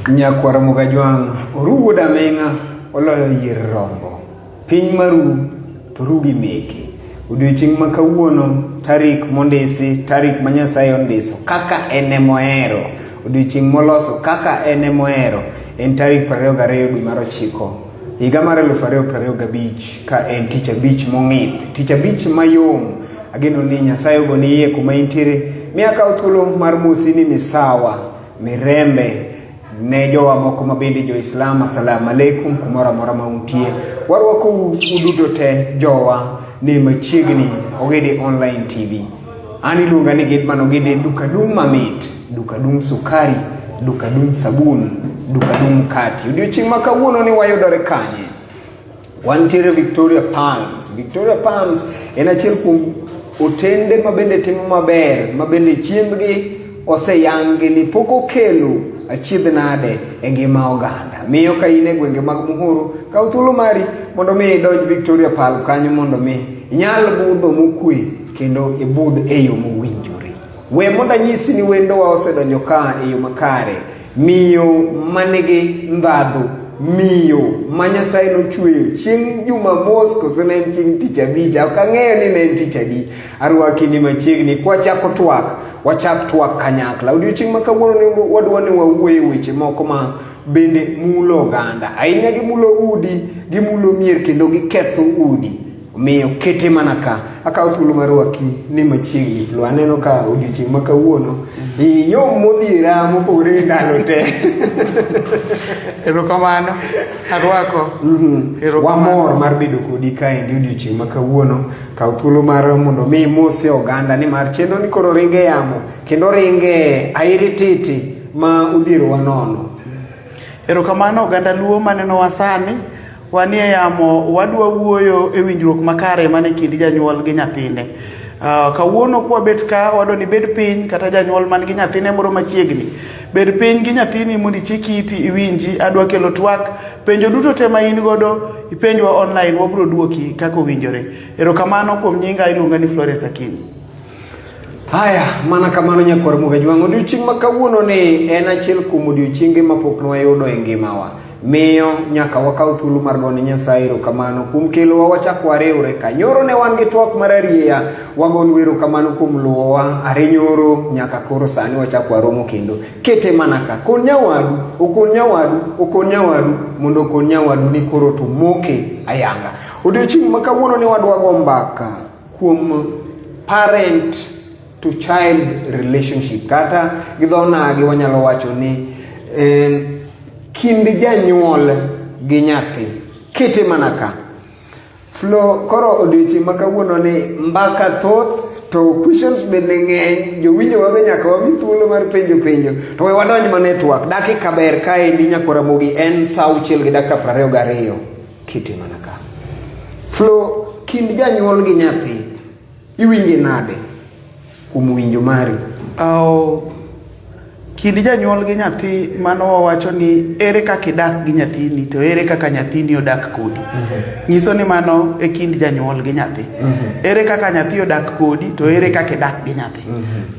Nyakwara Mugajwang oruwo damenga oloyo yier rombo piny maru to rugi meke odiochieng' ma kawuono tarik mondisi tarik ma Nyasaye ondiso kaka ene mohero odiochieng' moloso kaka ene mohero en tarik 22 dwe mar 9 higa mar 2025 ka en tich abich mong'ith tich abich mayom ageno ni Nyasaye ogoni yie kuma intiere miaka uthulo mar musini misawa mirembe ne jowa moko mabende jo Islam. Assalamu alaikum kumora mora mauntie warwako uduto te jowa ne machiegni Ogede Online TV. Ani lunga ni Gidman Ogede duka dum mamit, duka dum sukari, duka dum sabun, duka dum kati. Odiochieng' ma kawuono ni wayudore kanye. Wantiere Victoria Palms. Victoria Palms en achiel kuom otende mabende timo maber, mabende chiembgi oseyangi ni pok okelo achiedh nade e ngima oganda. Miyo ka in e gwenge mag Muhuru ka uthulo mari mondo mi idonj Victoria Palm kanyo mondo mi inyal budho mokwe kendo ibudh e yo mowinjore. We mondo anyisi ni wendowa osedonjo ka e yo makare. Miyo manigi ndhadhu, miyo ma Nyasaye nochweyo chieng' Jumamos koso ne en chieng' tich abich. Ok ang'eyo ni ne en tich adi. Arwaki ni machiegni kwachako twak wachak twak kanyakla. Odiochieng' ma kawuono ni wadwa ni wawuoye weche moko ma bende mulo oganda. Ahinya gimulo udi, gimulo mier kendo giketho udi. Omiyo kete mana ka akaw thuolo mar rwaki ni machiegni Flo. Aneno ka odiochieng' ma kawuono yom modhiera mopogore ndalo te. Erokamano arwako. Wamor mar bedo kodi kaendi odiochieng' ma kawuono. Kaw thuolo mar mondo mi mose oganda ni mar chenro ni koro ringe yamo kendo ringe airi titi ma udhiero wanono. Erokamano oganda Luo maneno wasani wanie yamo wadwa wuoyo e winjruok makare mane kind janyuol gi nyathine. Kawuono kwa bet ka wado ni bed piny kata janyuol man gi nyathine moro machiegni bed piny gi nyathini mondo chikiti iwinji adwa kelo twak penjo duto tema in godo ipenjwa online wabro duoki kako winjore. Erokamano kuom nyinga iluonga ni Florence Akinyi. Haya, mana kamano Nyakwara Mugajwang odiochieng' ma kawuono ni en achiel kuom odiochienge mapok nwayudo e ngimawa. Miyo nyaka wakaw thuolo mar gone Nyasaye erokamano kuom kelowa wachak wariwre ka. Nyoro ne wan gi twak mar arieya wagon erokamano kuom luwowa are nyoro nyaka koro sani wachak waromo kendo kete mana ka. Kon nyawadu, okon nyawadu, okon nyawadu mondo okon nyawadu ni koro to moke ayanga. Odiochieng' ma kawuono ni wadwa go mbaka kuom parent to child relationship kata gidhonagi wanyalo wacho ni kind janyuol gi nyathi. Kete mana ka. Flo koro odiochieng' ma kawuono ni mbaka thoth to questions bende ng'eny jowinjo wabe nyaka wami thuolo mar penjo to we wadonj ma network dakika ber kaendi Nyakwara Mugi en saa 6:22. Kete mana ka. Flo kind janyuol gi nyathi iwinje nade kuom winjo mari? Kind janyuol gi nyathi mano wawacho ni ere kaka idak gi nyathini to ere kaka nyathini odak kodi. Nyiso ni mano e kind janyuol gi nyathi. Ere kaka nyathi odak kodi to ere kaka idak gi nyathi.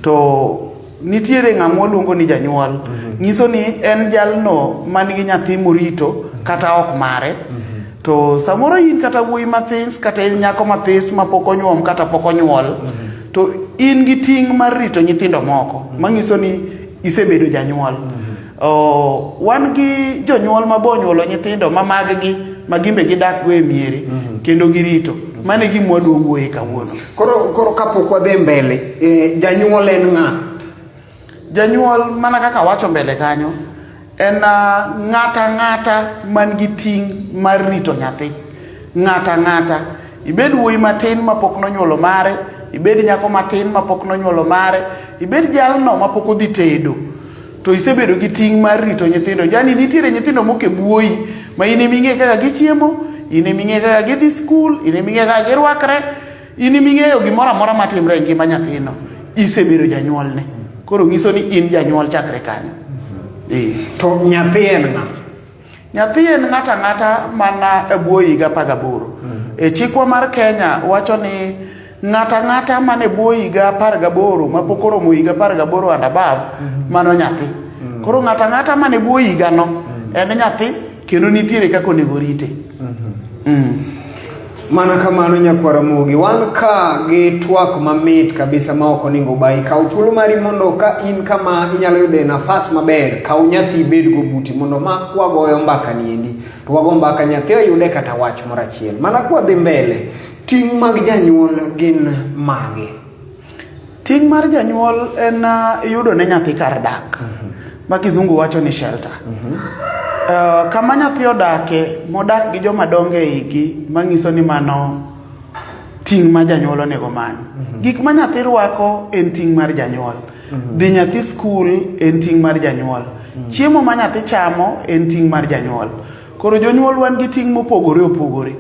To nitiere ng'ama luongo ni janyuol. Nyiso ni en jalno man gi nyathi morito kata ok mare. To samoro in kata wuoyi mathis kata in nyako mathis ma pok onyuom kata pok onyuol to in gi ting' mar rito nyithindo moko manyiso ni isebedo janyuol. Wan gi jonyuol mabonyuolo nyithindo ma mag-gi magimbe gidak go e miere kendo girito. Mane gimwa duogo e kawuono. Koro kapok wadhi mbele janyuol en ng'a? Janyuol mana kaka wacho mbele kanyo en ng'ata man gi ting' mar rito nyathi. Ng'ata ibed wuoyi matin mapok nonyuolo mare, ibed nyako matin mapok nonyuolo mare, ibed jalno mapok odhi tedo to isebedo gi ting' mar rito nyithindo. Jani nitiere nyithindo moke buoyi ma in ming'e kaka gichiemo, in ming'e kaka gidhi skul, in ming'e kaka girwakre, in ming'eyo gimoro amora matimre e ngima nyathino. Isebedo janyuolne. Koro nyiso ni in janyuol chakre kanyo. To nyathi en ng'a? Nyathi en ng'ata mana e bwo higa 18. E chikwa mar Kenya wacho ni ng'ata mane bwo higa 18 mapok oromo higa 18 and above mano nyathi. Koro ng'ata ng'ata mane bwo higano en nyathi kendo nitiere kaka onego rite. Mana kamano nyakwara Mugi, wan ka gi twak mamit kabisa ma ok oningo bai. Kaw thuolo mari mondo ka in kama inyalo yude nafas maber, kaw nyathi bed go buti mondo ma wagoyo mbaka niendi. To wago mbaka nyathi ayude kata wach moro achiel. Mana kwa dhi mbele, ting' mag janyuol gin mage? Ting' mar janyuol en yudo ne nyathi kar dak. Ma kizungu wacho ni shelter. Kama nyathi odake, modak gi joma donge higi, manyiso ni mano ting' ma janyuol onego many. Gik ma nyathi rwako en ting' mar janyuol. Dhi nyathi skul en ting' mar janyuol. Chiemo ma nyathi chamo en ting' mar janyuol. Koro jonyuol wan gi ting' mopogore opogore.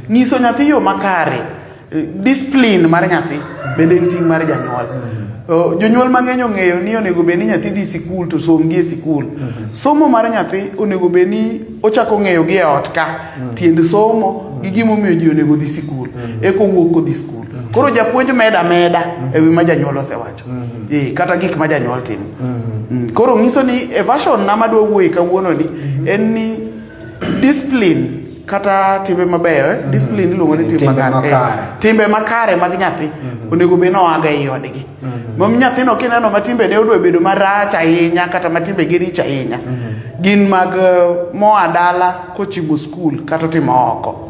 Nyiso nyathi yo makare, discipline mar nyathi bende en ting' mar janyuol. Jonyuol mang'eny ong'eyo ni onego bed ni nyathi dhi sikul to som gi e sikul. Somo mar nyathi onego bed ni ochako ng'eyo gi e ot ka. Tiend somo gi gimomiyo ji onego dhi sikul. Eko wuok kodhi sikul. Koro japuonj meda e wi ma janyuol osewacho. Kata gik ma janyuol timo. Koro ng'iso ni e version na madwa wuoyi kawuono ni en ni discipline kata timbe mabeyo, discipline iluongo ni timbe makare. Timbe makare mag nyathi onego bed noaga ei odgi. Mom nyathino kineno ma timbe ne odwa bedo marach ahinya kata ma timbe gi rich ahinya. Gin mag moa dala kochimo skul kata timo oko.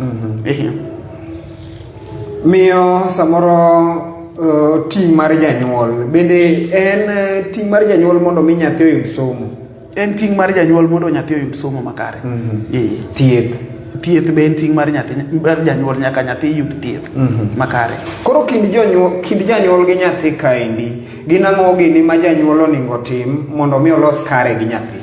Miyo samoro ting' mar janyuol bende en ting' mar janyuol mondo mi nyathi oyud somo. En ting' mar janyuol mondo nyathi oyud somo makare. Thieth be en ting' mar nyathi mar janyuol nyaka nyathi yud thieth makare. Koro kind janyuol gi nyathi kaendi gin ang'o gini ma janyuol onego tim mondo mi olos kare gi nyathi?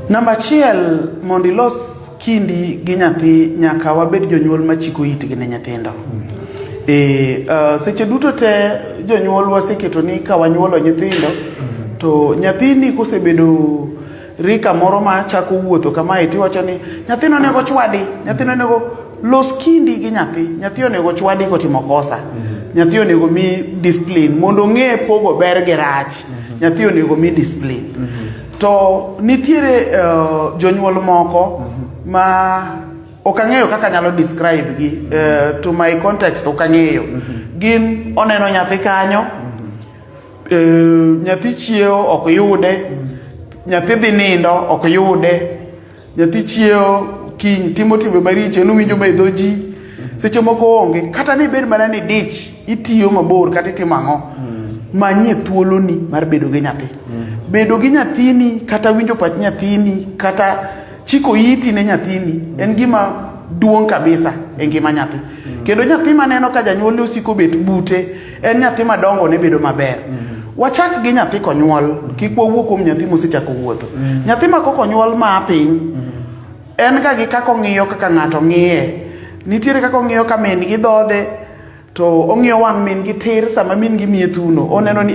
Namba achiel, mondo ilos kindi gi nyathi nyaka wabed jonyuol machiko itgi ne nyithindo. Seche duto te jonyuol waseketo ni ka wanyuolo nyithindo to nyathini kosebedo rika moro ma chako wuotho kamae tiwacho ni nyathino nego chwadi, nyathino nego los kindi gi nyathi onego chwadi kotimo kosa. Nyathi onego mi discipline mondo ng'e pogo ber gi rach. Nyathi onego mi discipline. To nitiere jonyuol moko ma ok ang'eyo kaka nyalo describe gi, to my context ok ang'eyo. Gin oneno nyathi kanyo, nyathi chiewo ok yude, nyathi dhi nindo ok yude, nyathi chiewo kiny timo timbe maricho winjo ma idho ji, seche moko onge, kata ni bed mana ni dich itiyo mabor kata itimo ang'o, manyie thuoloni mar bedo gi nyathi. Bedo gi nyathini kata winjo pach nyathini kata chiko iti ne nyathini en gima duong' kabisa e ngima nyathi. Kendo nyathi maneno ka janyuol osiko bet bute en nyathi madongo ne bedo maber. Wachak gi nyathi konyuol, kik wawuok kuom nyathi mosechako wuotho. Nyathi ma kokonyuol ma piny en ga gi kako ng'iyo kaka ng'ato ng'iye. Nitiere kako ng'iyo ka min gi dhodhe, to ong'iyo wang' min gi tir sama min gi miye thuno. Oneno ni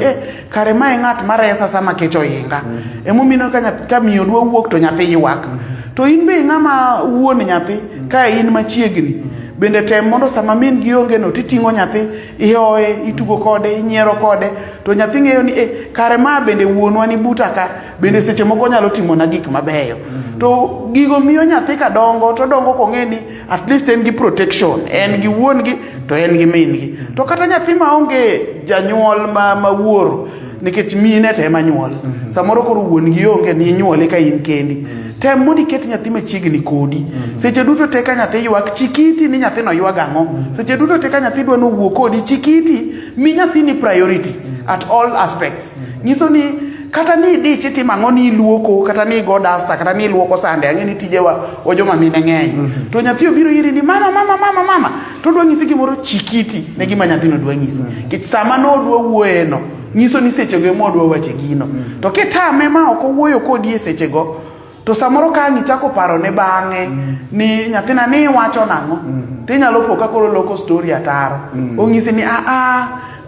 kare mae ng'at maresa sama kech ohinga. Emomino ka miyo dwa wuok to nyathi ywak. To in be ng'ama wuon nyathi ka in machiegni, bende tem mondo sama min gi onge no titing'o nyathi, ihoye, itugo kode, inyiero kode, to nyathi ng'eyo ni kare ma bende wuonwa ni buta ka, bende seche moko nyalo timo na gik mabeyo. To gigo miyo nyathi ka dongo, to dongo kong'e ni at least en gi protection, en gi wuon gi, to en gi min gi. To kata nyathi ma onge janyuol ma wuoro, nikech mine te manyuol. Samoro koro wuon gi onge ni nyuole ka in kendi. Tem mondo iket nyathi machiegni kodi. Seche duto te ka nyathi ywak, chikiti ni nyathi no ywag ang'o. Seche duto te ka nyathi dwa nowuok kodi, chikiti mi nyathi ni priority at all aspects. Nyiso ni kata ni dich itimo ang'o, ni iluoko, kata ni go dasta, kata ni iluoko sande, ang'e ni tijewa ojoma mine ng'eny. To nyathi obiro iri ni mama. To dwa nyisi gimoro, chikiti ne gima nyathino dwa nyisi. Kech sama no dwa wuoye no, nyiso ni sechego modwa wache gino. To kitame ma ok owuoyo kodi e sechego, to samoro ka ngichako paro ne bang'e ni nyathina ni wacho nang'o, tinyalo po ka koro loko story ataro. Ong'isi ni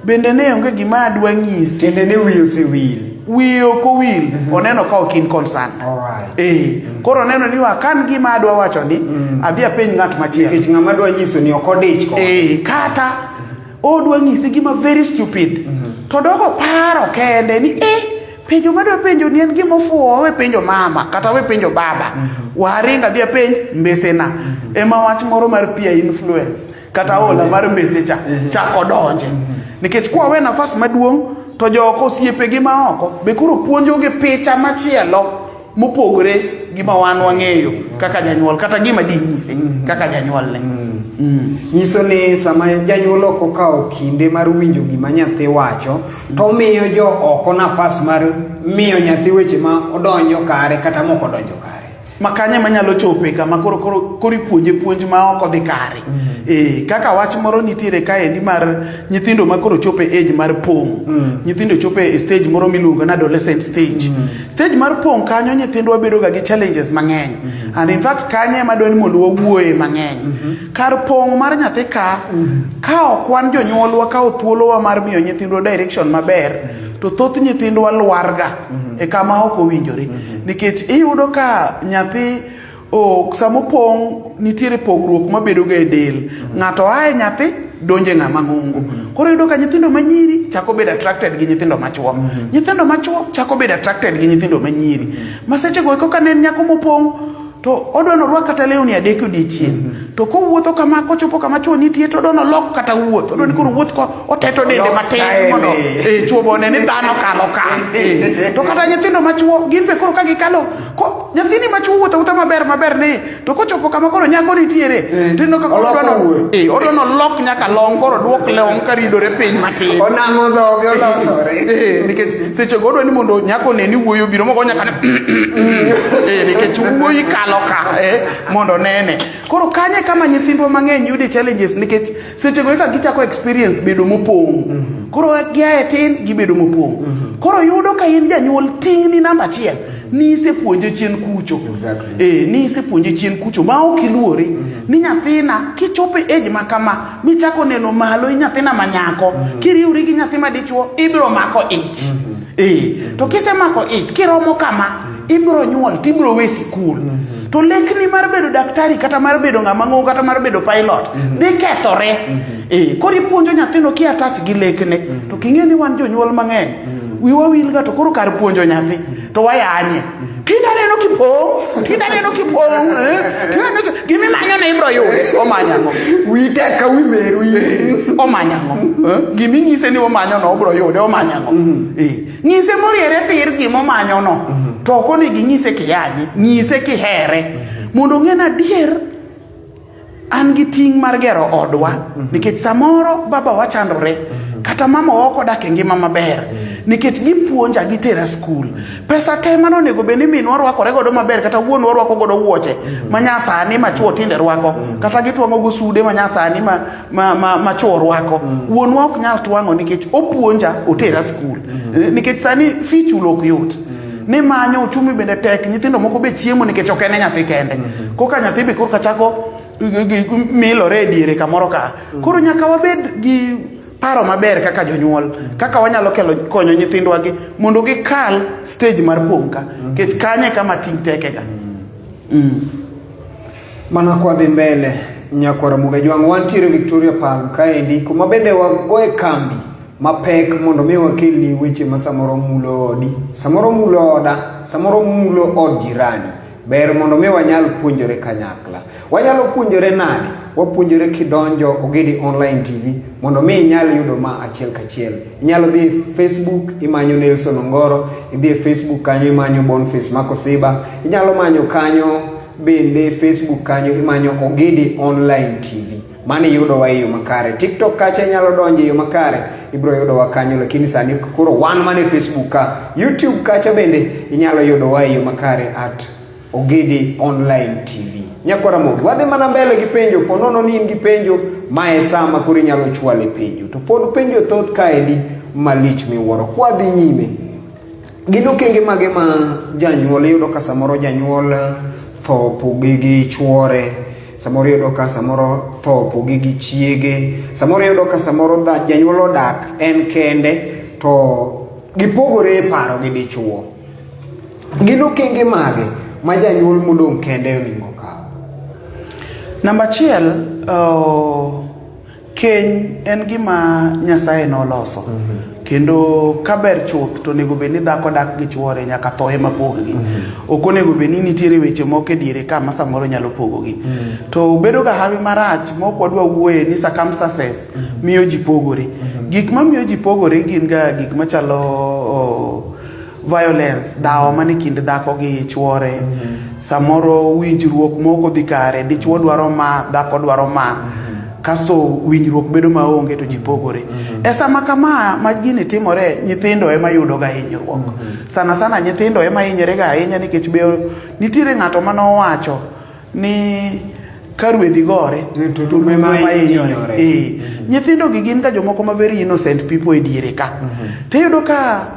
bende ne onge gima adwa nyisi. Kende ne wiyo si wil. Wiyo ko wil. Oneno ka ok in concern. Koro oneno ni kan gima adwa wacho ni, adhi apenj ng'at machielo. Nikech ng'ama dwa nyiso ni ok odich ko. Kata odwa nyisi gima very stupid. To dogo paro kende ni penjo madwa penjo ni en gima ofuo, we penjo mama kata we penjo baba. Waringa dhia penj mbesena. Ema wach moro mar peer influence kata ola mar mbese chako donje. Nikech kwa we nafas maduong' to joko osiepegi ma oko be koro puonjoge picha machielo mopogore gima wan wang'eyo kaka janyuol kata gima dinyise kaka janyuol ne. Nyiso ni sama janyuol ok okawo kinde mar winjo gima nyathi wacho to miyo jo oko nafas mar miyo nyathi weche ma odonjo kare kata moko odonjo kare. Makanye manyalo chope kama koro puonj ma oko dhi kare. Kaka wach moro nitiere kaendi mar nyithindo ma koro chope age mar pong'. Nyithindo chope e stage moro miluongo na adolescent stage. Stage mar pong' kanyo nyithindwa bedo ga gi challenges mang'eny. And in fact kanye madwani mondo wawuoye mang'eny. Kar pong' mar nyathi ka ok wan jonyuolwa kawo thuolowa mar miyo nyithindwa direction maber, to thoth nyithindwa lwarga e kama ok owinjore. Nikech iyudo ka nyathi samo pong' nitiere pogruok mabedo ga e del. Ng'ato ae nyathi donje ng'ama ng'ungu. Koro iyudo ka nyithindo manyiri chako bedo attracted gi nyithindo machuo. Nyithindo machuo chako bedo attracted gi nyithindo manyiri. Masechego eko ka ne nyako mopong' to odwano rwak kata lewni adek odiechieng'. To kowuotho kama kochopo kama chuo nitie to odwano lok kata wuoth. Odwani koro wuoth ko oteto dende matin mondo chuo bone ni dhano kalo ka. To kata nyithindo machuo gin be koro ka gikalo ko nyathini machuo wuotho maber ne to kochopo kama koro nyako nitiere to no ka odwano lok nyaka long koro duok long karidore piny matin. Onang'o dhoge olosore. Nikech sechego odwani mondo nyako ne ni wuoyo biro moko nyaka nikech wuoyi kalo ka mondo nene. Koro kanye kama nyithindwa mang'eny yude challenges nikech sechego eka gichako experience bedo mopong'. Koro giae tin gibedo mopong'. Koro yudo ka in janyuol ting'ni namba 1 ni isepuonje chien kucho. Ni isepuonje chien kucho ma ok iluore ni nyathina kichope age ma kama michako neno malo nyathina manyako kiriuri gi nyathi madichuo ibiro mako ich. To kisemako ich kiromo kama ibiro nyuol tibiro we sikul. To lekni mar bedo daktari kata mar bedo ng'ama ng'o kata mar bedo pilot dhi kethore. Koro ipuonjo nyathino ki attach gi lekne. To king'e ni wan jonyuol mang'eny wiwa wilga to koro kar puonjo nyathi to wayanye. Tinaneno kipong'. Gimi manyo na ibro yude. Omanyang'o. Wite ka wimeru. Omanyang'o. Gimi ng'ise ni omanyo no obro yude omanyang'o. Ng'ise moriere tir gimomanyo no. To koni ging'ise kiyanye. Ng'ise kihere. Mondo ng'ena adier an gi ting' mar gero odwa. Nikech samoro baba wachandore. Kata mama wako dak e ngima maber. Nikech gipuonja gitera skul. Pesa te mano nego beni minwa rwakore godo maber kata wuonwa rwako godo wuoche manyasani machuo tinde rwako kata gitwang'o go sude manyasani machuo rwako. Wuonwa ok nyal twang'o nikech opuonja otera skul. Nikech sani fi chulo ok yot. Ni manyo uchumi bende tek, nyithindo moko be chiemo nikech ok ene nyathi kende. Koka nyathi be koka chako milore diere kamoro ka. Koro nyaka wabed gi paro maber kaka jonyuol, kaka wanyalo konyo nyithindwa gi mondo gikal stage mar pong' ka. Ket kanye kama ting teke ga. Mana kwa dhi mbele nyakwara Mugajwang' wantiere Victoria Park kaendi kuma bende wagoe kambi mapek mondo mi wakelni weche ma samoro mulo odi, samoro mulo oda, samoro mulo od jirani. Ber mondo mi wanyal puonjore kanyakla. Wanyalo puonjore nade? Wapuonjore kidonjo Ogidi Online TV mondo mi inyal yudo ma achiel kachiel. Inyalo dhi Facebook imanyo Nelson Ongoro, idhi Facebook kanyo imanyo Boniface Makosiba, inyalo manyo kanyo bende Facebook kanyo imanyo Ogidi Online TV. Mani yudo wa iyo makare. TikTok kacha inyalo donje iyo makare, ibro yudo wa kanyo, lakini sani kuro one mane Facebook ka. YouTube kacha bende inyalo yudo wa iyo makare at Ogidi Online TV. Nyakwara Mugi wadhi mana mbele gi penjo, ponono ni in gi penjo mae sama kuri nyalo chwale penjo. To pod penjo thoth kaendi malich miwuoro. Kwa dhi nyime gino kenge mage ma janyuol yudo ka samoro janyuol tho pogi gi chuore, samoro yudo ka samoro tho pogi gi chiege, samoro yudo ka samoro janyuol odak en kende to gipogore paro gi dichuo. Gino kenge mage ma janyuol modong kende oningo kawo? Namba 1, keny en gima Nyasaye noloso. kendo kaber chuth to nego bed ni dhako dak gi chuore nyaka thoe mapoggi. Ok onego bed ni nitiere weche moko e diere ka ma samoro nyalo pogogi. To bedo ga hawi marach mok wadwa wuoye ni circumstances miyo ji pogore. Gik ma miyo ji pogore gin ga gik machalo violence, dawa mane kind dhako gi chuore. Samoro winjruok moko dhi kare, dichuo dwaro ma, dhako dwaro ma. Kasto winjruok bedo maonge to ji pogore. E sama kama ma gini timore, nyithindo ema yudo ga hinyruok. Sana sana nyithindo ema hinyre ga ahinya nikech be nitiere ng'ato manowacho ni ka rwedhi gore to dume ma hinyore. Nyithindo gi gin ga jomoko ma very innocent people e diere ka. Tiyudo ka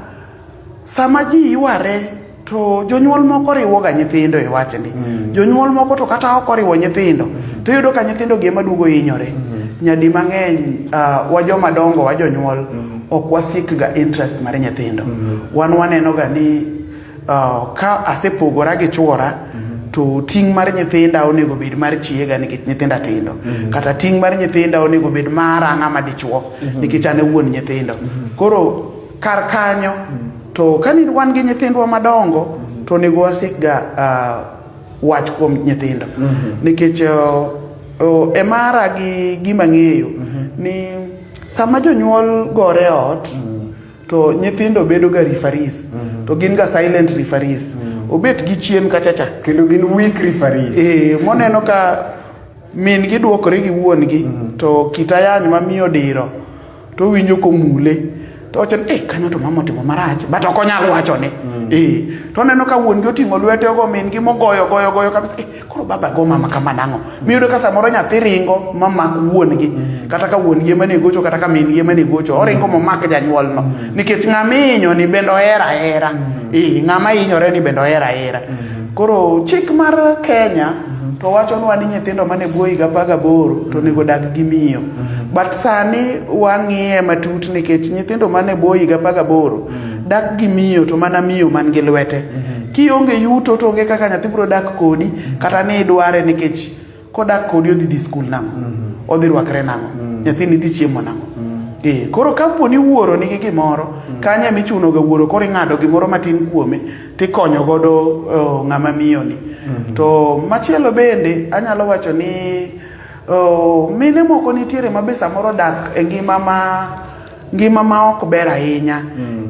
sama ji yware to jonyuol moko riwo ga nyithindo e wachni. Jonyuol moko to kata ok oriwo nyithindo. To yudo ka nyithindo gi ema duogo hinyore. Nyadi mang'eny wa joma dongo wa jonyuol ok wasik ga interest mar nyithindo. Wan waneno ga ni ka asepogora gi chuora to ting' mar nyithinda onego bed mar chiega nikech nyithinda tindo. Kata ting' mar nyithinda onego bed mara ng'ama dichuo nikech an wuon nyithindo. Koro kar kanyo to kani wan gi nyithindwa madongo to nego wasik ga wach kuom nyithindo. Nikech e mara gi gima ng'eyo ni sama jonyuol gore ot to nyithindo bedo ga referees to gin ga silent referees. Obet gi chien kachacha kendo gin weak referees. Moneno ka min gi duokore gi wuon gi to kitayany mamiyo diro to winjo komule to wacho kanyo to mama timo marach but ok onyal wacho ne. To neno ka wuon gi oting'o lwete ogo min gi mogoyo kabisa. Koro baba go mama kama nango. Miyudo ka samoro nyathi ringo mama wuon gi kata ka wuon gi ema ne gocho kata ka min gi ema ne gocho oringo momak janyuol no nikech ng'aminyo ni bendo hera. Ng'ama hinyore ni bendo hera. Koro chik mar Kenya to wacho ni nyithindo mane buo higa 18 to nego dak gi miyo. But sani wang'iye matut nikech nyithindo mane buo higa 18 dak gi miyo to mana miyo man gi lwete. Kionge yuto to onge kaka nyathi biro dak kodi kata ni idware nikech kodak kodi odhi dhi skul nango. Odhi rwakre nango. Nyathi ni dhi chiemo nango. Koro kapo ni wuoro nigi gimoro kanya michuno ga wuoro koro ing'ado gimoro matin kuome tikonyo godo ng'ama miyo ni. To machielo bende anyalo wacho ni mine moko nitiere ma be samoro dak e ngima ma ok ber ahinya.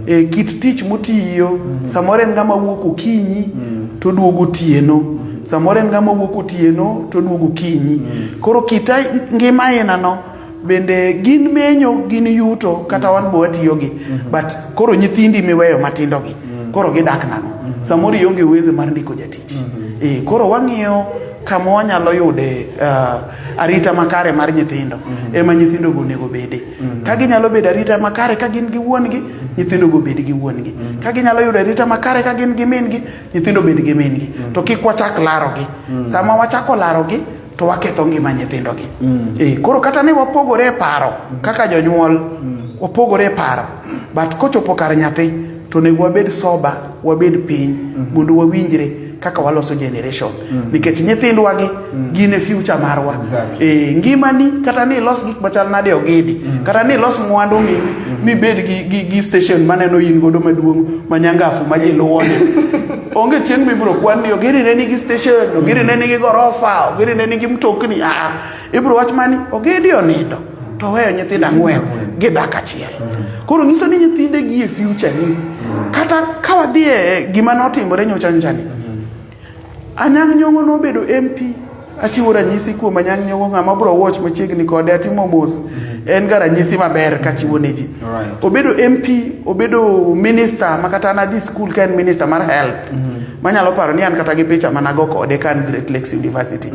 Kit tich motiyo samoro en ng'ama wuok okinyi to duogo otieno. Samoro en ng'ama wuok otieno to duogo okinyi. Koro kita ngima aina no bende gin menyo gin yuto kata wan bo watiyo gi but koro nyithindi miweyo matindo gi koro gidak nango. Samoro ionge uwezo mar ndiko jatich. Koro wang'iyo kama wanyalo yude arita makare mar nyithindo ema nyithindo go nego bede. Ka ginyalo bedo arita makare ka gin gi wuon gi nyithindo go bed gi wuon gi. Ka ginyalo yudo arita makare ka gin gi min gi nyithindo bed gi min gi. To kik wachak laro gi. Sama wachako laro gi to waketho ngima nyithindo gi. Koro kata ne wapogore e paro kaka jonyuol wapogore e paro but kochopo kar nyathi to nego wabed soba wabed piny mondo wawinjre kaka waloso generation nikech nyithindwa gi gin e future marwa. Ngimani kata ni los gik machal nade ogedi kata ni los mwandu mi bed gi station maneno in godo maduong' manyangafu ma ji luwone. Onge chieng' mibiro kwan ni ogeri ne nigi station, ogeri ne nigi gorofa, ogeri ne nigi mtokni. Ibiro wach mani ogedi onindo to weyo nyithindo 4 gidak achiel. Koro nyiso ni nyithinde gi e future ni kata ka wadhi e gima notimore nyocha ni Anyang' Nyong'o nobedo MP. Achiwo ranyisi kuom Anyang' Nyong'o ng'ama bro watch machiegni kode atimo mos en ga ranyisi maber kachiwo ne ji. Obedo MP, obedo minister makata na di school kan minister mar health. Manyalo paro ni an kata gi picha manago kode kan Great Lakes University.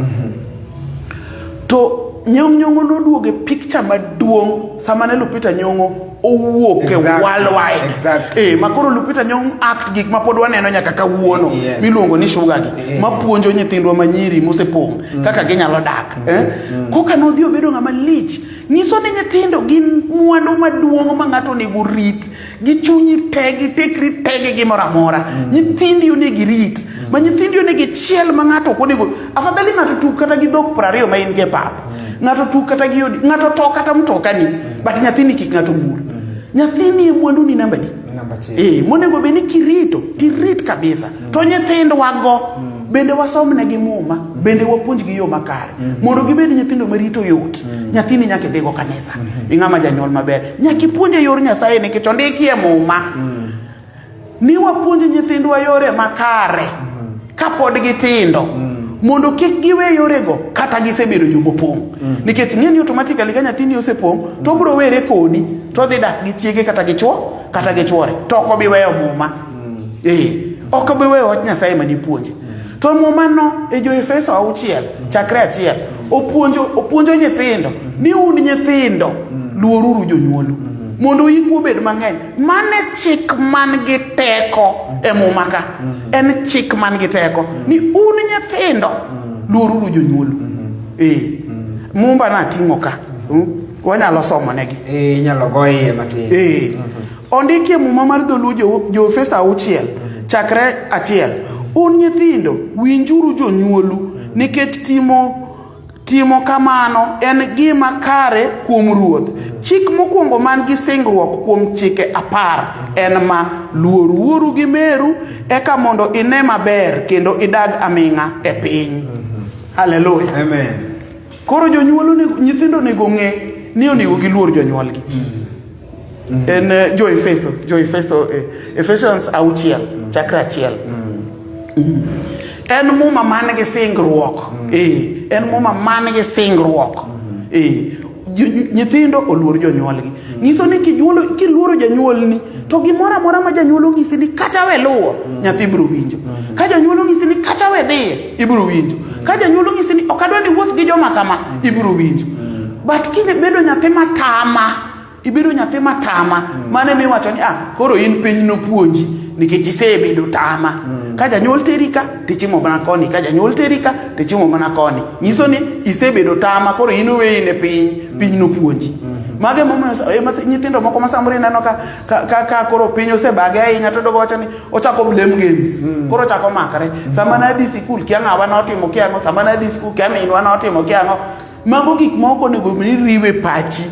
To Nyong'o noduoge picture maduong' sama ne Lupita Nyong'o owuok e worldwide. Makoro Lupita Nyong'o act gik ma pod waneno nyaka kawuono miluongo ni sugar gi mapuonjo nyithindwa manyiri mosepong' kaka ginyalo dak. Koka nodhi obedo ng'ama lich. Nyiso ni nyithindo gin mwandu maduong' ma ng'ato onego rit gi chunyi te gi tekri te gi gimoro amora. Nyithindi onego rit ma nyithindi onego chiel ma ng'ato onego afadhali ng'ato tuk kata gi dhok 20 ma in ge pap. Ng'ato tuk kata gi odi ng'ato to kata mtokani but nyathini kik ng'ato bur. nyathini e mwandu ni namba di namba achiel. Monego bed ni kirito tirit kabisa. To nyithindwa go bende wasomnegi muma, bende wapuonjgi yo makare mondo gibed nyithindo marito yot. Nyathini nyaka idhigo kanisa, ing'ama janyuol maber, nyaka ipuonje yor Nyasaye nikech ondikie muma ni wapuonj nyithindwa yore makare kapod gitindo mondo kik giwe yorego kata gisebedo jomopong'. Nikech ng'eni automatically ka nyathini osepong' to biro were kodi to dhi dak gi chiege kata gi chwore to ok obi weyo muma. Ok obi weyo wach Nyasaye mani puonje. To muma no e jo Efeso 6 chakre 1 opuonjo nyithindo ni un nyithindo luoruru jonyuolu mondo yiku obed mang'eny. Mane chik man gi teko e muma ka. En chik man gi teko ni un nyithindo luoruru jonyuolu. Mumba na ting'o ka. Wanyalo somo negi. Nyalo goye matin. Ondike muma mar dholuo jo Efeso 6 chakre 1. Un nyithindo winjuru jonyuolu nikech timo kamano en gima kare kuom Ruoth. Chik mokwongo man gi singruok kuom chike 10 en ma luor wuoru gi meru eka mondo ine maber kendo idag aming'a e piny. Hallelujah. Amen. Koro jonyuolo nyithindo onego ng'e ni onego giluor jonyuolgi. En jo Efeso Ephesians 6 chakre 1. En muma man gi singruok. En muma man gi singruok. Nyithindo oluor jonyuolgi. Nyiso ni kiluoro janyuolni to gimoro amora ma janyuol ng'isi ni kata we luwo nyathi biro winjo. Ka janyuol ng'isi ni kata we dhiye ibiro winjo. Ka janyuol ng'isi ni ok adwa ni wuoth gi joma kama ibiro winjo. But kibedo nyathi matama, ibedo nyathi matama mane miwacho ni koro in piny no puonji nikech isebedo tama. Ka janyuol terika tichimo mana koni, ka janyuol terika tichimo mana koni. Nyiso ni isebedo tama koro in weyi ne piny no puonji. Mage momo nyithindo moko masamore neno ka koro piny osebage ahinya to dogo wacho ni ochako blame games. Koro chako makre. Sama na dhi sikul kia ng'awa notimo kiang'o, sama na dhi sikul kia minwa notimo kiang'o. Mago gik moko onego bed ni riwe pachi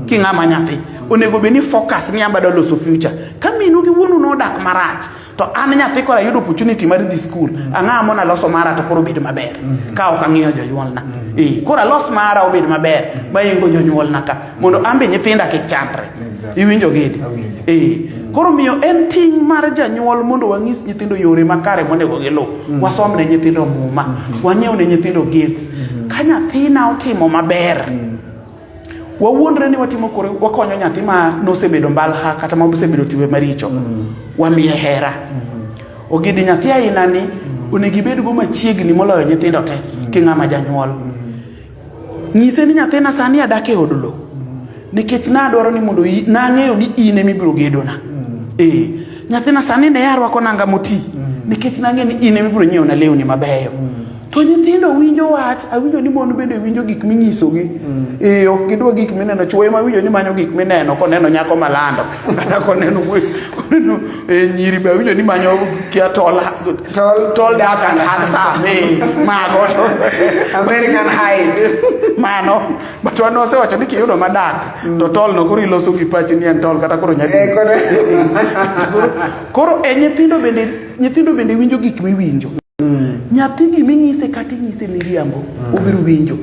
king'ama nyathi. Onego bed ni focus ni amba loso future. Ka minu gi wuonu nodak marach to an nyathi kora yudo opportunity mar dhi school, ang'a mona loso mara to koro bed maber ka ok ang'iyo jonyuolna. Kora los mara obed maber maingo jonyuolna ka mondo ambe nyithinda kik chandre. Iwinjo gidi? Koro miyo en ting' mar janyuol mondo wang'is nyithindo yore makare monego gilu. Wasomne nyithindo muma, wanyiew ne nyithindo gifts. Ka nyathina otimo maber, wawuondre ni watimo kore wakonyo nyathi ma nosebedo mbalha kata ma osebedo tiwe maricho. Wamiye hera. Ogidi nyathi aina ni onego ibed go machiegni moloyo nyithindo te king'ama janyuol. Nyise ni nyathina sani adak e odlo nikech nadwaro ni mondo nang'eyo ni in ema ibiro gedona. Nyathina sani ne arwako nanga moti nikech nang'eyo ni in ema ibiro nyiewo na lewni mabeyo. To nyithindo winjo wach, awinjo ni mon bende winjo gik minyisogi. Ok gidwa gik mineno. Chwoe ma winjo ni manyo gik mineno koneno nyako malando kata koneno nyiri be winjo ni manyo kia tol dark and handsome mago American height mano but wano osewacho ni kiyudo madak to tol no koro iloso gi pachi ni en tol kata koro nyadi. Koro nyithindo bende winjo gik miwinjo. Nyathi giminyise kata inyise miriambo obiro winjo.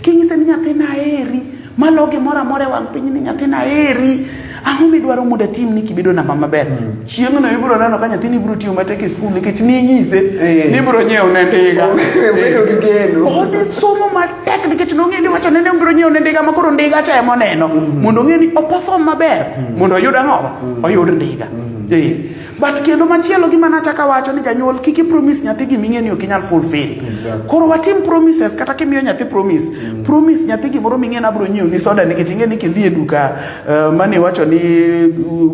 Kinyise ni nyathi na heri maloge mora more wang piny ni nyathi na heri ang'o midwaro mondo atim ni kibedo namba maber. Chieng' no ibiro neno ka nyathini biro tiyo matek e skul nikech ni nyise ni biro nyiewo ne ndiga. Bedo gi geno. Ode somo matek nikech nong'e ni wacho ne biro nyiewo ne ndiga ma koro ndiga cha emo neno mondo ong'e ni o perform maber mondo oyud ang'o oyud ndiga. But kendo machielo gima nachaka wacho ni janyuol kiki promise nyathi giming'e ni ok inyal fulfill. Koro watim promises kata kimiyo nyathi promise nyathi gimoro ming'e na biro nyiewo ni soda nikech ing'e ni kidhi e duka mane wacho ni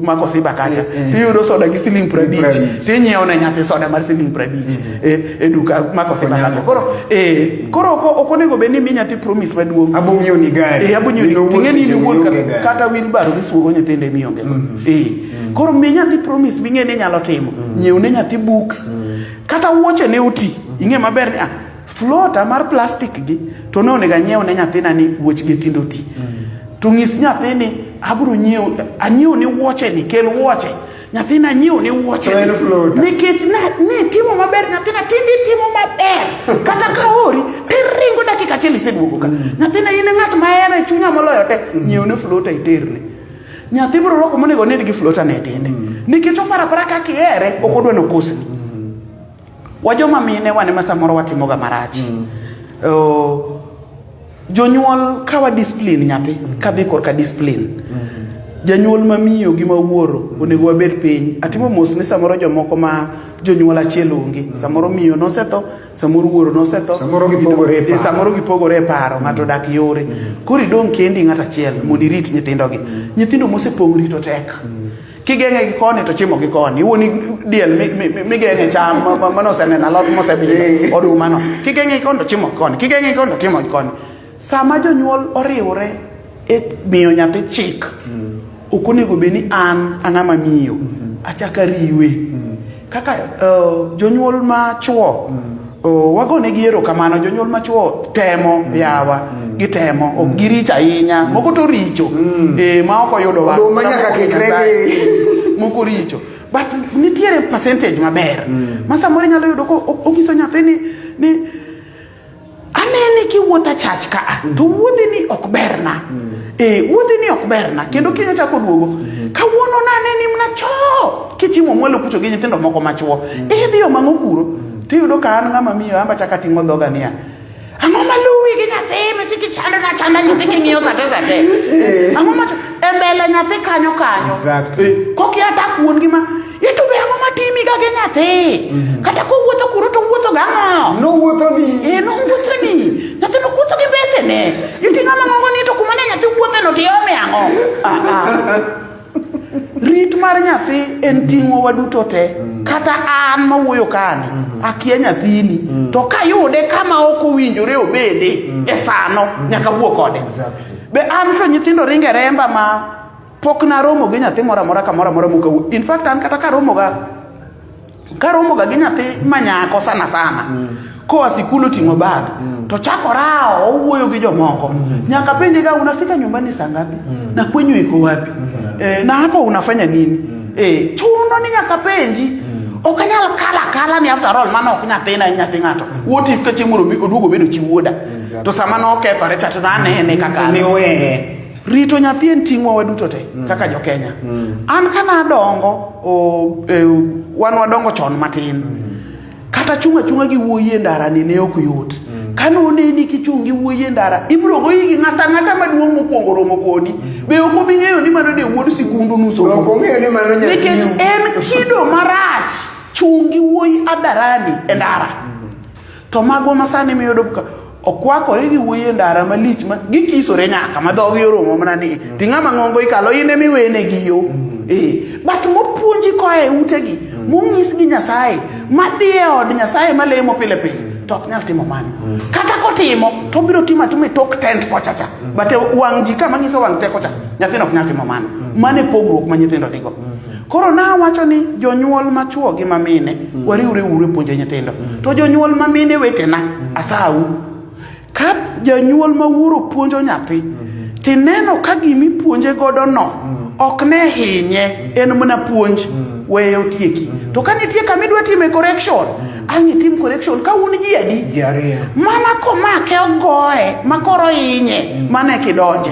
makosiba kacha tiyudo soda gi siling 50 tinyiewo ne nyathi soda mar siling 50 e duka makosiba kacha. Koro ok onego bed ni mi nyathi promise maduong'. Abong'iewo ni gari. Abong'iewo ting'e ni wuon kata wheelbarrow gisuogo nyithinde mionge. Koro mi nyathi promise ming'e ni nyalo timo. Nyiew ne nyathi books kata wuoche ne oti. Ing'e maber ni floater mar plastic gi to ne onega nyiew ne nyathina ni wuoch gi tindo ti. To ng'is nyathi ni abro anyiew ni wuoche ni kel wuoche nyathina anyiew ni wuoche nikech ne timo maber nyathina tindi timo maber kata ka ori tiringo dakika achiel iseduogo ka nyathina in ng'at mahero chunya moloyo te nyiew ni floater iterne nyathi bro roko monego ned gi floater ne tinde nikech oparapara kaka ihere ok odwa nokosni wajoma mine wane ma samoro watimo ga marach jonyuol kawa discipline nyathi kadhi korka discipline janyuol mamiyo gi mawuoro onego wabed piny atimo mos ni samoro jomoko ma jonyuol achiel onge samoro miyo nosetho samoro wuoro nosetho samoro gipogore paro ng'ato dak yore koro idong kendi ng'at achiel mondo irit nyithindo mosepong' rito tek kigeng'e gi koni to chimo gi koni iwoni diel migeng'e cham manoseneno alot mosebilo oduma no kigeng'e gi koni to chimo gi koni kigeng'e gi koni to timo gi koni sama jonyuol oriwore e miyo nyathi chik ok onego bed ni an ang'ama miyo achaka riwe kaka jonyuol ma chuo wagonegi erokamano jonyuol ma chuo temo yawa gitemo ok girich ahinya moko to richo ma ok oyudo moko richo but nitiere percentage maber ma samoro nyalo yudo ko onyiso nyathi ni aneni kiwuotho chach ka to wuodhi ni ok berna wuodhi ni ok berna kendo kinyo chako duogo kawuono naneni mna cho kichimo mwalo kucho gi nyithindo moko machuo idhi yo mango kuro tiyudo ka an ng'ama miyo amba chaka ting'o dhoga niya ang'o maluwi gi nyathi misiki chando na chanda nyathi king'iyo sate ang'o macho e mbele nyathi kanyo koki atak wuon gima ito be ang'o matimi ga gi nyathi kata kowuotho kuro to wuotho gang'o nowuotho ni nyathi no wuotho gi besene iti ng'ama ng'ongo ni to kuma ne nyathi wuothe no tiyome ang'o rit mar nyathi en ting'o waduto te kata an mawuoyo kani akia nyathini to kayude kama ok owinjore obede e sano nyaka wuo kode be an to nyithindo ringe remba ma pok naromo gi nyathi moro amora kamoro amora muka in fact an kata karomo ga gi nyathi manyako sana koa sikulu ting'o bag to chako rao owuoyo gi jomoko nyaka penje ga unafika nyumbani saa ngapi na kwenyu iko wapi na hapo unafanya nini chuno ni nyaka penji okanyal kala ni after all mano ok nyathina nyathi ng'ato what if ka chiemuro oduogo bedo chiwuoda to sama no kethore chato anene kaka ni we rito nyathi en ting'wa waduto te kaka jo Kenya an kana dongo wan wadongo chon matin kata chunga gi wuoyi ndara ni ne ok yot kano neni kichungi wuoyi ndara ibro go yigi ng'ata maduong' mokwongo romo kodi be ok obing'eyo ni mano de wuod sikundu nuso ok ong'eyo ni mano nikech en kido marach chungi wuoyi adarani e ndara to magwa masani miyudo ka okwakore gi wuoyi ndara malich ma gikisore nyaka ma dhogi oromo mana ni ting'ama ng'ongo ikalo ine miwene gi yo but mopuonji koe utegi mong'is gi Nyasaye madhi e od Nyasaye malemo pile to ok nyal timo mano kata kotimo to biro timo atuma tok tent kochacha but wang' ji kama ng'iso wang' te kocha nyathino ok nyal timo mano mane pogruok ma nyithindo nigo koro na wacho ni jonyuol machuo gi mamine wariure puonjo nyithindo to jonyuol mamine wetena asau ka janyuol mawuoro puonjo nyathi tineno ka gimi puonje godo no ok ne hinye en mana puonj weyo tieki to ka nitie kama idwa time correction ang' itim correction ka un ji adi mana komake ogoye makoro hinye mane kidonje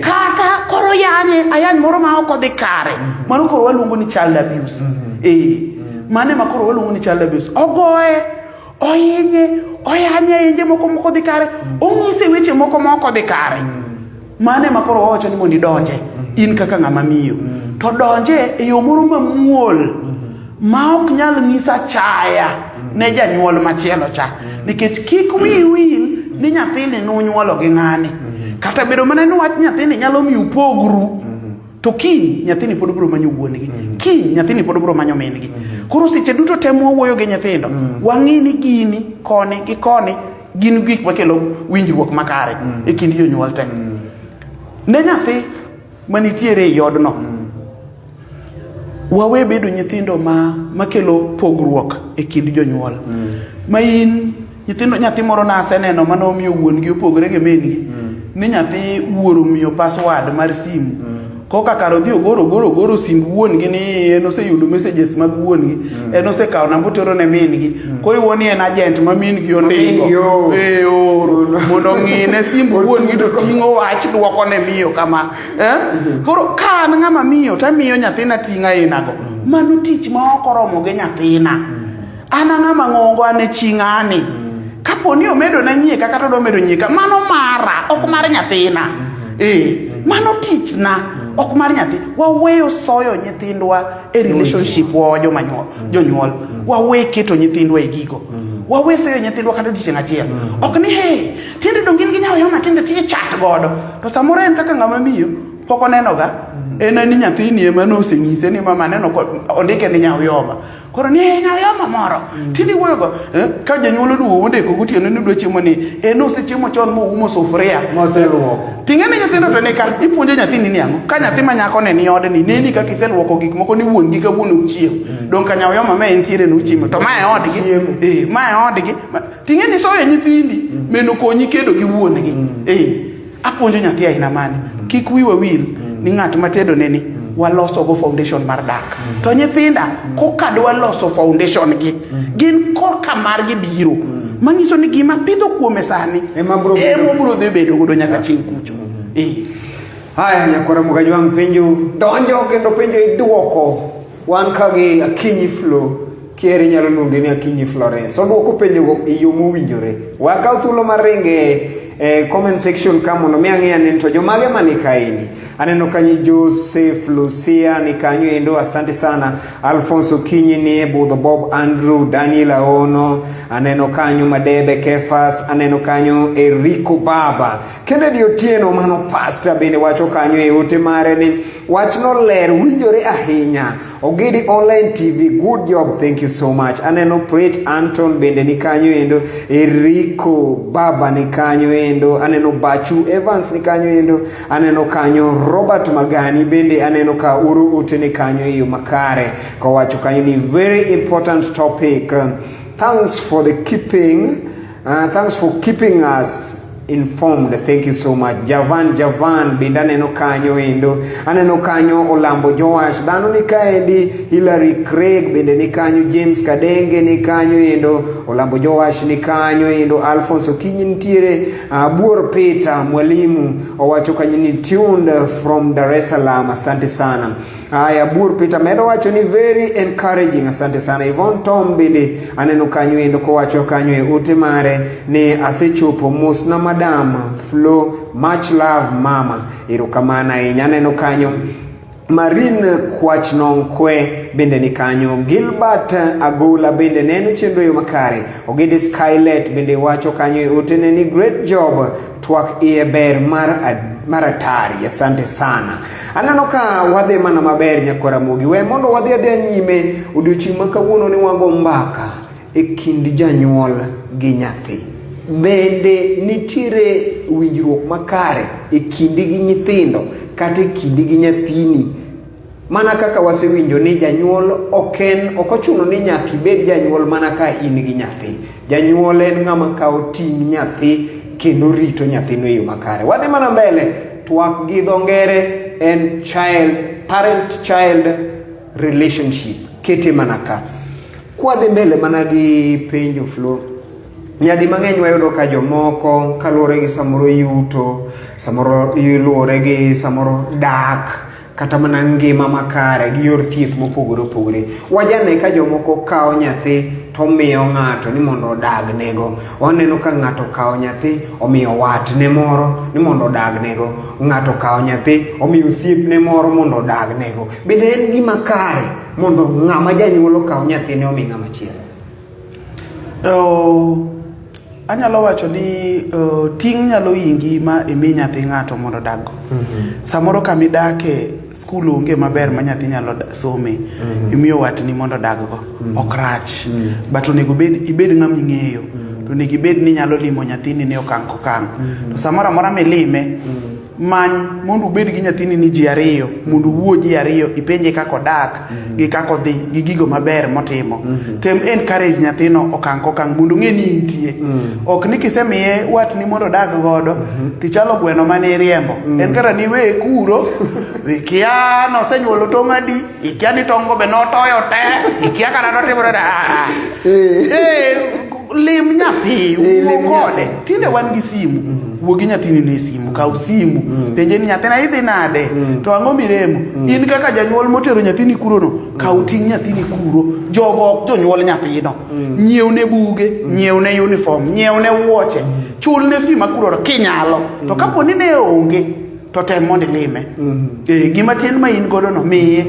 kata koro ayany moro ma ok odhi kare mano koro waluongo ni child abuse mane makoro waluongo ni child abuse ogoye ohinye oyanye inje moko dhi kare ong'ise weche moko dhi kare mane makoro wawacho ni mondo idonje in kaka ng'ama miyo to donje e yo moro mamuol ma ok nyal ng'isa chaya ne janyuol machielo cha nikech kik wil ni nyathini nunyuolo gi ng'ani kata bedo mana ni wach nyathini nyalo miyo pogru to kiny nyathini pod biro manyo wuongi kiny nyathini pod biro manyo mingi koro seche duto temo wuoyo gi nyithindo wang'i ni gini koni gi koni gin gik makelo winjruok makare e kind jonyuol te ne nyathi manitiere e yodno wawe bedo nyithindo makelo pogruok e kind jonyuol ma in nyathi moro naseneno manomiyo wuon gi opogore gi min gi ni nyathi wuoro miyo password mar simu koka karo dhi ogoro simb wuon gi ni en oseyudo messages mag wuon gi en osekawo namba otero ne min gi koro iwuon ni en agent ma min gi ondiko mondo ng'ine simb wuon gi to ting'o wach duoko ne miyo kama koro ka an ng'ama miyo tamiyo nyathina ting'a inago mano tich ma ok oromo gi nyathina an ng'ama ng'ongo an e chi ng'ani kapo ni omedo na nyieka kata do medo nyieka mano mara ok mar nyathina mano tich na ok mar nyathi waweyo soyo nyithindwa e relationship wa jonyuol wawe keto nyithindwa e gigo wawe soyo nyithindwa kata odiochieng' achiel ok ni tinde dongin gi nyawo yoma tinde tie chat godo to samoro en kaka ng'ama miyo pok oneno ga en ni nyathini ema noseng'ise ni mama neno ondike ni nyawo yoma koro ni nyawo yoma moro tinde wuoyogo ka janyuol oduogo ondiko gotieno ni dwa chiemo ni en osechiemo chon moumo sufuria moseluoko ting'e ni nyithindo to nika ipuonjo nyathini ni ang'o ka nyathi ma nyako ne ni ode ni neni kaka iseluoko gik moko ni wuon gi kawuono uchiemo dong ka nyawo yoma ma entiere no uchiemo to mae odgi mae odgi ting'e ni soyo nyithindi meno konyi kedo gi wuon gi apuonjo nyathi aina mane kik wiwa wil ni ng'at matedo ne ni waloso go foundation mar dak to nyithinda koka dwa loso foundation gi gin korka margi biro manyiso ni gima pidho kuome sani ema bro dhi bedo godo nyaka chieng' kucho haya nyakora Mugajwang' penjo donjo kendo penjo iduoko wan kagi Akinyi Flo kieri nyalo luonge ni Akinyi Florence oduoko penjo go e yo mowinjore wakaw thuolo mar ringe comment section ka mondo mi ang'e ni to jomage mani kaendi aneno kanyo Joseph Lucia ni kanyo endo asante sana Alfonso Kinyi ni Budho Bob Andrew Daniel Aono aneno kanyo Madebe Kefas aneno kanyo Erico Baba Kennedy Otieno mano pastor bende wacho kanyo e ote mare ni wachno ler winjore ahinya Ogidi Online TV good job thank you so much aneno Pret Anton bende ni kanyo endo Erico Baba ni kanyo endo aneno Bachu Evans ni kanyo endo aneno kanyo Robert Magani bende aneno ka uru utene kanyo hiyo makare kwa wacho kanyo ni very important topic thanks for keeping us informed thank you so much Javan bende aneno kanyo endo aneno kanyo Olambo Joash dhano ni kaendi Hilary Craig bende ni kanyo James Kadenge ni kanyo endo Olambo Joash ni kanyo endo Alfonso Kinyi ntiere Buor Peter mwalimu owacho kanyo ni tuned from Dar es Salaam asante sana haya Buor Peter medo wacho ni very encouraging asante sana Yvonne Tom bende aneno kanyo endo ko wacho kanyo e ute mare ni asechopo mos na Madam Flo much love mama erokamana nyaneno kanyo Marine Kwachnonkwe bende ni kanyo Gilbert Agola bende neno chenro yo makare Ogede Skylet bende wacho kanyo utene ni great job twak ber maratari asante sana anano ka wadhe mana maber nyakora mugi we mondo wadhi nyime odiochieng' makawuono ni wago mbaka e kind janyuol gi nyathi bende nitiere winjruok makare e kindi gi nyithindo kata e kindi gi nyathini mana kaka wasewinjo ni janyuol okochuno ni nyaka ibed janyuol mana ka in gi nyathi janyuol en ng'ama kawo ting' nyathi kendo rito nyathino e yo makare wadhi mana mbele twak gi dho ngere en parent child relationship kete mana ka kwadhi mbele mana gi penjo Flo nyadi mang'eny wayudo ka jomoko kaluwore gi samoro yuto samoro iluwore gi samoro dak kata mana ngima makare gi yor thieth mopogore opogore wajane ka jomoko kawo nyathi to miyo ng'ato ni mondo odag nego waneno ka ng'ato kawo nyathi omiyo watne moro ni mondo odag nego ng'ato kawo nyathi omiyo osiepne moro mondo odag nego bende en gima kare mondo ng'ama janyuol kawo nyathine omi ng'ama chielo anyalo wacho ni ting' nyalo ingi ma imi nyathi ng'ato mondo dago samoro kamidake skul onge maber ma nyathi nyalo some imiyo watni mondo daggo okrach but onego ibed ng'ama ing'eyo to onego ibed ni nyalo limo nyathini ne okang' kokang' to samoro amora milime many mondo ubed gi nyathini ni ji ariyo mondo uwuo ji ariyo ipenje kako odak gi kako dhi gi gigo maber motimo tem encourage nyathino okang' kokang' mondo ng'e ni intie ok ni kisemiye watni mondo odag godo tichalo gweno mane riembo en kata ni we kuro ikia nosenyuolo tong' adi ikia ni tong'go be notoyo te ikia kata notimore lim nyathi wuo kode tinde wan gi simu wuo gi nyathini ne simu kaw simu penje ni nyathina idhi nade to ang'o miremo in kaka janyuol motero nyathini kurono kaw ting' nyathini kuro jogo ok jonyuol nyathino nyiewne buge nyiewne uniform nyiewne wuoche chulne fi makuroro kinyalo to kapo ni ne onge to tem mondo ilime gima tin ma in godo no miye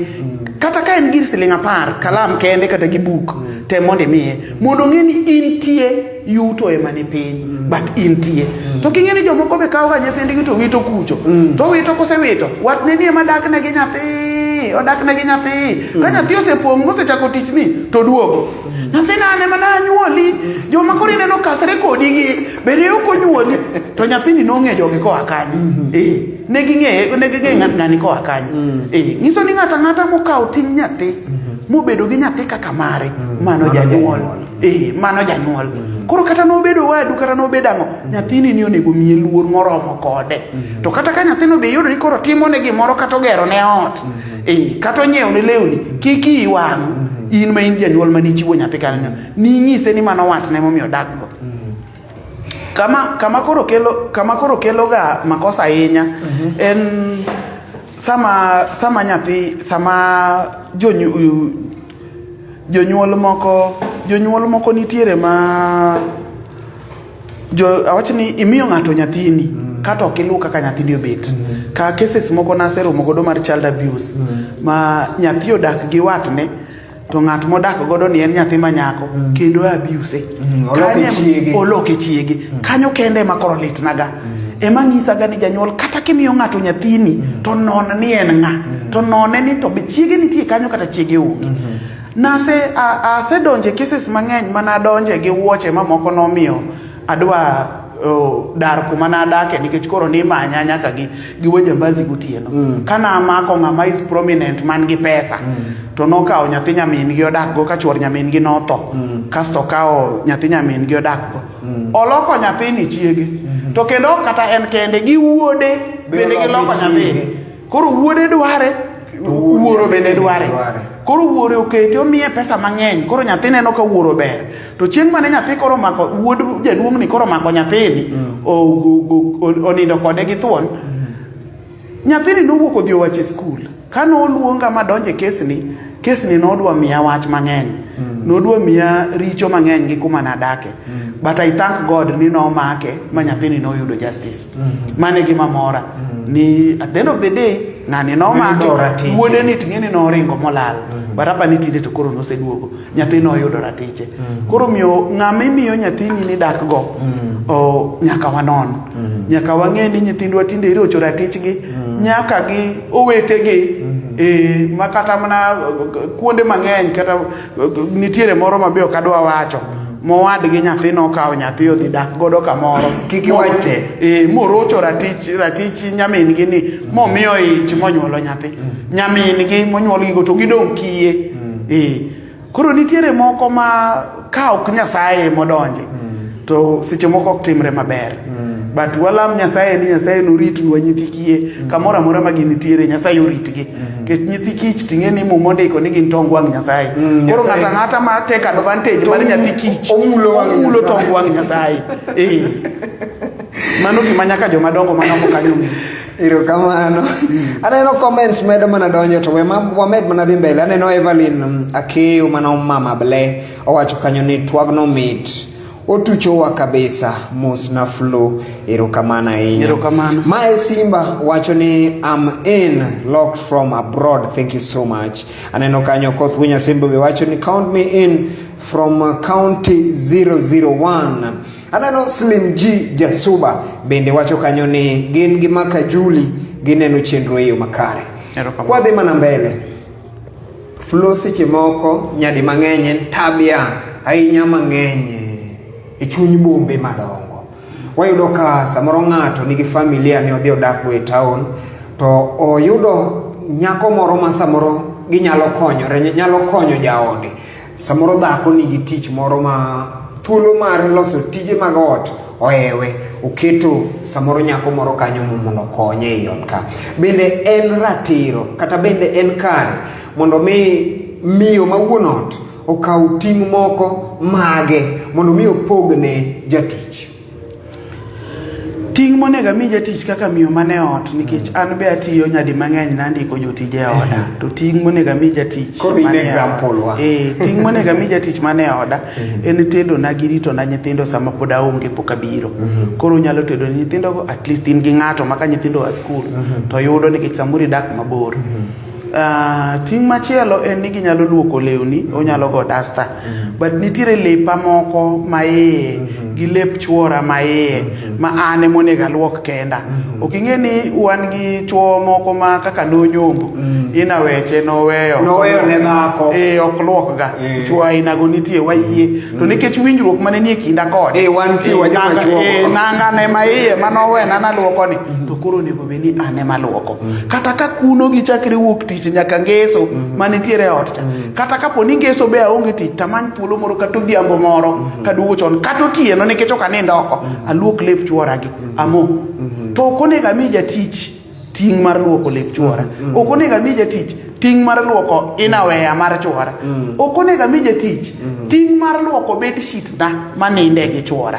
kata ka en gir siling 10 kalam kende kata gi buk tem mondo imiye mondo ng'e ni intie yuto ema ni piny but intie to king'e ni jomoko be kawo ga nyithindgi to wito kucho to wito kosewito watne ni ema dak ne gi nyathi odak ne gi nyathi ka nyathi osepong' mosechako tich ni to duogo nyathina ane mana anyuoli joma koro ineno kasre kodi gi bende ok onyuoli to nyathini nong'e jogi koa kanyi ne ging'e ng'ani koa kanyi nyiso ni ng'ata ng'ata mokawo ting' nyathi mobedo gi nyathi kaka mare mano janyuol mano janyuol koro kata nobedo wadu kata nobedo ang'o nyathini ni onego miye luor moromo kode to kata ka nyathino be yudo ni koro timo ne gimoro kata ogero ne ot kata onyiewo ne lewni kik iwang' in ma in janyuol mane chiwo nyathi kanyo ni nyise ni mano watne momiyo dakgo kama koro kelo ga makosa ahinya en sama nyathi sama jonyuol moko nitiere ma awach ni imiyo ng'ato nyathini kata ok iluw kaka nyathini obet ka cases moko naseromo godo mar child abuse ma nyathi odak gi watne to ng'at modak godo ni en nyathi manyako kendo abuse oloke chiege kanyo kende ma koro litnaga ema ng'isaga ni janyuol kata kimiyo ng'ato nyathini to non ni en ng'a to none ni to be chiege nitie kanyo kata chiege onge asedonje cases mang'eny mana donje gi wuoche mamoko nomiyo adwa dar kuma nadake nikech koro ni manya nyaka gi wajambazi gotieno kana amako ng'ama is prominent man gi pesa to nokawo nyathi nyamin gi odak go ka chuor nyamin gi notho kasto kawo nyathi nyamin gi odak go oloko nyathini chiege to kendo kata en kende gi wuode bende giloko nyathini koro wuode dware wuoro bende dware koro wuore okete omiye pesa mang'eny koro nyathi neno ka wuoro ber to chieng' mane nyathi koro mako wuod jaduong' ni koro mako nyathini onindo kode gi thuon nyathini nowuok odhi owache skul ka noluonga madonje kesni nodwa miya wach mang'eny nodwa miya richo mang'eny gi kuma nadake but I thank God ni nomake ma nyathini noyudo justice mane gima mora ni at the end of the day ng'ani nomake wuode ni ting'eni noringo molal baraba ni tinde to koro noseduogo nyathi noyudo ratiche koro miyo ng'ama miyo nyathini ni dak go nyaka wanon nyaka wang'e ni nyithindwa tinde irocho ratichgi nyaka gi owetegi makata mana kuonde mang'eny kata nitiere moro mabe ok adwa wacho mowadgi nyathi nokawo nyathi odhi dak godo kamoro kiki wache morocho ratich nyamin gi ni momiyo ich monyuolo nyathi nyamin gi monyuol gi go to gidong' kiye koro nitiere moko ma ka ok Nyasaye modonje to seche moko ok timre maber but walam Nyasaye ni Nyasaye noritnwa nyithi kiye kamoro amora ma ginitiere Nyasaye oritgi kech nyithi kich ting'e ni mumondiko ni gin tong wang' Nyasaye koro ng'ata ng'ata ma take advantage mar nyathi kich omulo tong wang' Nyasaye mano gima nyaka jomadongo manoko kanyo Erokamano. Aneno comments medo mana donjo to wamed mana dhi mbele. Aneno Evelyn Akeyo mana mama ble owacho kanyo ni twagno mit otuchowa kabisa mos na flow. Erokamano ahinya. Erokamano. Mae Simba wacho ni I'm in locked from abroad. Thank you so much. Aneno kanyo Koth Winya Simba wacho ni count me in from county 001. Aneno Slim G Jasuba bende wacho kanyo ni gin gi Maka Juli gineno chenro eyo makare. Kwa dhi mana mbele. Flow seche moko nyadi mang'eny en tabia ahinya mang'eny e chuny bombe madongo. wayudo ka samoro ng'ato nigi familia ni odhi odak e town to oyudo nyako moro ma samoro ginyalo konyore, nyalo konyo jaode. Samoro dhako nigi tich moro ma thuolo mar loso tije mag ot oewe, oketo samoro nyako moro kanyo mondo konye e ot ka. Bende en ratiro kata bende en kare mondo miyo ma wuon ot okaw ting' moko mage mondo mi opogne jatich. Ting' monego mi jatich kaka miyo mane ot, nikech an be atiyo nyadi mang'eny nandiko jotije oda, to ting' monego mi jatich ting' monego mi jatich mane oda en tedo na gi rito na nyithindo sama pod aonge pok abiro. Koro nyalo tedo ni nyithindo go, at least in gi ng'ato maka nyithindo a school to yudo nikech samuri dak mabor. Ting' machielo en ni ginyalo luoko lewni, onyalo go dasta, but nitiere lepa moko ma iye gi lep chuora ma iye ma ane monego aluok kenda. Ok ing'e ni wan gi chuo moko ma kaka nonyombo ina weche noweyo ne dhako ok luok ga chuo aina go nitie wayie to nikech winjruok mane nie kinda kode nanga ne ma iye manowena naluoko ni to koro nego beni ane maluoko kata ka kuno gi chakre wuok tich nyaka ngeso manitiere ot cha kata kapo ni ngeso be aonge tich tamany thuolo moro kata odhiambo moro kaduogo chon kata otieno nikech ok anindo oko aluok lep chuora gi amo to ok onego mi jatich ting' mar luoko lep chuora, ok onego mi jatich ting' mar luoko inaweya mar chuora, ok onego mi jatich ting' mar luoko bedsheet na maninde gi chuora.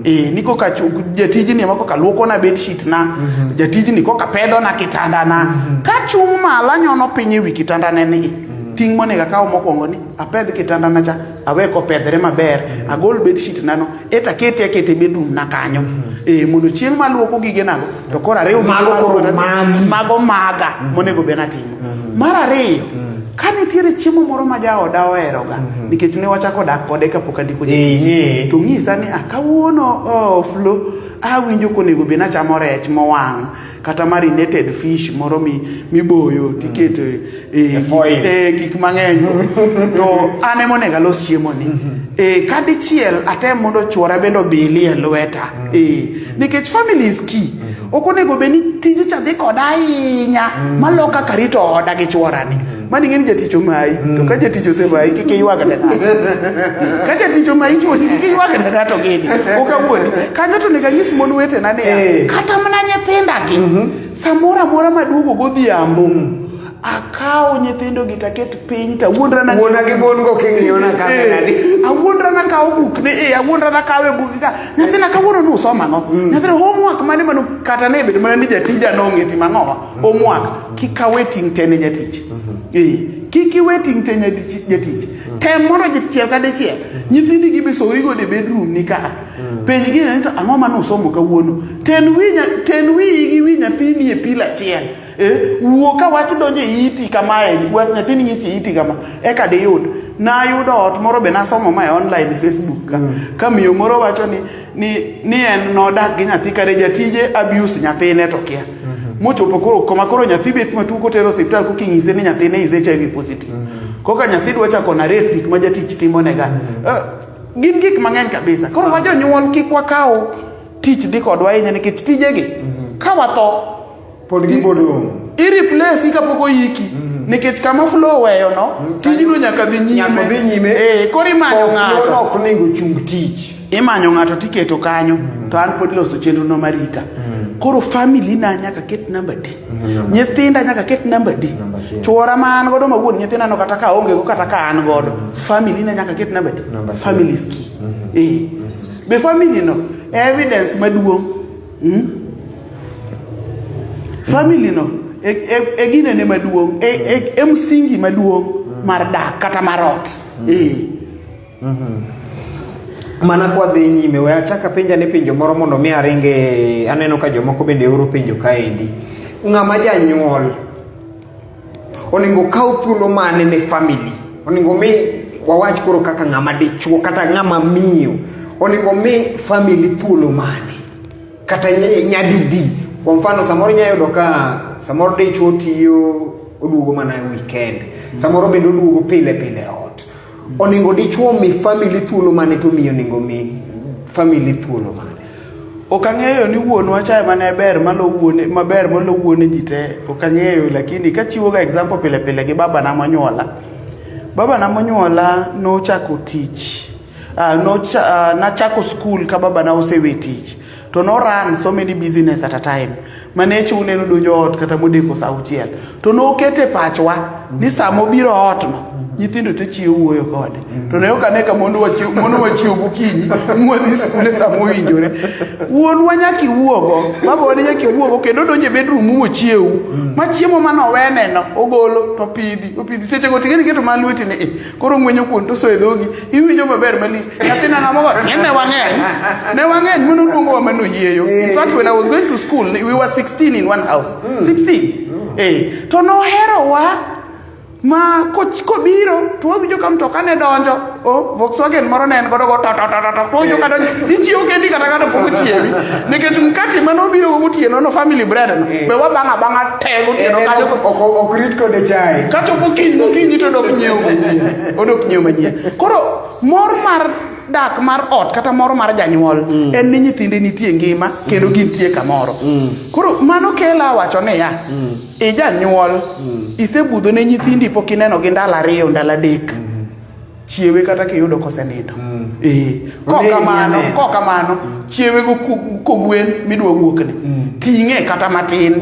Niko ka jatijni mako ka luoko na bedsheet na, jatijni ko ka pedho na kitanda na, ka chung' mala nyono piny ewi kitanda ne ni ting' monego akaw mokwongo ni apedh kitanda na cha awe ko pedhre maber, agol bedsheet nano eta kete bedroom na kanyo mondo chieng' maluoko gige nago to koro ariyo mago maga monego be natimo. Mar ariyo, ka nitiere chiemo moro ma jaoda oheroga nikech ne wachako dak kode kapok andiko jatich, to ng'isa ni kawuono Flo awinjo konego be nachamo rech mowang' kata marinated fish moro miboyo tiketo gik mang'eny to ane monego alos chiemo ni kadichiel atem mondo chuora bendo bili e lweta nikech family is key. Ok onego be ni tije cha dhi koda ahinya maloka karito oda gi chuora ni mani ng'eni jatich omayi to ka jatich osemayi kik iywaga ne ka jatich omayi chuoni kik iywaga ne ng'ato gini ok awuoni kanyo to nega nyis mon wetena ni kata mana nyithinda gi samoro amora maduogo godhiambo akawo nyithindo gi taket piny ta wuondra na wuona gi mon go king'iyo na kamera ni awuondra na kawo buk ne awuondra na kawe buk ka nyathina kawuono nusoma ng'o nyathina homework mane mano kata ne bedo mana ni jatija nong'e ti mang'o homework kikawe ting' tene jatich kiki waiting tenya jatich tem moro jichiel ka dichiel nyithindi gi besori go de bedroom ni ka penj gi ni to ang'o mano somo kawuono ten wi gi wi nyathini e pila chiel wuo ka wach donje iti kamae wach nyathini nyisi iti kama eka de yud na yudo ot moro be nasomo mae online Facebook ka miyo moro wacho ni en nodak gi nyathi kare jatije abuse nyathine to kia mochopo koro nyathi bet matuko tero hospital ko king'ise ni nyathine is HIV positive koka nyathi dwa chako na rate gik ma jatich timo nega gin gik mang'eny kabisa. Koro wajo nyuol kik wakaw tich dhi kodwa ahinya nikech tijegi ka watho pod gibodong i-replace kapok oyiki nikech kama Flo weyo no tijno nyaka dhi nyime koro imanyo ng'ato ok nego chung tich imanyo ng'ato tiketo kanyo to an pod loso chenro no marika. Koro family na nyaka ket number D nyithinda nyaka ket number D chuora ma an godo mawuon nyithinda no kata ka onge go kata ka an godo family na nyaka ket number D family is key be family no evidence maduong family no gine ne maduong msingi maduong mar dak kata marot mana kwa dhi nyime we achaka penja ne penjo moro mondo mi aringe aneno ka jomoko bende oro penjo kaendi ng'ama janyuol oningo kaw thuolo mane ne family oningo mi wawach koro kaka ng'ama dichuo kata ng'ama miyo oningo mi family thuolo mane kata nyadidi kwa mfano samoro nyayudo ka samoro dichuo tiyo oduogo mana weekend samoro bende oduogo pile ot oningo dichuo mi family thuolo mane to miyo ningo mi family thuolo mane ok ang'eyo ni wuonwa cha mane ber maber molo wuone ji te, ok ang'eyo, lakini kachiwo ga example pile pile gi baba na monyuola. Baba na monyuola nochako tich, nachako school ka baba na osewe tich, to no run so many business at a time. Mane chune no donjo ot kata modeko sa auchiel, to no kete pachwa ni samo biro ot no nyithindo te chiwo wuoyo kode, to ne ok ane ka mondo wachiwo gokinyi mwadhi skule samo winjore. Wuonwa nyaki wuogo, baba wane nyaki wuogo kendo donje bedroom mochiew ma chiemo manowene no ogolo to opidhi seche go tingeni keto malweti ne koro ngwenyo kuon to so edhogi iwinjo maber mali nyathina ng'amogo ne wang'eny mono luongo wa mano yieyo. In fact, when I was going to school we were 16 in one house. 16 to no hero wa ma kobiro to wawinjo ka mtoka ne donjo Volkswagen moro ne en godo go to jo ka donjo ichiwo kendi kata poko chiewi nikech mkati mano biro go tieno no family bread no be wabanga tego tieno ka ok rit kode chai kato bokinyi to dok nyiew manyien. Koro mor mar dak mar ot kata moro mar janyuol en ni nyithinde nitie ngima kendo gintie kamoro. Koro mano kela wacho ne ya janyuol isebudho ne nyithindi pok ineno gi ndalo 2 ndalo 3 chiewe kata kiyudo kosenindo. Kokamano chiewe go kogwen midwa wuokne ting'e kata matin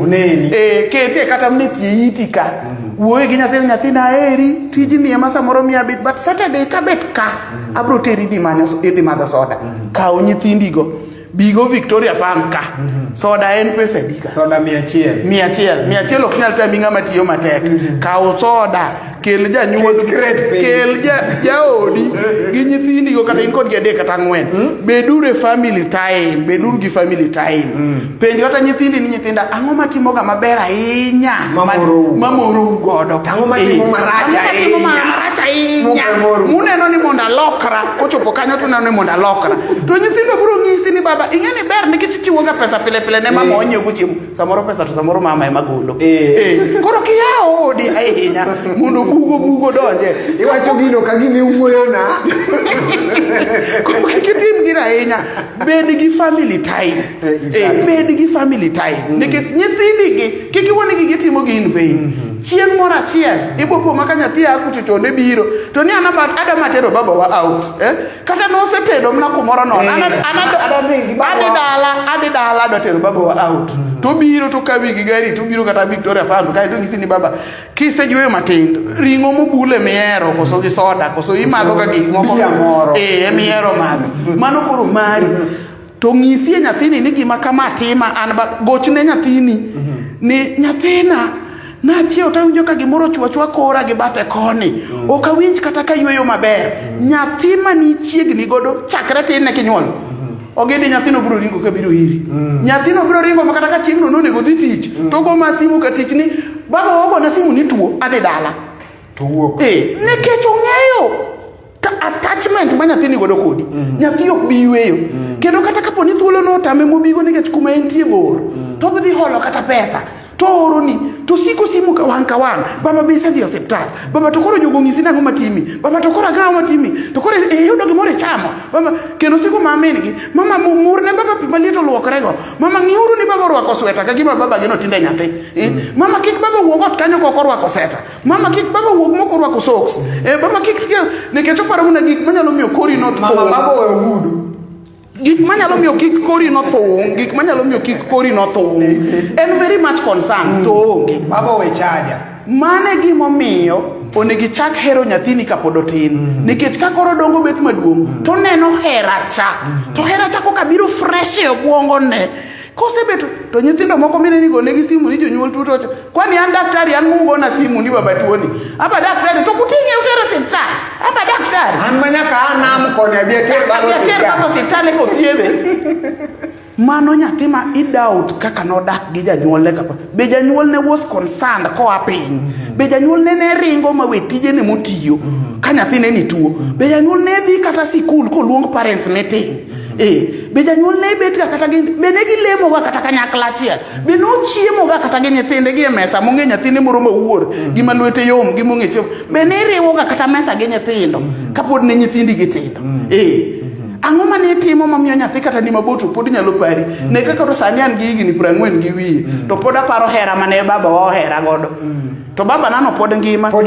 kete kata mnetie itika wuoye gi nyathina eri tiji miye masa moro miya bit but Saturday ka bet ka abro teri idhi madho soda. Kaw nyithindigo bigo Victoria Palm ka soda en pesa dika soda 100 ok nyal tami ng'ama tiyo matek. Kaw soda kel janyuol kel jaodi gi nyithindigo kata in kod gi 3 kata 4 bedure family time penj kata nyithindi ni nyithinda ang'o matimo ga maber ahinya mamoru godo ang'o matimo marach ahinya muneno ni monda lokra ochopo kanyo to neno ni monda lokra to nyithindo biro ng'isi ni baba ing'eni ber nikech chiwo ga pesa pile ne mama onyew go chiemo samoro pesa to samoro mama ema golo koro kiyawo odi ahinya mondo bugo donje iwacho gino ka gimi wuoyo na kitim gira ahinya bed gi family time nikech nyithindigi kik iwoni gi gitimo gi in vain. Chieng' moro achiel ibopo maka nyathi akuchocho ne biro to ni adama tero baba wa out kata no setedo mna kumoro no adi dala do tero baba wa out to biro to kawi gi gari to biro kata Victoria Palm kai to ngisi ni baba kisejweyo matindo ringo mobule miero koso gi soda koso imadho ga gik moko miero madho mano koro mari to ng'isi nyathini ni gima kama tima an gochne nyathini ni nyathina na chiew tawinjo ka gimoro chwachwa kora gi bathe koni ok awinj kata ka yweyo maber. Nyathi mani chiegni godo chakre tin ne kinyuol ogedi nyathino biro ringo ka biro iri nyathino biro ringo makata ka chieng'no nonego dhi tich to go masimu ka tich ni baba ogo na simu ni tuo adhi dala to wuok nikech ong'eyo attachment ma nyathini godo kodi nyathi ok bi yweyo kendo kata kapo ni thuolo no tame mobigo nikech kuma entie bor to dhi holo kata pesa to oroni to siko simu ka wang baba bisa dhi osiptal baba to koro jogo ng'isi nang'o matimi baba to koro ang'o matimi to koro yudo gimoro chamo baba kendo siko mamingi mama murne baba pimalito luokrego mama ng'iuru ni baba orwako sweta ka gima baba gino tinde nyathi mama kik baba wuog ot kanyo kok orwako sweta mama kik baba wuog moko orwako socks baba kik nikech oparo na gik manyalo miyo kori not mama baba we ogudu gik manyalo miyo kik kori no thung en very much concerned to onge baba we chaja mane gimomiyo onegi chak hero nyathini kapod otin nikech ka koro dongo bet maduong' to neno heracha to heracha koka biro fresh e obwongo ne kosebeto to nyithindo moko mine ni gone gi simu ni jonyuol tuto kwani an daktari an mungo na simu ni baba tuoni aba daktari to kutinge utero siptal aba daktari an manyaka anam kone abieter baba siptal ko thiedhe mano nyathi ma idoubt kaka nodak gi janyuolne kapa be janyuol ne was concerned ko apiny be janyuol ne ringo ma we tije ne motiyo ka nyathi ne ni tuo be janyuol ne dhi kata sikul ko luong parents meeting be janyuol ne bet kata be ne gilemo ga kata kanyakla achiel be no chiemo ga kata gi nyithinde gi mesa monge nyathine moro mawuor gi malwete yom gi monge chiemo be ne riwo ga kata mesa gi nyithindo kapod ne nyithindi gi tindo ang'o mane itimo mamiyo nyathi kata ni maboto pod nyalo pari ne kaka to sani an gi higni 40 gi wiye to pod aparo hera mane baba wa ohera godo to baba nano pod ngima pod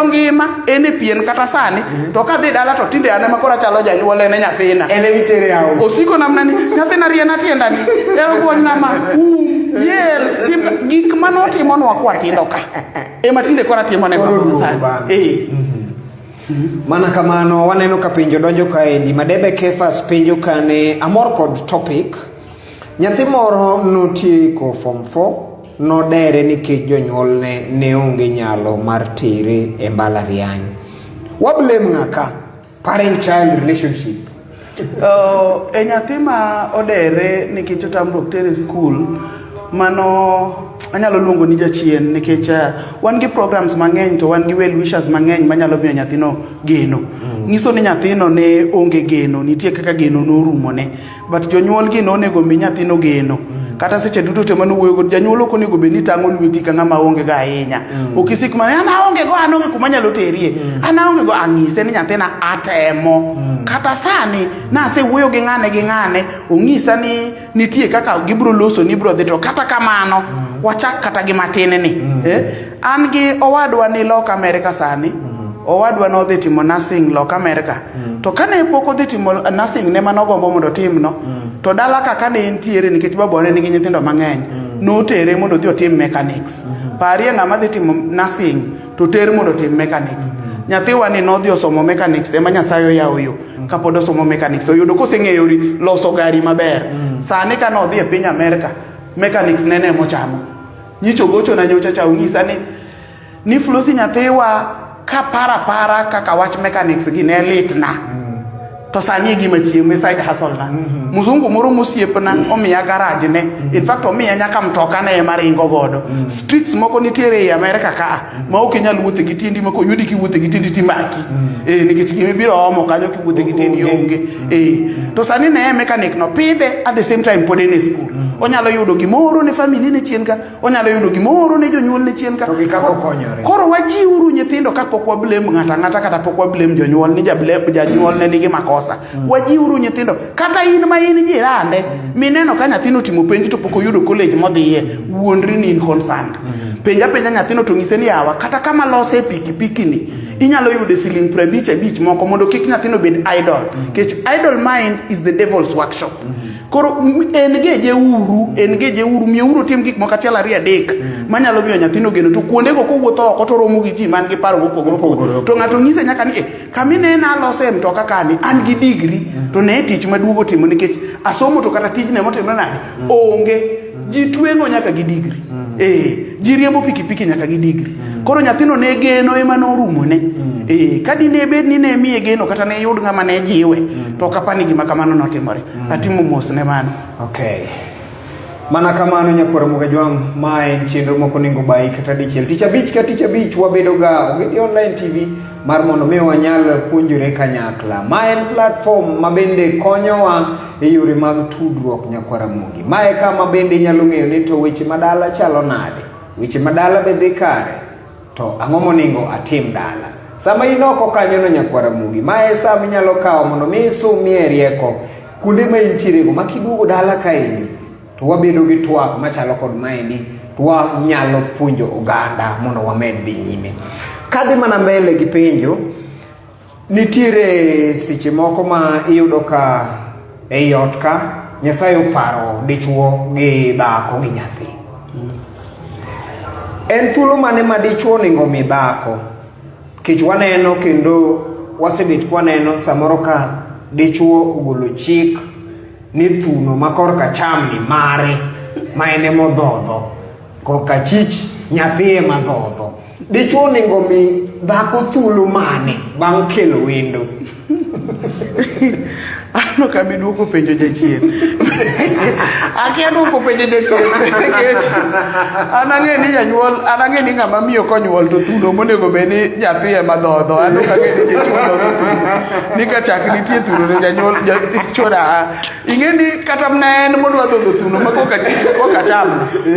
ngima ene pien kata sani to kadhi dala to tinde ane makora chalo janyuol ne nyathina ene mitere au osiko namna ni nyathina riena tienda ni ero kuony nama yel gik manotimo nwa kwa tindo ka ema tinde kora timo ne baba sani mana kamano waneno ka penjo donjo kaendi Madebe Kefas penjo kane amor kod topic nyathi moro notieko form 4 nodere nikech jonyuol ne onge nyalo mar tere e mbalariany. Wablame ng'aka parent child relationship e nyathi ma odere nikech otamruok tere school mano anyalo luongo ni jachien nikech wan gi programs mang'eny to wan gi well wishers mang'eny manyalo miyo nyathino geno nyiso ni nyathino ne onge geno nitie kaka geno norumo ne but jonyuol gi nonego mi nyathino geno kata seche duto te mano wuoyo god janyuol ok onego bed ni tang'o lweti ka ng'ama onge ga ahinya okisik mana ana onge go anonge kuma nyalo terie ana onge go ang'ise ni nyathina atemo kata sani nase wuoyo gi ng'ane ong'isa ni nitie kaka gibro loso ni bro dhi to kata kamano wachak kata gi matin ni an gi owadwa ni Loka America sani owadwa no dhi timo nursing Loka America to kane pok odhi timo nursing ne manogombo mondo timno to dala kaka ne entiere nikech babone nigi nyithindo mang'eny notere mondo dhi otim mechanics parie ng'ama dhi timo nursing to ter mondo otim mechanics nyathiwa ni nodhi osomo mechanics ema Nyasaye oyawo yo kapod osomo mechanics to yudo koseng'eyo loso gari maber sani ka nodhi e piny America mechanics nene mochamo nyicho gocho na nyocha cha ung'isa ni Flosi nyathiwa ka para kaka wach mechanics gi ne litna to sani gima chiemo side hustle na muzungu moro mosiepna omiya garage ne in fact omiya nyaka mtoka ne maringo godo streets moko nitiere e America ka ma ok nyal wuothe gi tindi mako yudi ki wuothe gi tindi timaki nikech gimi biro omo kanyo ki wuothe gi tindi onge to sani ne mechanic no pidhe at the same time pod in school onyalo yudo gimoro ne family ne chien ka onyalo yudo gimoro ne jonyuol ne chien ka to gikako konyore koro wajiuru nyithindo ka pok wablame ng'ata kata pok wablame jonyuol ni janyuol ne nigi makosa wajiuru nyithindo kata in ma in jirande mineno ka nyathino timo penj to pok oyudo college modhiye wuondri ni in concerned penja nyathino to ng'ise ni yawa kata kama lose pikipiki ni inyalo yudo siling 55 moko mondo kik nyathino bed idle kech idle mind is the devil's workshop koro en geje uru miyo tim gik moko achiel ariyo adek manyalo miyo nyathino geno to kuonde go kowuotho oko to romo gi ji man gi paro mopogore to ng'ato ng'ise nyaka ni kamine na lose mtoka kani an gi degree to ne tich maduogo timo nikech asomo to kata tijne motimo nade onge ji twengo nyaka gi degree ji riembo pikipiki nyaka gi degree koro nyathino ne geno ema norumo ne kadi ne bed ni ne miye geno kata ne yud ng'ama ne jiwe to kapani gima kamano notimore atimo mos ne mano okay mana kamano nyakwara Mugajwang ma en chenro moko ningo bai kata dichiel tich abich wabedo ga Ogedi Online TV mar mondo mi wanyal puonjore kanyakla ma en platform ma bende konyowa e yore mag tudruok nyakwara Mugi mae kama bende nyalo ng'eyo ni to weche madala chalo nade weche madala be dhi kare to ang'o moningo atim dala sama inoko kanyo no nyakwara Mugi mae sama inyalo kawo mondo mi isumie rieko kuonde ma intiere go makiduogo dala kaendi to wabedo gi twak machalo kod maendi to wanyalo puonjo oganda mondo wamed dhi nyime kadhi mana mbele gi penjo nitiere seche moko ma iyudo ka ei ot ka Nyasaye oparo dichuo gi dhako gi nyathi en thuolo mane ma dichuo ningo mi dhako kech waneno kendo wasebet kwaneno samoro ka dichuo ogolo chik ni thuno makor ka cham ni mare ma ene modhodho koka chich nyathi ema dhodho dichuo ningo mi dhako thuolo mane bang' kelo wendo ano kabiduoko penjo jachien akia duoko penje nikech an ang'e ni janyuol, an ang'e ni ng'ama miyo konyuol to thuno monego bed ni nyathi ema dhodho. An ok ang'e ni dichuo dhodho thuno, ni ka chak nitie thuno ne janyuol chuora. Ing'e ni kata ne en modwa dhodho thuno ma koka cham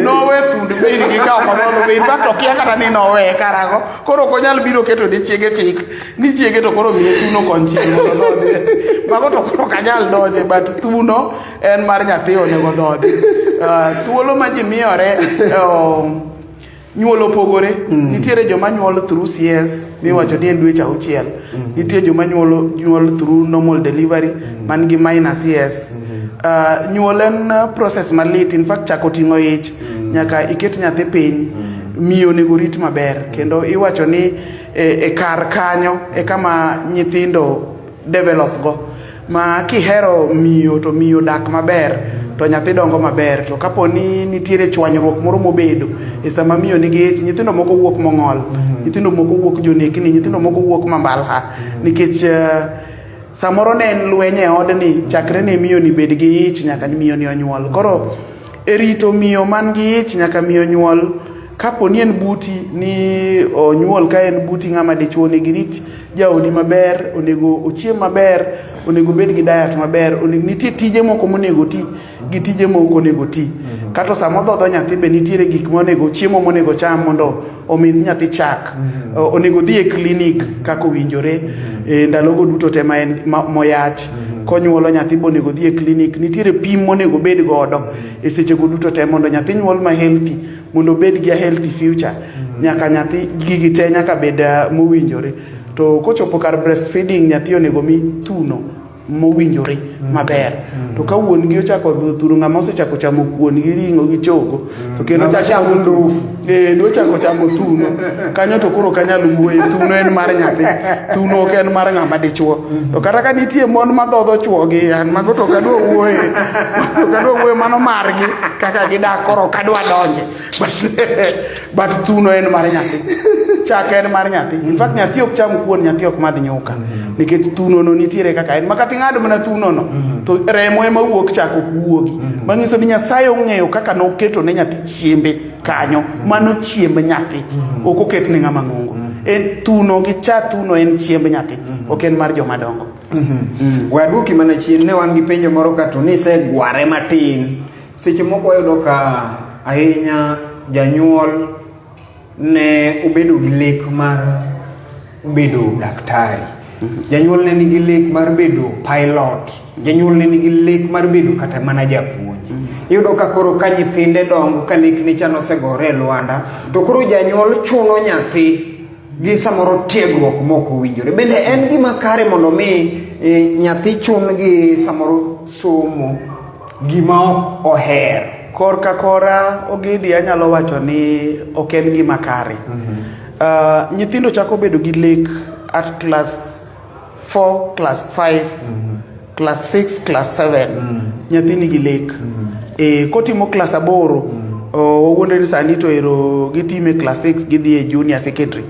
nowe thund beiri gi kawo kodhodho beiri, fact okia kata ni nowe karago, koro ok onyal biro keto ni chiege chik ni chiege to koro miye thuno konchiel mondo dhodhi, mago to koro ok anyal donje, but thuno en mar nyathi onego dhodhi. Thuolo ma ji miyore nyuol opogore. Nitiere joma nyuol through CS miwacho ni en dweche 6, nitie joma nyuol through normal delivery man gi minor CS. Nyuol en process malit, in fact chako ting'o ich nyaka iket nyathi piny, miyo onego rit maber, kendo iwacho ni e kar kanyo e kama nyithindo develop go, ma kihero miyo to miyo dak maber to nyathi dongo maber. To kapo ni nitiere chwanyruok moro mobedo e sama miyo nigi ich, nyithindo moko wuok mong'ol, nyithindo moko wuok jonekni, nyithindo moko wuok mambalha, nikech samoro ne en lweny e odni chakre ne miyo ni bed gi ich nyaka miyo ni onyuol. Koro e rito miyo man gi ich nyaka miyo nyuol, kapo ni en buti ni onyuol, ka en buti ng'ama dichuo nigi rit jaodi maber, onego ochiem maber, onego bed gi diet maber, nitie tije moko monego ti gi tije moko onego ti. Kato samo dhodho nyathi be nitiere gik monego, chiemo monego cham mondo omi nyathi chak. Onego dhi e klinik kako winjore ndalogo duto te ma en moyach. Konyuolo nyathi bonego dhi e klinik, nitiere pim monego bed godo e sechego duto te mondo nyathi nyuol ma healthy, mondo bed gi a healthy future. Nyaka nyathi gigi te nyaka bed mowinjore. To kochopo kar breastfeeding, nyathi onego mi thuno mowinjore maber. To ka wuon gi ochako dhodho thuno, ng'ama osechako chamo kuon gi ring'o gi chogo, to kendo chamo ndufu, nochako chamo thuno kanyo, to koro kanyalo wuoyo. Thuno en mar nyathi, thuno ok en mar ng'ama dichuo. To kata ka nitie mon ma dhodho chuogi, an mago to kadwa wuoyo mano margi kaka gidak, koro kadwa donje, but thuno en mar nyathi, chak en mar nyathi. In fact nyathi ok cham kuon, nyathi ok madh nyuka, nikech thuno no nitiere kaka en. Makati ng'ado mana thuno no to remo ema wuok chak ok wuogi, manyiso ni Nyasaye ong'eyo kaka noketo ne nyathi chiembe kanyo, mano chiemb nyathi, ok oket ne ng'ama ng'ongo. En thuno gi cha, thuno en chiemb nyathi, ok en mar joma dongo. Waduoki mana chien, ne wan gi penjo moro ka to ni segware matin. Seche moko wayudo ka ahinya janyuol ne obedo gi lek mar bedo daktari, janyuol ne nigi lek mar bedo pilot, janyuol ne nigi lek mar bedo kata mana japuonj. Iyudo ka koro ka nyithinde dongo ka lekni cha nosegore e lwanda, to koro janyuol chuno nyathi gi samoro tiegruok moko winjore. Bende en gima kare mondo mi nyathi chun gi samoro somo gima ok oher? Korka kora Ogidi anyalo wacho ni ok en gima kare. Nyithindo chako bedo gi lek at class 4, class 5, class 6, class 7. Nyathi nigi lek. Kotimo class 8, owuonde ni sani to ero gitime class 6 gidhi e junior secondary.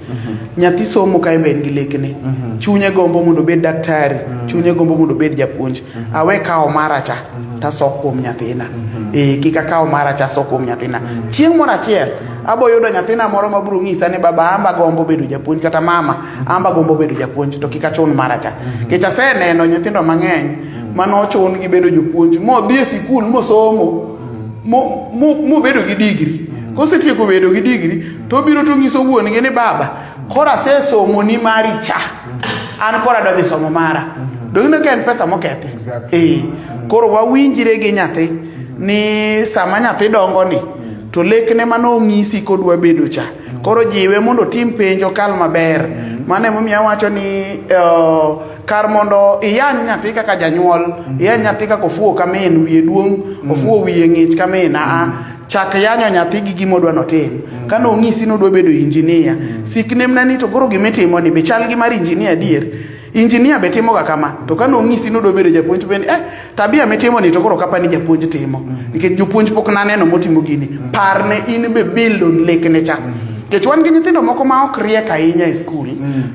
Nyathi somo ka en gi lekne. Chunye gombo mondo bed daktari, chunye gombo mondo bed japuonj. Awe kawo maracha tasok kuom nyathina. Kika kawo maracha sok kuom nyathina. Chieng' moro achiel abo yudo nyathina moro mabiro ng'isa ni baba amba gombo bedo japuonj, kata mama amba gombo bedo japuonj, to kika chun maracha. Kech aseneno nyithindo mang'eny mano chun gi bedo japuonj, modhi e sikul mosomo, mo bedo gi degree. Kosetieko bedo gi degree to biro to ng'iso wuon gi ni baba kora sesomo ni mari cha, an kora do dhi somo mara. Dong ne ken pesa mokethi. Koro wawinjire gi nyathi ni sama nyathi dongo ni to lekne mano ng'isi kodwa bedo cha, koro jiwe mondo tim penjo kal maber. Mane momiyo wacho ni kar mondo iyany nyathi kaka janyuol, iyany nyathi kaka ofuo kamen wiye duong', ofuo wiye ng'ich kamen, chak yanyo nyathi gi gima odwa notim. Kano ng'isi nodwa bedo injinia, siknemna ni to koro gimitimo ni be chal gi mar injinia dier. Injinia be timo ga kama, to kano ng'isi nodwa bedo japuonj bende tabia mitimo ni to koro kapa ni japuonj timo, nikech jopuonj pok naneno motimo gini. Parne in be build on lekne cha. Kech wan gi nyithindo moko ma ok riek ahinya e skul,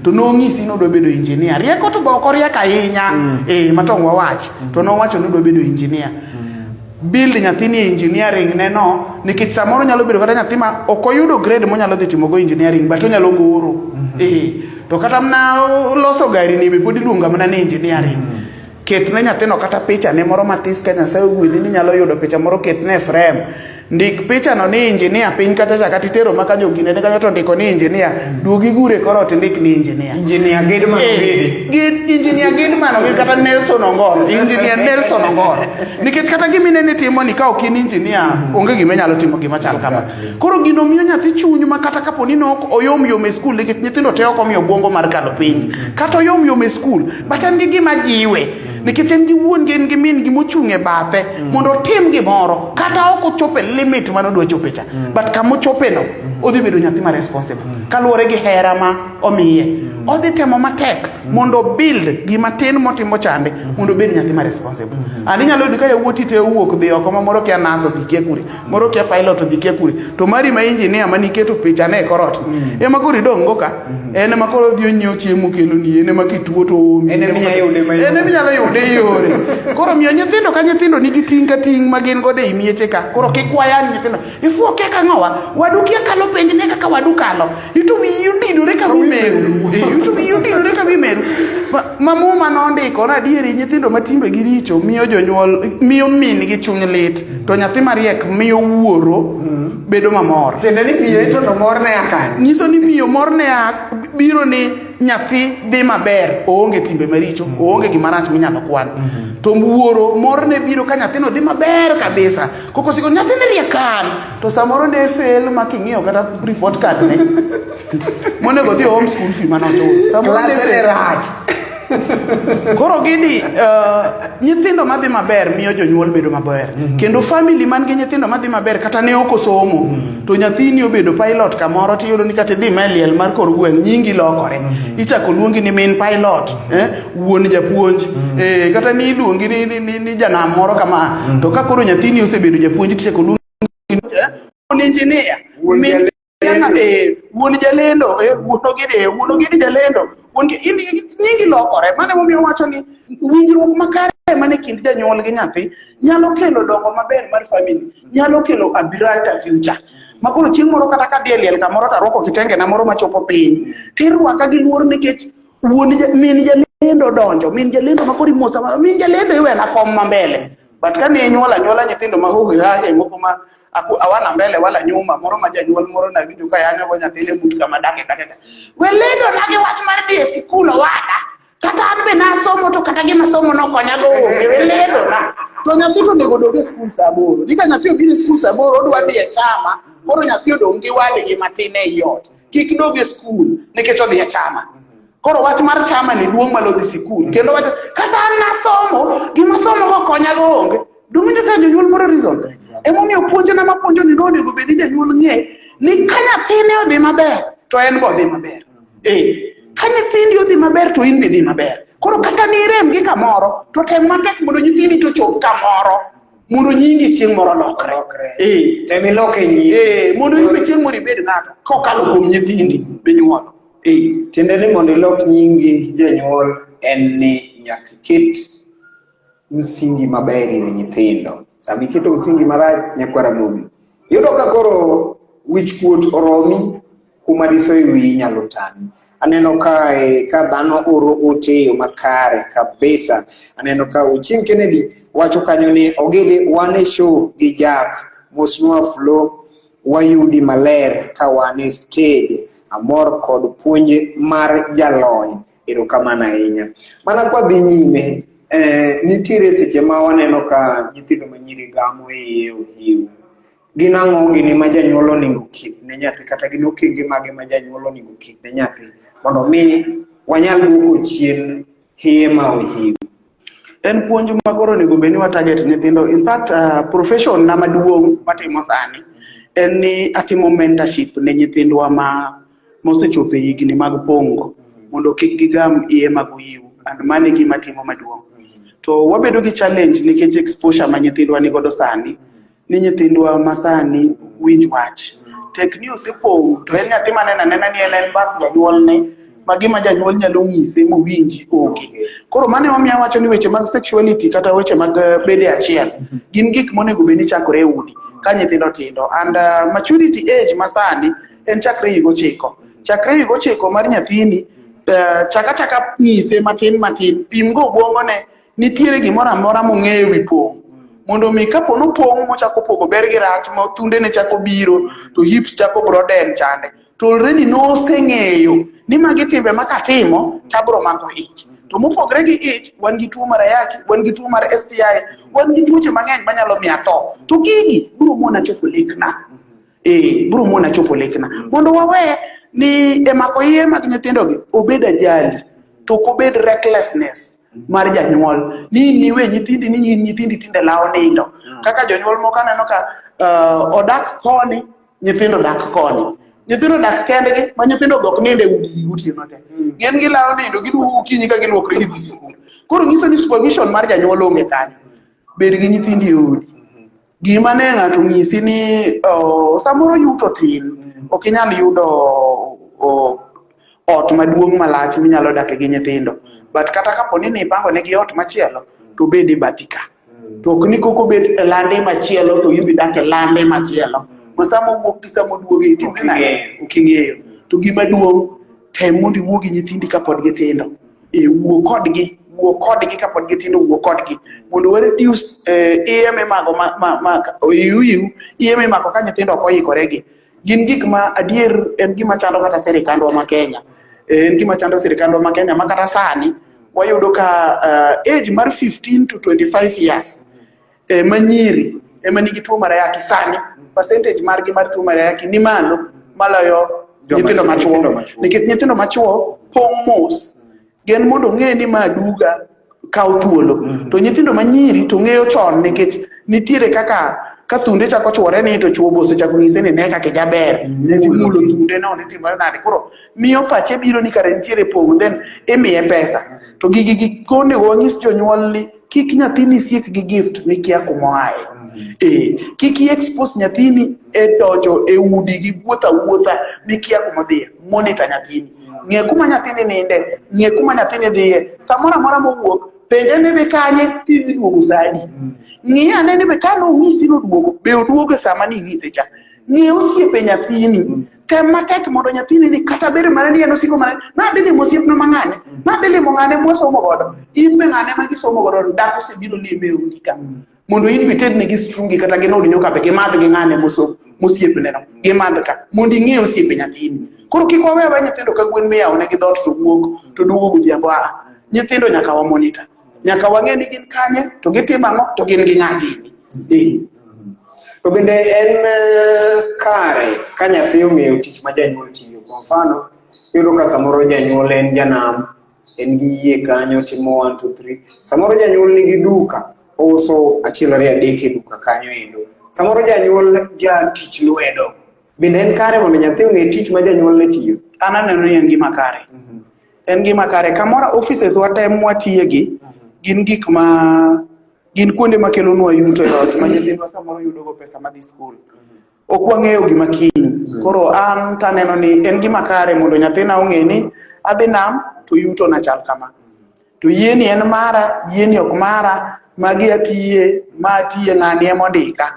to nong'isi nodwa bedo injinia. Rieko to be ok oriek ahinya, matong' wawach, to nowacho nodwa bedo injinia. build nyathini engineering neno nikech samoro nyalo bedo kata nyathi ma ok oyudo grade monyalo dhi timo go engineering but onyalo goro to kata mna loso gari ni be pod iluonga mana ni engineering ketne nyathino kata picha ne moro matis ka Nyasaye ogwedhi ni nyalo yudo picha moro ketne frame ndik picha no ni engineer piny kata chakati tero makanyo gine ne kanyo to ndiko ni engineer duogi gure korot ndik ni engineer Gedman engineer Gedman kata Nelson Ongoro engineer Nelson Ongoro nikech kata gimine ni timo ni ka ok in engineer onge gima nyalo timo gima chal kama koro gino miyo nyathi chuny ma kata kaponi nok oyom yom e school nikech nyithindo te ok omiyo bwongo mar kalo piny kata oyom yom e school but en gi gima jiwe nikech en gi wuon gi min gi mochung' e bathe mondo otim gimoro kata ok ochope limit mano dwa chope cha but kamo chope no odhi bedo nyathi ma responsible kaluwore gi hera ma omiye odhi temo matek mondo build gima tin motimo chande mondo bed nyathi ma responsible ani nyalo yudo ka yawuoti te wuok dhi oko moro kia naso dhikie kuri moro kia pilot dhikie kuri to mari ma engineer mani keto picha ne korot ema kori dongo ka ene ma koro dhi onyiew chiemo kelo ni ene ma kituo to ene minyalo yude yore koro miyo nyithindo ka nyithindo nigi ting ka ting ma gin gode imieche ka koro kikwayan nyithindo ifuoke ka ngowa wadukia kalo penj ne kaka wadukalo itu wiyundidore ka wimeru itu wiyundidore ka wimeru mamuma nondiko na dieri nyithindo matimbe gi richo miyo jonyuol miyo min gi chuny lit to nyathi mariek miyo wuoro bedo mamor tende ni miyo ito no mor ne akan nyiso ni miyo mor ne biro ni nyathi dhi maber oonge timbe maricho oonge gima rach minyalo kwan to wuoro mor ne biro ka nyathino dhi maber kabisa koko siko nyathi ne riekan to samoro ne fail making'iyo kata report card ne monego dhi home school fee manochulo samoro ne rach koro gini nyithindo madhi maber miyo jonyuol bedo maber kendo family man gi nyithindo madhi maber kata ne ok osomo to nyathini obedo pilot kamoro tiyudo ni kata dhi meliel mar kor gweng' nyingi lokore ichako luongi ni min pilot wuon japuonj kata ni iluongi ni janam moro kama to ka koro nyathini osebedo japuonj tichako luongi wuon engineer wuon jalendo wuon gidi jalendo nyingi lokore mane momiyo wacho ni winjruok makare mane kind janyuol gi nyathi nyalo kelo dongo maber mar family nyalo kelo a brighter future makoro chieng' moro kata ka dieliel kamoro tarwako kitenge na moro machopo piny tirwaka gi luor nikech min jalendo donjo min jalendo makori mosa min jalendo iwena kom mambele but kane nyuola nyithindo mahoge hahe moko ma awana mbele wala nyuma moro ma janyuol moro na winjo ka yanyo go nyathine but kama dake kata welendo nage wach mar dhi e sikul owada kata an be nasomo to kata gima somo nokonya go welendo na to nyathi to nego doge skul saa 8 nika nyathi obiro skul saa 8 odwa dhi e chama koro nyathi odong gi wadgi matine yot kik doge skul nikech odhi e chama koro wach mar chama ni duong' malo dhi sikul kendo wach kata an nasomo gima somo nokonya go onge Dumine ka jonyuol moro reason. Emomiyo puonjo na mapuonjo ni doni go bedi janyuol ng'e ni ka nyathine odhi maber to en bo dhi maber. Ka nyithindi odhi maber to in be dhi maber. Koro kata ni rem gi kamoro to tem matek mondo nyithindi to chop kamoro mondo nyingi chieng' moro lokre. Temi loke nyingi. Mondo nyingi chieng' moro ibed ng'ato kokalo kuom nyithindi be nyuol. Tiende ni mondo ilok nyingi janyuol en ni nyaka ket msingi maber ne nyithindo. Sama iketo msingi marach nyakwara mumi. Yudo ka koro wich kuot oromi kuma diso ewi nyalo tami. Aneno ka dhano oro ote makare kabisa. Aneno ka Ochieng' Kennedy wacho kanyo ni ogede wane show gi Jack Mosnua Flow wayudi maler ka wane stage amor kod puonj mar jalony. Erokamano ahinya. Mana kwa dhi nyime nitiere seche ma waneno ka nyithindo manyiri gamo iye ohiu. Ginang'o gini ma janyuol onego kik ne nyathi kata gin okenge mage ma janyuol onego kik ne nyathi mondo mi wanyal duoko chien hiye ma ohiu. En puonj ma koro onego bed ni wa target nyithindo. In fact profession na maduong' matimo sani en ni atimo mentorship ne nyithindwa ma mosechopo higni mag pongo mondo kik gigam iye mag ohiu. And mane gima timo maduong'. To wabedo gi challenge nikech exposure ma nyithindwa ni godo sani ni nyithindwa masani winj wach tek ni osepong to en nyathi manena nena ni en bas janyuol ne ma gima janyuol nyalo nyise mowinji onge. Koro mane omiyo wacho ni weche mag sexuality kata weche mag bede achiel gin gik monego bed ni chakore e udi ka nyithindo tindo. And maturity age masani en chakre higa 9. Chakre higa 9 mar nyathini chaka nyise matin pim go obwongone nitiere gimoro amora mong'eyo wi pong'. Mondo mi kapo nopong' mochako pogo ber gi rach ma thunde ne chako biro to hips chako broden chande to already noseng'eyo ni magi timbe makatimo tabro mako ich. To mopogre gi ich, wan gi tuo mar ayaki, wan gi tuo mar STI, wan gi tuoche mang'eny manyalo miyo atho. To gigi biro mona chopo lekna. Biro mona chopo lekna. Mondo wawe ni e mako iye mag nyithindogi obed ajali to kobed recklessness mar janyuol ni we nyithindi ni nyithindi tinde lawo nindo kaka jonyuol moko aneno ka odak koni nyithindo dak koni, nyithindo dak kendgi ma nyithindo gok ninde udi otieno te ng'en gi lawo nindo giduogo kinyi ka giluokre gidhi sikul. Koro nyiso ni supervision mar janyuol onge kanyo. Bed gi nyithindi e odi. Gima ne ng'ato nyisi ni samoro yuto tin ok inyal yudo ot maduong' malach minyalo dak gi nyithindo. But kata kapo ni ipango negi ot machielo to bed e batika. To ok ni koko bet e lande machielo to ibi dak e lande machielo. Ma samo wuok gi samo duogi timbe na uking'eyo. To gima duong' tem mondo iwuo gi nyithindi kapod gitindo. Wuo kodgi kapod gitindo, wuo kodgi mondo we reduce iye mimago iye mimago ka nyithindo ok oikore gi. Gin gik ma adier en gima chando kata sirikandwa ma Kenya. En gima chando sirikandwa ma Kenya ma kata sani wayudo ka age mar 15 to 25 years manyiri ema nigi tuo mar ayaki sani. Percentage margi mar tuo mar ayaki ni malo maloyo nyithindo machuo. Nikech nyithindo machuo pong' mos gen mondo ng'e ni maduga kaw thuolo. To nyithindo manyiri to ng'eyo chon nikech nitiere kaka ka thunde chako chwore ni to chuo bose chako nyise ni ne kaka jaber ne mulo thunde no ne timore nade. Koro miyo pache biro ni kare nitiere pong' then imiye pesa. To gigi kone wanyis jonyuol ni kik nyathini siek gi gift mikia kumoaye. Kik expose nyathini e donjo e udi gi wuotha mikia kumodhiye. Monitor nyathini. Ng'e kuma nyathini ninde, ng'e kuma nyathini dhiye. Samoro amora mowuok penje ni be kanye tidhi duogo sadi. Ng'i ane ni be kano onyisi noduogo be oduogo sama ni nyise cha. Ng'e osiepe nyathini. Tem matek mondo nyathini ni kata bedo mana ni en osiko mana nadhi limo osiepna mang'ane, nadhi limo ng'ane mwasomo godo. In be ng'ane ma gisomo godo dak osebiro lime udi ka. Mondo in bited negi strungi kata ginod nyoka be gimadh gi ng'ane mosiepne no. Gimadh ka mondo ing'e osiepe nyathini. Koro kik wawe nyithindo ka gwen miyawo negi dhot to wuok to duogo godhiambo. Nyithindo nyaka wa monitor. Nyaka wang'e ni gin kanye to gitimo ang'o to gin gi ng'a gini. To bende en kare ka nyathi ong'eyo tich ma janyuol tiyo. Kwa mfano yudo ka samoro janyuol en janam, en gi yie kanyo timo 1 2 3. Samoro janyuol nigi duka ouso achiel ariyo adek e duka kanyo endo. Samoro janyuol ja tich lwedo. Bende en kare mondo nyathi ong'e tich ma janyuol ne tiyo. An aneno ni en gima kare. En gima kare. Kamora offices watem watiye gi gin gik ma gin kuonde makelonwa yuto e ot ma nyithindwa samoro yudogo pesa madhi skul. Ok wang'eyo gima kiny. Koro an taneno ni en gima kare mondo nyathina ong'e ni adhi nam to yuto na chal kama. To yieni en mara, yieni ok mara, magi atiye, ma atiye ng'ani emondika.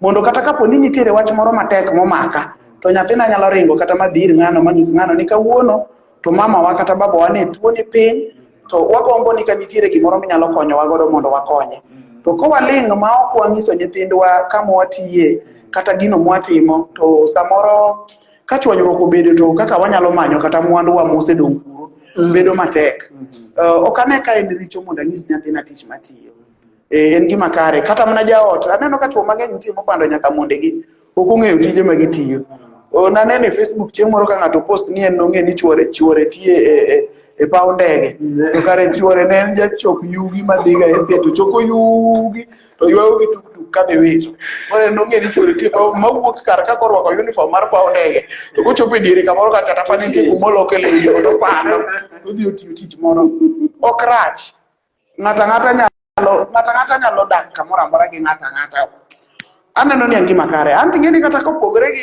Mondo kata kapo ni nitiere wach moro matek momaka, to nyathina nyalo ringo kata madhir ng'ano manyis ng'ano ni kawuono to mama wa kata baba wa ne tuo ni piny, to wagombo ni ka nitiere gimoro minyalo konyowa godo mondo wakonye. To kowaling' ma ok wanyiso nyithindwa kama watiye kata gino mwatimo, to samoro ka chwanyruok obedo to kaka wanyalo manyo kata mwandu wa mosedong' kuro bedo matek. Ok ane ka en richo mondo anyis nyathina tich matiyo. En gima kare. Kata mana jaot aneno ka chuo mang'eny nitie mopando nyaka mondegi ok ong'eyo tije ma gitiyo. Naneno e Facebook chieng' moro ka ng'ato post ni en nong'e ni chuore tiye e paw ndege. To kare chuore ne en jachok yugi madhiga estate to choko yugi to ywayo gi tuk kadhi wito. Koro nong'e ni chuore tiye mawuok kar ka korwako uniform mar paw ndege to kochopo e diere kamoro kata tapa nitie kumoloke lewni to pando odhi otiyo tich moro. Ok rach. Ng'ata ng'ata nyalo dak kamoro amora gi ng'ata ng'ata. Aneno ni en gima kare. An ting'e ni kata kopogore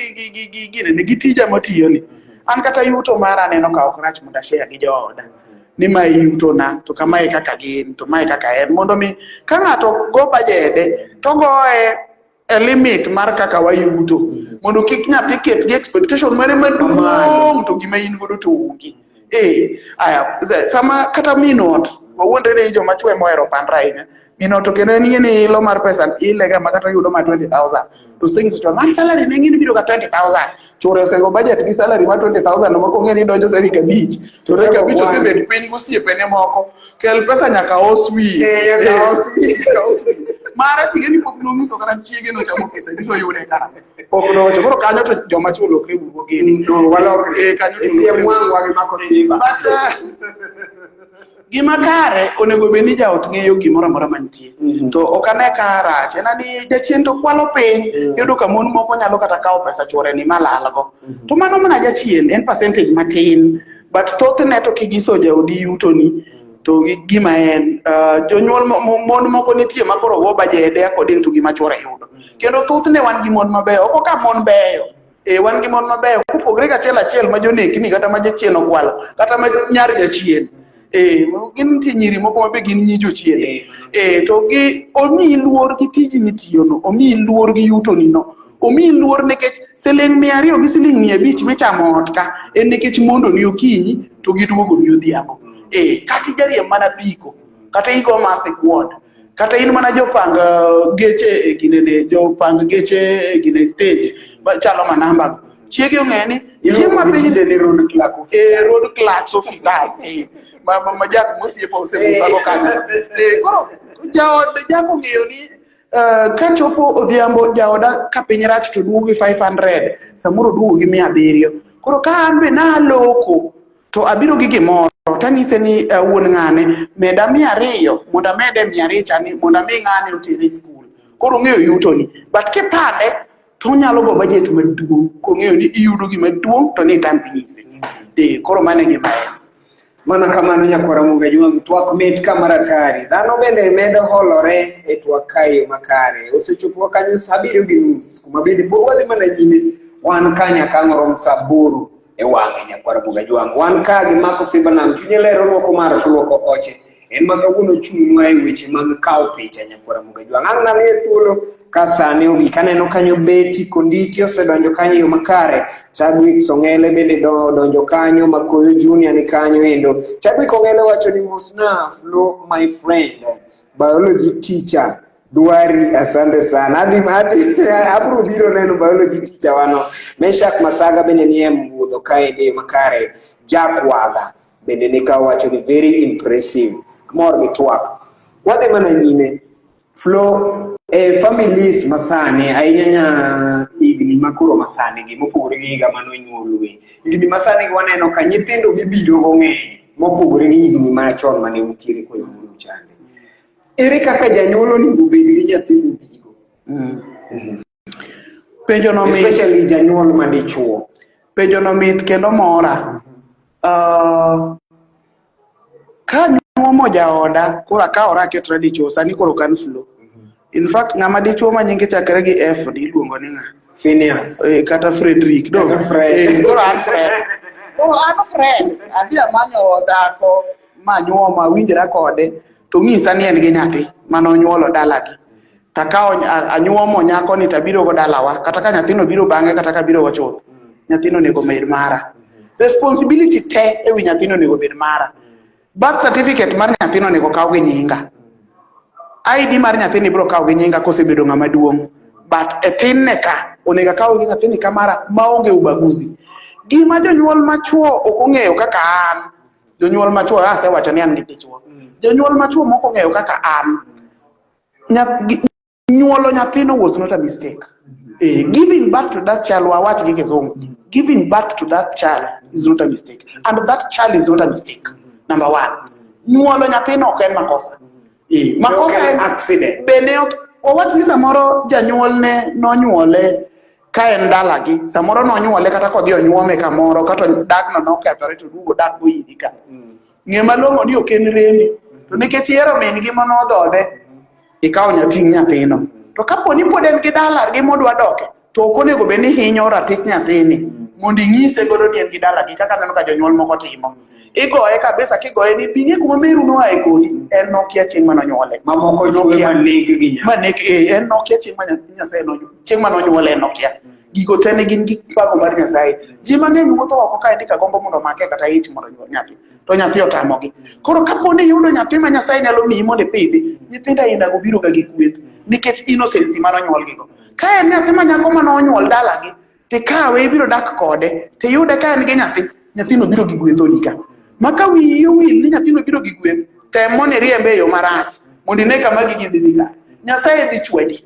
gi tija motiyo ni. an kata yuto mara neno ka ok rach mondo share gi jooda ni ma yuto na to kama e kaka gin to ma e kaka en mondo mi ka ng'ato go bajede to goe a limit mar kaka wayuto mondo kik nyathi ket gi expectation mare maduong' to gima in godo to ongi aya sama kata minot wawuonde ne joma chwe mohero pandra ahinya minot kendo ni ilo mar pesa ilega ma kata yudo ma 20,000 to sings to mar salary ne ngini biro ka 20,000 chore osengo budget gi salary ma 20,000 moko ngeni donjo sari kabich to re kabich osebet piny gosiepene moko kel pesa nyaka oswi mara tigeni pok nomiso kana chiege no chamo pesa biro yude kara pok no choro kanyo to joma chulo kre bugo gini to walo kanyo to sie mwangwa gi mako tiba gima kare onego be ni jaot ng'eyo gimoro amora mantie to ok ane ka rach en ni jachien to kwalo piny yudo ka mon moko nyalo kata kawo pesa chwore ni malalgo to mano mana jachien en percentage matin but thothne to kigiso jaodi yuto ni to gima en jonyuol mon moko nitie ma koro go bajede according to gima chwore yudo kendo thothne wan gi mon mabeyo ok ka mon beyo wan gi mon mabeyo kupogre ka achiel ma jonekni kata ma jachien okwalo kata ma nyar jachien gin ti nyiri moko mabe gin nyi jochien to gi omi luor gi tiji mitiyo no omi luor gi yuto ni no omi luor nikech siling 200 gi siling 500 michamo ot ka en nikech mondo ni okinyi to giduogo ni odhiambo kati jariye mana biko kata igo mase kwod kata in mana jopang geche jopang geche gine stage chalo manamba chiege ong'eni chiema piny ni road clerk officers ma jak mosiepo osebusago kanyo koro jaod jako ng'eyo ni ka chopo odhiambo jaoda ka piny rach to duogo gi 500 samoro duogo gi 700 koro ka an be naloko to abiro gi gimoro tanyise ni wuon ng'ane meda 200 mondo amede 200 chani mondo ami ng'ane otere skul koro ng'eyo yuto ni but kipande to nyalo go budget maduong' kong'eyo ni iyudo gima duong' to ni tam pinyise koro mane gima en mana kamano nyakwara Muga Jwang twak mit kamaratari dhano bende medo holore e twak kayo makare osechopo kanyo 7:30 kuma bende pod wadhi mana nyime wan kanya kang'orom saburu e wang'e nyakwara Muga Jwang wan ka gi mako simba nam chunye lero lwoko mar luoko oche en makawuono chung'nwa e weche mag kawo picha nyakwara Muga Jwang ang' namiye thuolo ka sani ogik aneno kanyo Beti Konditi osedonjo kanyo yo makare Chadwick Song'ele bende donjo kanyo Makoyo Junior ni kanyo endo Chadwick Ong'ele wacho ni mosna Flo my friend biology teacher Dwari asante sana abro biro neno biology teacher wano Meshak Masaga bende nie mudho kaende makare Jack Waga bende nika wacho ni very impressive mor gi twak wadhi mana nyime Flo families masane ainyanya igni makuro masane gi mopogore gi higa mano nyuolwe igni masane gi waneno ka nyithindo mibiro go ng'eny mopogore gi igni machon mane nitiere ko nyuolo chande ere kaka janyuolo ni obed gi nyathi mobigo penjo no mit especially janyuol madichuo penjo no mit kendo mora ka nyuomo jaoda kora ka ora ketra dichuo sani koro kan Flo in fact ng'ama dichuo ma nyinge chakre gi F ni iluongo ni ng'a Phineas kata Frederick do koro an Fred adhi amanyo dhako manyuoma winjra kode to ng'isa ni en gi nyathi manonyuolo dalagi takawo anyuomo nyako ni tabiro go dalawa kata ka nyathino biro bang'e kata ka biro go chuth nyathino nego bed mara responsibility te ewi nyathino nego bed mara birth certificate mar nyathino nego kaw gi nyinga ID mar nyathini biro kaw gi nyinga kosebedo ng'ama duong' but etin ne ka onego kaw gi nyathini kamara maonge ubaguzi gima jonyuol machuo ok ong'eyo kaka an jonyuol machuo asewacho ni an gi dichuo jonyuol machuo moko ong'eyo kaka an nyuolo nyathino was not a mistake giving birth to that child wawach gi kizungu giving birth to that child is not a mistake and that child is not a mistake number 1 nyuolo nyathino ok en makosa makosa en accident bene wawach ni samoro janyuol ne nonyuole ka en dalagi samoro nonyuole kata kodhi onyuome kamoro kata dagno nokethore to duogo dak go yidi ka ng'e malong'o ni ok en rembi to nikech yiero min gi manodhodhe ikawo nyathino to kapo ni pod en gi dala gi modwa doke to ok onego bed ni hinyo ratich nyathini mondo inyise godo ni en gi dala gi kaka neno ka jonyuol moko timo. Igoye kabisa, kigoye ni bing'e kuma meru noae kodi, en nokia chieng' manonyuole. Mamoko chwe manegi gi nya. Manegi, en nokia chieng' Nyasaye chieng' manonyuole en nokia. Gigo te ne gin gik bago mar Nyasaye. Ji mang'eny wuotho oko ka endi ka gombo mondo make kata iti mondo nyuol nyathi. To nyathi otamogi. Koro kapo ni yudo nyathi ma Nyasaye nyalo miyi mondo ipidhi, nyithindo aina go biro ga gi kweth nikech innocence manonyuol gigo. Ka en nyathi ma nyako manonyuol dalagi, tikawe ibiro dak kode, tiyude ka en gi nyathi, nyathino biro gi gweth odika. Maka wiyi owil ni nyathino biro gi gweth, tem mondo iriembe e yo marach, mondo ine kama gigi dhi ka. Nyasaye dhi chwadi.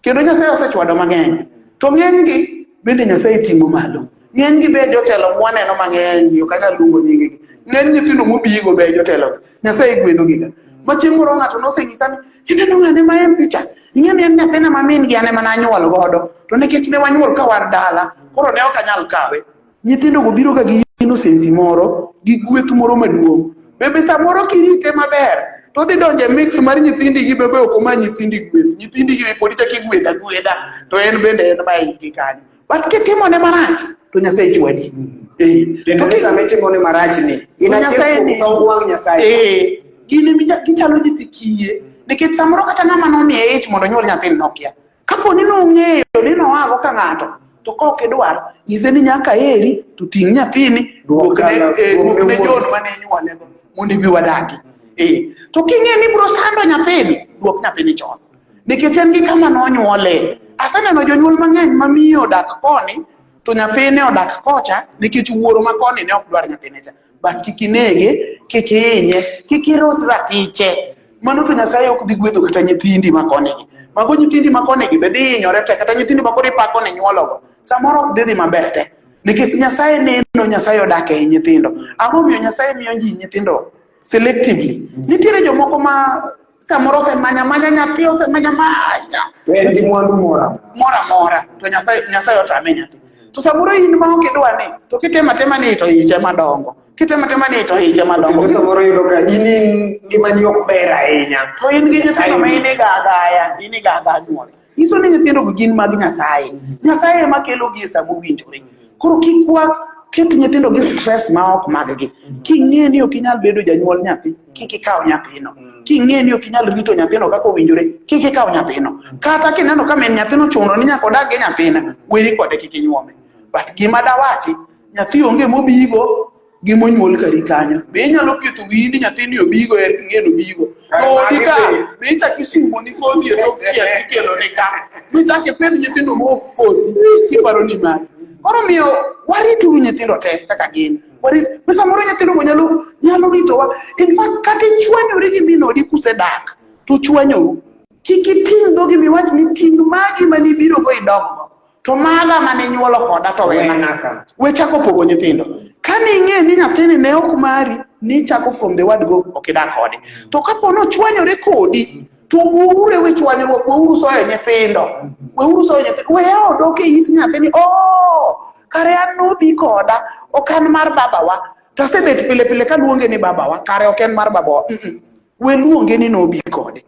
Kendo Nyasaye osechwado mang'eny. To ng'enygi bende Nyasaye ting'o malo. Ng'enygi be jotelo mwaneno mang'eny, ok anyal luongo nyinggi. Ng'eny nyithindo mobigo be jotelo. Nyasaye gwedho giga. Ma chieng' moro ng'ato nosenyisa ni, ineno ng'ane ma en picha. Ing'e ni en nyathina ma min gi ane mana anyuol godo. To nikech ne wanyuol ka war dala, koro ne ok anyal kawe. Nyithindo go biro ga gi innocence moro, gi gweth moro maduong'. Bebe samoro kirite maber, to dhi donje mix mar nyithindi gi bebe ok ma nyithindi gweth. Nyithindi gi podi chak igwedha gwedha, to en bende en ma iki kanyo. But kitimo ne marach, to Nyasaye chwadi. Tendo ni same timo ne marach ni. Inachiel kuom tong wang' Nyasaye. Gini gichalo nyithi kiye. Nikech samoro kata ng'ama nomiye ich mondo nyuol nyathini nokia. Kapo ni nong'eyo ni noago ka ng'ato, to kok idwar, nyise ni nyaka eri, to ting' nyathini, duok ne jood mane nyuole go, mondo ibi wadagi. To king'e ni biro sando nyathini, duok nyathini chon. Nikech en gi kama nonyuole. Aseneno jonyuol mang'eny ma miyo odak koni, to nyathine odak kocha, nikech wuoro ma koni ne ok dwar nyathine cha. But kik inege, kik hinye, kik iros ratiche. Mano to Nyasaye ok dhi gwedho kata nyithindi ma konegi. Mago nyithindi ma konegi be dhi hinyore te, kata nyithindi ma koro ipako ne nyuologo. Samoro ok dhi maber te. Nikech Nyasaye neno, Nyasaye odak e nyithindo. Ang'o miyo Nyasaye miyo ji nyithindo selectively. Nitiere jomoko ma samoro osemanya nyathi, osemanya. To en gi mwandu mora mora. To Nyasaye otame nyathi. To samoro in ma ok idwa ni, to kitema ni to iche madongo. Kitema ni to iche madongo. Samoro yudo ka in ngimani ok ber ahinya. To in gi nyithindo ma in gaga nyuol. Iso ni nyithindo go gin mag Nyasaye. Nyasaye ema kelo gi sa mowinjore. Koro kik ket nyithindo gi stress ma ok mag-gi. King'e ni ok inyal bedo janyuol nyathi, kik ikaw nyathino. King'e ni ok inyal rito nyathino kaka owinjore, kik ikaw nyathino. Kata kineno ka min nyathino chuno ni nyaka odag gi nyathina, weri kode kik inyuome. But gima dawachi, nyathi onge mobigo gi monyuol kari kanyo. Be inyalo pietho wiyi ni nyathini obigo ng'eno bigo. To dika be ichak isumo ni kodhi e tok chiel tikelo ni ka. Be ichak ipedh nyithindo mokodhi kiparo ni mari. Koro miyo warituru nyithindo te kaka gin. Be samoro nyithindo go nyalo ritowa. In fact, kata ichwanyori gi minodi kusedak, to chwanyoru. Kik iting' dhogi miwach ni ting' magi mani biro go idoggo. To maga mane nyuolo koda to wena. We chako pogo nyithindo. Kani ing'e ni nyathini ne ok mari, ni chako from the word go ok idak kode. To kapo no chwanyore kodi, to ure we chwanyruok, weuru soyo nyithindo. Weya odok e it nyathini, kare an nobi koda, ok an mar babawa. To asebet pile ka luonge ni babawa, kare ok en mar babawa. We luonge ni nobi kode.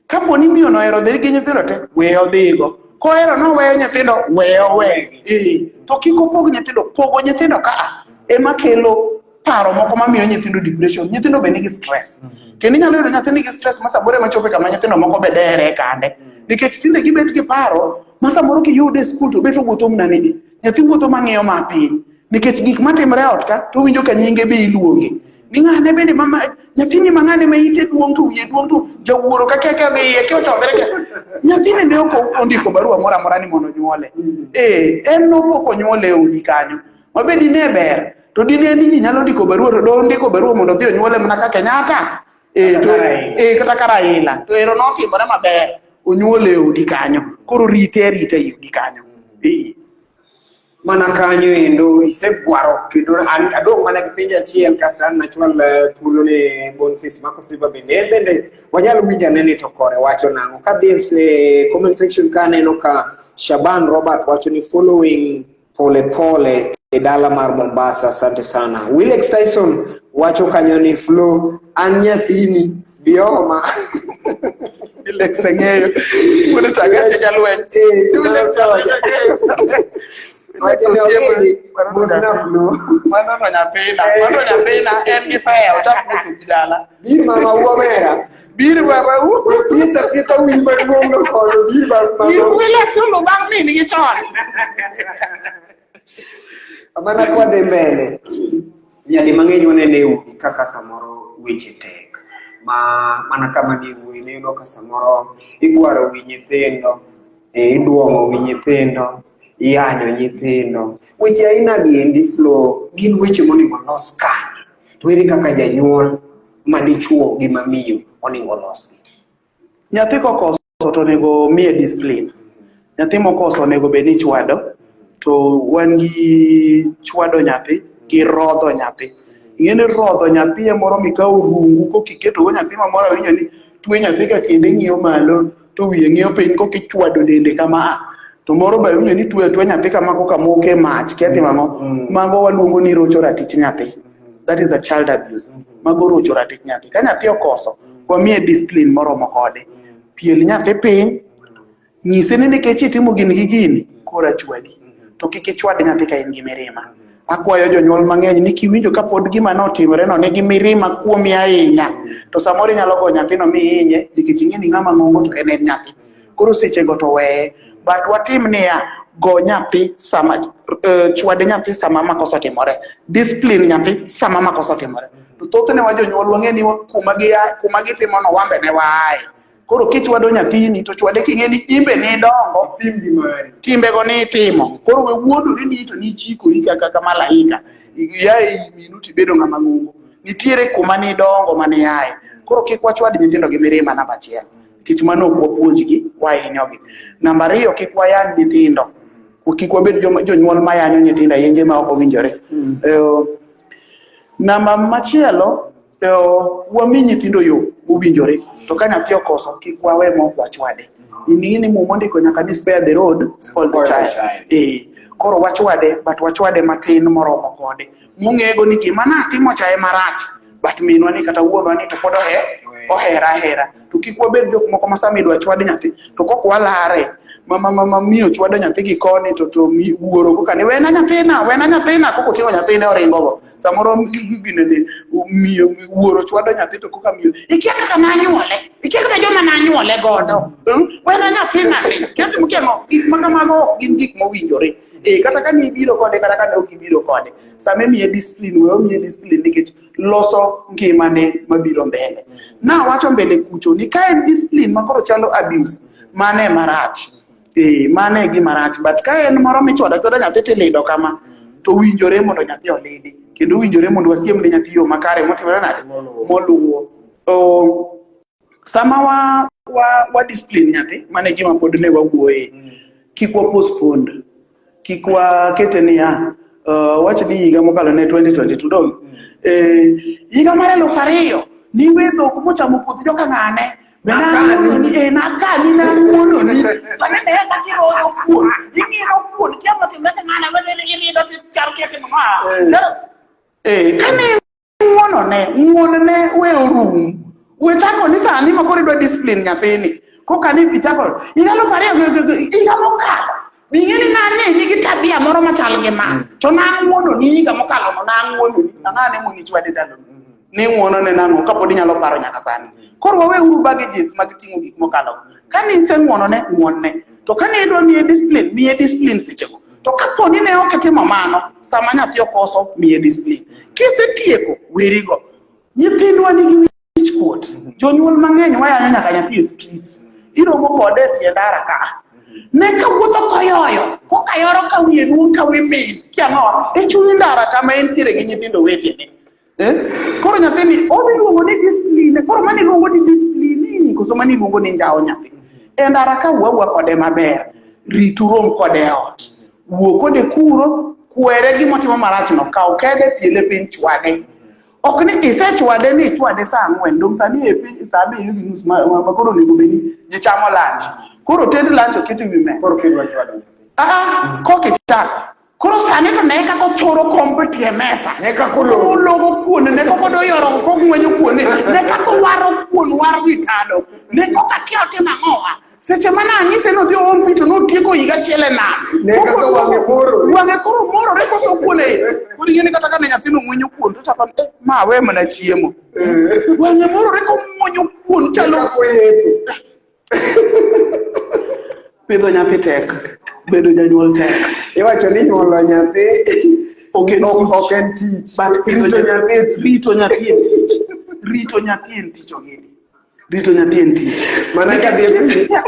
Kapo ni miyo nohero dhi gi nyithindo te, we odhigo. Kohero no weyo nyithindo, we. To kik opog nyithindo, pogo nyithindo ka ema kelo paro moko mamiyo nyithindo depression. Nyithindo be nigi stress. Kendo inyalo yudo nyathi nigi stress ma samoro ema chope kama nyithindo moko be dere kande. Nikech tinde gibet gi paro ma samoro kiyude e skul to bet wuotho mnaniji. Nyathi wuotho mang'iyo ma piny. Nikech gik matimre ot ka to winjo ka nyinge be iluonge. Ni ng'ane bende mama nyathini mang'ane ma ite duong' to wiye duong' to jawuoro ka keke gi iye kiotogre ke. Nyathini ne ok ondiko barua moro amora ni mondo nyuole. En nopok onyuole e odi kanyo. Mabedi ne ber. To dine ni nyalo ndiko barua, to do ndiko barua mondo dhi onyuole mana ka Kenyatta. Kata ka Raila. To ero notimore maber. Onyuole e odi kanyo. Koro rite e odi kanyo. Mana kanyo endo isegwaro kendo adong' mana gi penjo achiel kasto an nachwal thuolo ne Boniface Marco Silva bende wanyalo winjo anene to kore wacho nang'o. Kadhi e comment section ka aneno ka Shaban Robert wacho ni following pole e dala mar Mombasa, asante sana. Willex Tyson wacho kanyo ni Flo an nyathini bioma. Willex ng'eyo. Wuono tagache jalweny. Mano to nyathina en gi fea ochako kujala. Bir mama uomera. Bir baba Pita wi maduong' no kono bir mama. Bir wila sulu bang ni ni chon. Amana kwa de mbele. Nyadi mang'eny wanene udi kaka samoro weche tek. Mana kama ni wuoyi ne yudo ka samoro igwaro wi nyithindo, iduomo wi nyithindo, iyanyo nyithindo. Weche aina gi endi flow gin weche monego los kanye. To ere kaka janyuol madichuo gi mamiyo onego losgi. Nyathi kokoso to onego miye discipline. Nyathi mokoso onego bed ni chwado, to wan gi chwado nyathi gi rodho nyathi. Ing'eni rodho nyathi e moro mikawo rungu kokiketo go nyathi mamoro awinjo ni twe nyathi ka tiende ng'iyo malo to wiye ng'iyo piny kokichwado dende kama. To moro ba awinjo ni twe nyathi kama koka moke mach keti mang'o. Mago waluongo ni rocho ratich nyathi. That is a child abuse. Mago rocho ratich nyathi. Ka nyathi okoso, wamiye discipline moromo kode. Piel nyathi piny, nyise ni nikech itimo gini gi gini, kora chwadi. To kik ichwad nyathi ka in gi mirima. Akwayo jonyuol mang'eny ni kiwinjo ka pod gima notimore no nigi mirima kuomi ahinya, to samoro inyalo go nyathino mihinye nikech ing'e ni ng'ama ng'ongo to en nyathi. Koro sechego to weye. But watim niya, go nyathi sama chwade nyathi sama makosa timore. Discipline nyathi sama makosa timore. To thothne wa jonyuol wang'e ni kuma gitimo no wambe ne waaye. Koro kichwado nyathini to chwade king'e ni imbe ni dongo, timbego ni itimo. Koro we wuodori ni to ni chikori kaka malaika. Yaye minuti bedo ng'ama ng'ongo. Nitiere kuma ni dongo mane yaye. Koro kik wachwad nyithindo gi mirima namba achiel. Kich mano ok wapuonjgi, wahinyogi. Namba ariyo, kik wayany nyithindo. Kik wabed jonyuol mayanyo nyithindo yenje ma ok owinjore. Namba machielo, wami nyithindo yo owinjore. To ka nyathi okoso kik wawe mok wachwade. Ing'eni muma ondiko nyaka ni spare the road, spoil the child. Koro wachwade, but wachwade matin moromo kode. Mung'ego ni gima natimo cha marach, but minwa ni kata wuonwa ni to pod ohera. To kik wabed jok moko ma sama idwa chwad nyathi to kok walare. Mama miyo chwado nyathi gi koni to wuoro ko kani wena nyathina koko tingo nyathine oringo go. Samoro ginene miyo wuoro chwado nyathi to koka miyo ikia kaka nanyuole, ikia kaka joma nanyuole godo. Wena nyathina keti mukengo mago gin gik mowinjore. Kata ka ni biro kode kata ka ne ok ibiro kode. Same miye discipline, miye discipline nikech loso ngimane mabiro mbele. Na wacho mbele kucho ni ka en discipline makoro chalo abuse, mane marach. Mane gi marach, but ka en moro michwada nyathi tilido kama, to winjore mondo nyathi olidi. Kendo winjore mondo wasiem ne nyathi yo makare motimore nade moluwo. Sama wa discipline nyathi, mane gima pod ne wawuoye. Kik wa postpone. Kik wakete niya, wacho ni higa mokalo ne 2022 dong. Higa mar 2000 ni wedho kumochamo puoth joka ng'ane. Nakani na muono ni. Pane ne ka kiroyo kuon. Ingiro kuon kiamo timete ng'ana wele irido charkese mama. Kane muono ne we orum. We chako ni sani makori do discipline nyathini. Koka ni pichako. Higa 2000 higa mokalo. Bingeni ngane nigi tabia moro machal gi ma. To nang'uono ni higa mokalo no nang'uono ni. Ng'ane moni chwade dalo. Ni ng'uono ne nang'o kapod inyalo paro nyaka sani. Koro wawe uru baggages mag ting'o gik mokalo. Kani ise ng'uonone, ng'uonne. To kani idwa miye discipline sechego. To kaponi ne ok itimo mano, sama nyathi okoso miye discipline. Kisetieko, werigo. Nyithindwa nigi wich kuot. Jonyuol mang'eny wayanyo nyaka nyathi e street. Iromo kode tie ndara ka. Ne ka wuotho koyoyo, koka yoro ka wiye nuo ka wimin. Kiang'o, chuny ndara kama entiere gi nyithindo wetene. Koro nyathini omiluongo ni discipline. Koro mani luongo ni discipline koso mani luongo ni njao nyathi. Ndara ka wuowa kode maber, ritu rom kode ot. Wuo kode kuro, kwere gimotimo marach no, kaw kede piele piny chwade. Ok ni isechwade ni chwade saa 4, dong sani e piny saa 7:30 makoro onego bedi ji chamo lunch. Koro ted lunch oketi wi mesa. Koro kidwa chwado. Kokichako. Koro sani to ne kako choro kompetie mesa. Ne kako logo kuon, ne kako doyoro ko ng'wenyo kuon, ne kako waro kuon war witado. Ne kako kia otimo ang'owa. seche mana anyise no dhi oom pi to notieko higa chiele nam Ne kaka wang'e koro morore koso kuone koro ing'eni kata ka ne nyathino muonyo kuon to chako ma we mana chiemo wang'e morore komuonyo kuon chalo pidho nyathi tek, bedo janyuol tek. Iwacho ni nyuolo nyathi ok en tich, rito nyathi en tich. Rito nyathi en tich ogini. Rito nyathi en tich. Mana ka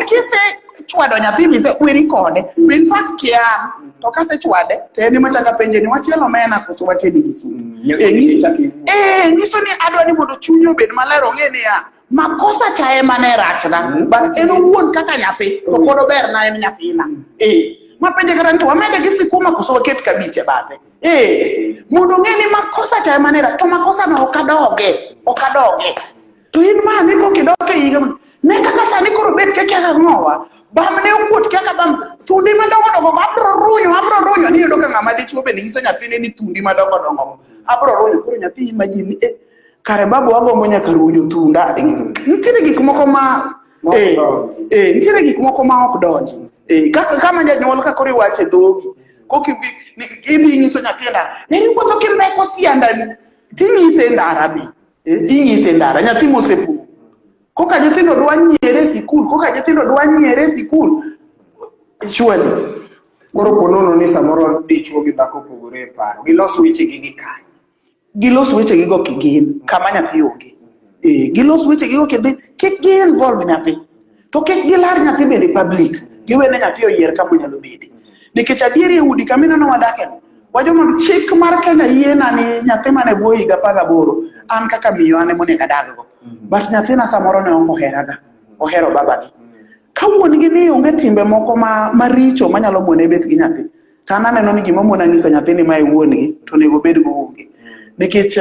kise chwado nyathi mise kweri kode, in fact kian to kase chwade to en ema chaka penje ni wachielo omena koso watedi gi sumu. Nyiso ni adwa ni mondo chunyi obed maler, ong'e ni makosa cha ema ne rachna, but en owuon kaka nyathi to pod ober na en nyathina. Mapenje kata to wamede gi sikuma koso waket kabich e bathe. Mondo ng'e ni makosa cha ema ne rach, to makosa no ok adoge. To in ma ne ko kidoke higa ne kaka sani koro bet keke ng'owa. Bam ne okuot kaka bam thundi madongo abro runyo ni yudo ka ng'ama dichuo be nyiso nyathine ni thundi madongo abro runyo. Koro nyathi imagine kare babu wagombo nyaka runyo thunda. Nitiere gik moko ma nitiere gik moko ma ok donji. Kama janyuol ka koro iwache dhogi idhi nyiso nyathina eri wuotho kimbeko siandani tinyise ndara bi inyise ndara nyathi mosepuo koka nyithindo dwa nyiere sikul chwali koro ponono ni samoro dichuo gi dhako pogore e paro, gilos wechegi gi kanye, gilos wechegi go kigin kama nyathi onge. Gilos wechegi go kik gi involve nyathi, to kik gilar nyathi bende public, giwene nyathi oyier kama onyalo bede. Nikech adieri e udi kama ineno wadake wajoma chik mar Kenya yiena ni nyathi mane bwo higa 18 an kaka miyo ane monego adaggo, but nyathina samoro ne ongo heraga, ohero babagi. Ka wuon gi ni onge timbe moko maricho manyalo mone bet gi nyathi, to an aneno ni gima mona nyiso nyathini ma e wuon gi to onego bed go onge. Nikech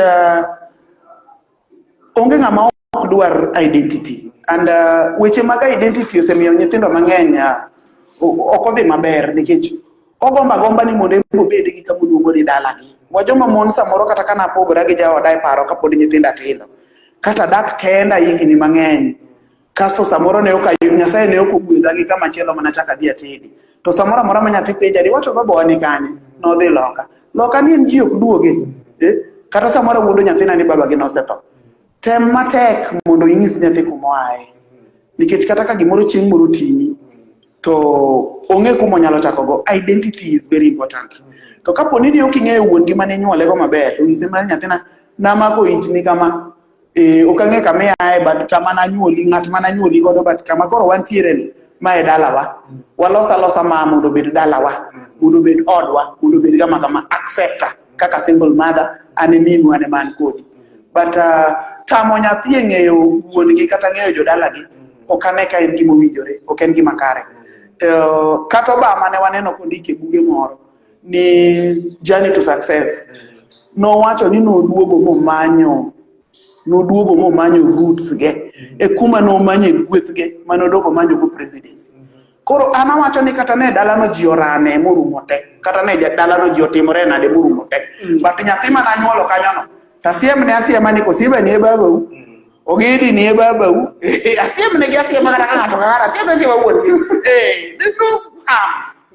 onge ng'ama ok dwar identity, and weche mag identity osemiyo nyithindo mang'eny ok odhi maber, nikech ogomba ni mondo obed gi kama oluongo ni dalagi. Wajoma mon samoro kata kana pogora gi jaoda e paro kapod nyithindo tindo, kata dak kenda higni mang'eny, kasto samoro ne Nyasaye ne ok ogwedha gi kama chielo mana chaka dhi atedi, to samoro amora ma nyathi penja ni wacho baba wani kanye, nodhi loka ni en ji ok duoge. Kata samoro wuondo nyathina ni baba gi nosetho, tem matek mondo inyis nyathi kuma oaye, nikech kata ka gimoro chieng' moro timi to ong'e kuma onyalo chakogo. Identity is very important. To kapo ni ok ing'eyo wuon gi mane nyuole go maber, to nyise mar nyathina namako inchni kama ok ang'e kama iaye, but kama nanyuoli, ng'at mananyuoli godo, but kama koro wantiere ni ma e dalawa, walosa ma mondo obed dalawa, mondo obed odwa, mondo obed kama accepta kaka single mother, ane minu ane man kodi. But tamo nyathi e ng'eyo wuon gi kata ng'eyo jodalagi ok ane ka en gima owinjore, ok en gima kare. Kata Obama ne waneno kondike e buge moro ni Journey to Success, nowacho ni noduogo momanyo roots ge e kuma nomanye gweth ge manodogo manyo go presidency. Koro ana wacho ni kata ne dalano ji orane morumo te, kata ne dalano ji otimore nade morumo te, but nyathi mananyuolo kanyono asiemne ni kosiebe ni e babau, ogedi ni e babau, asiemne gi asiema kata ka ng'ato kaka asiemne wuon.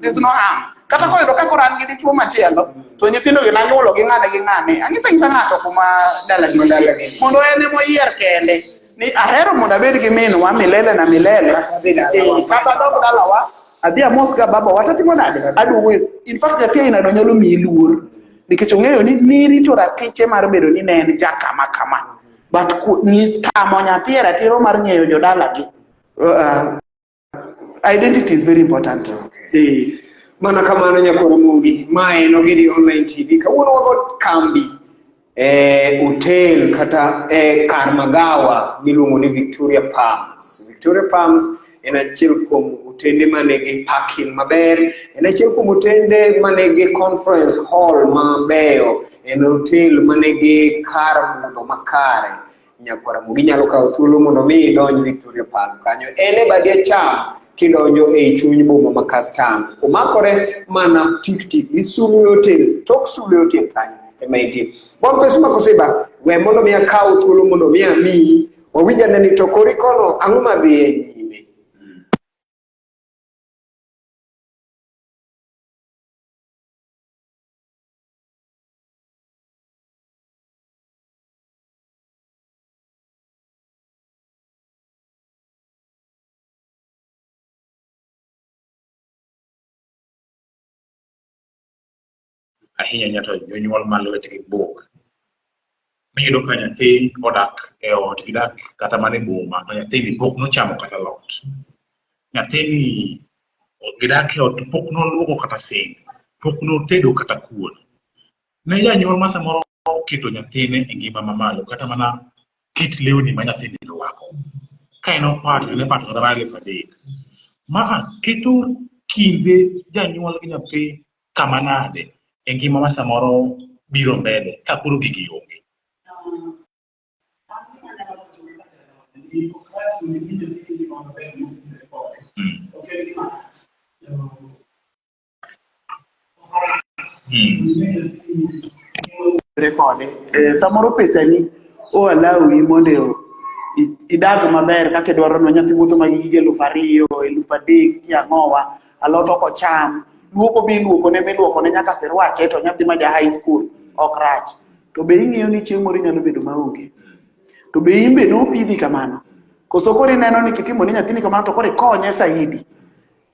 There's no harm. Kata koyudo ka koran gi dichuo machielo, to nyithindo gi nanyuolo gi ng'ane anyisa ng'ato kuma dalagi mondo en emo yier kende ni ahero mondo abed gi minwa milele na milele, kata dog dalawa adhi amos ga baba watatimo nade aduogo. In fact nyathi aina nyalo miyi luor, nikech ong'eyo ni rito ratiche mar bedo ni ne en kama, but ni tamo nyathi e ratiro mar ng'eyo jodalagi. Identity is very important. Mana kamano nyakoro Mugi, mae no Gidi Online TV. Kawuono wago kambi hotel kata kar magawa miluongo ni Victoria Palms. Victoria Palms en achiel kuom hotende manigi parking maber, en achiel kuom hotende manigi conference hall mabeyo, en hotel manigi kar budho makare. Nyakwara Mugi nyalo kawo thuolo mondo mi idonj Victoria Palms kanyo. En e badi acham kidonjo e chuny boma ma Kastam, omakore mana tik gi Sulu Hotel, tok Sulu Hotel kanyo ema itie. Boniface Makosiba, we mondo mi akaw thuolo mondo mi amiyi wawinjane ni to kori kono ang'o madhi e nyime. ahinya nyato jonyuol malwetgi bok. Miyudo ka nyathi odak e ot gidak kata mane boma to nyathini pok nochamo kata lot. Nyathini gidak e ot pok noluoko kata sink, pok notedo kata kuon. Ne janyuol ma samoro keto nyathine e ngima mamalo kata mana kit lewni ma nyathini rwako. Ka en opato ne pato kata mana 3,000. Ma keto kinde janyuol gi nyathi kama nade e ngima ma samoro biro mbele ka koro gigi onge. Rekode samoro pesani o alawi mondo idag maber kaka dwaro no nyathi wuotho mag gige 2,000, 3,000 kiang'owa alot ok ocham luoko bi luoko ne nyaka sirwache to nyathi ma ja high school ok rach to be ing'iyo ni chieng' moro nyalo bedo maonge to be imbe no pidhi kamano koso koro ineno ni kitimo ni nyathini kamano to koro ikonye saidi.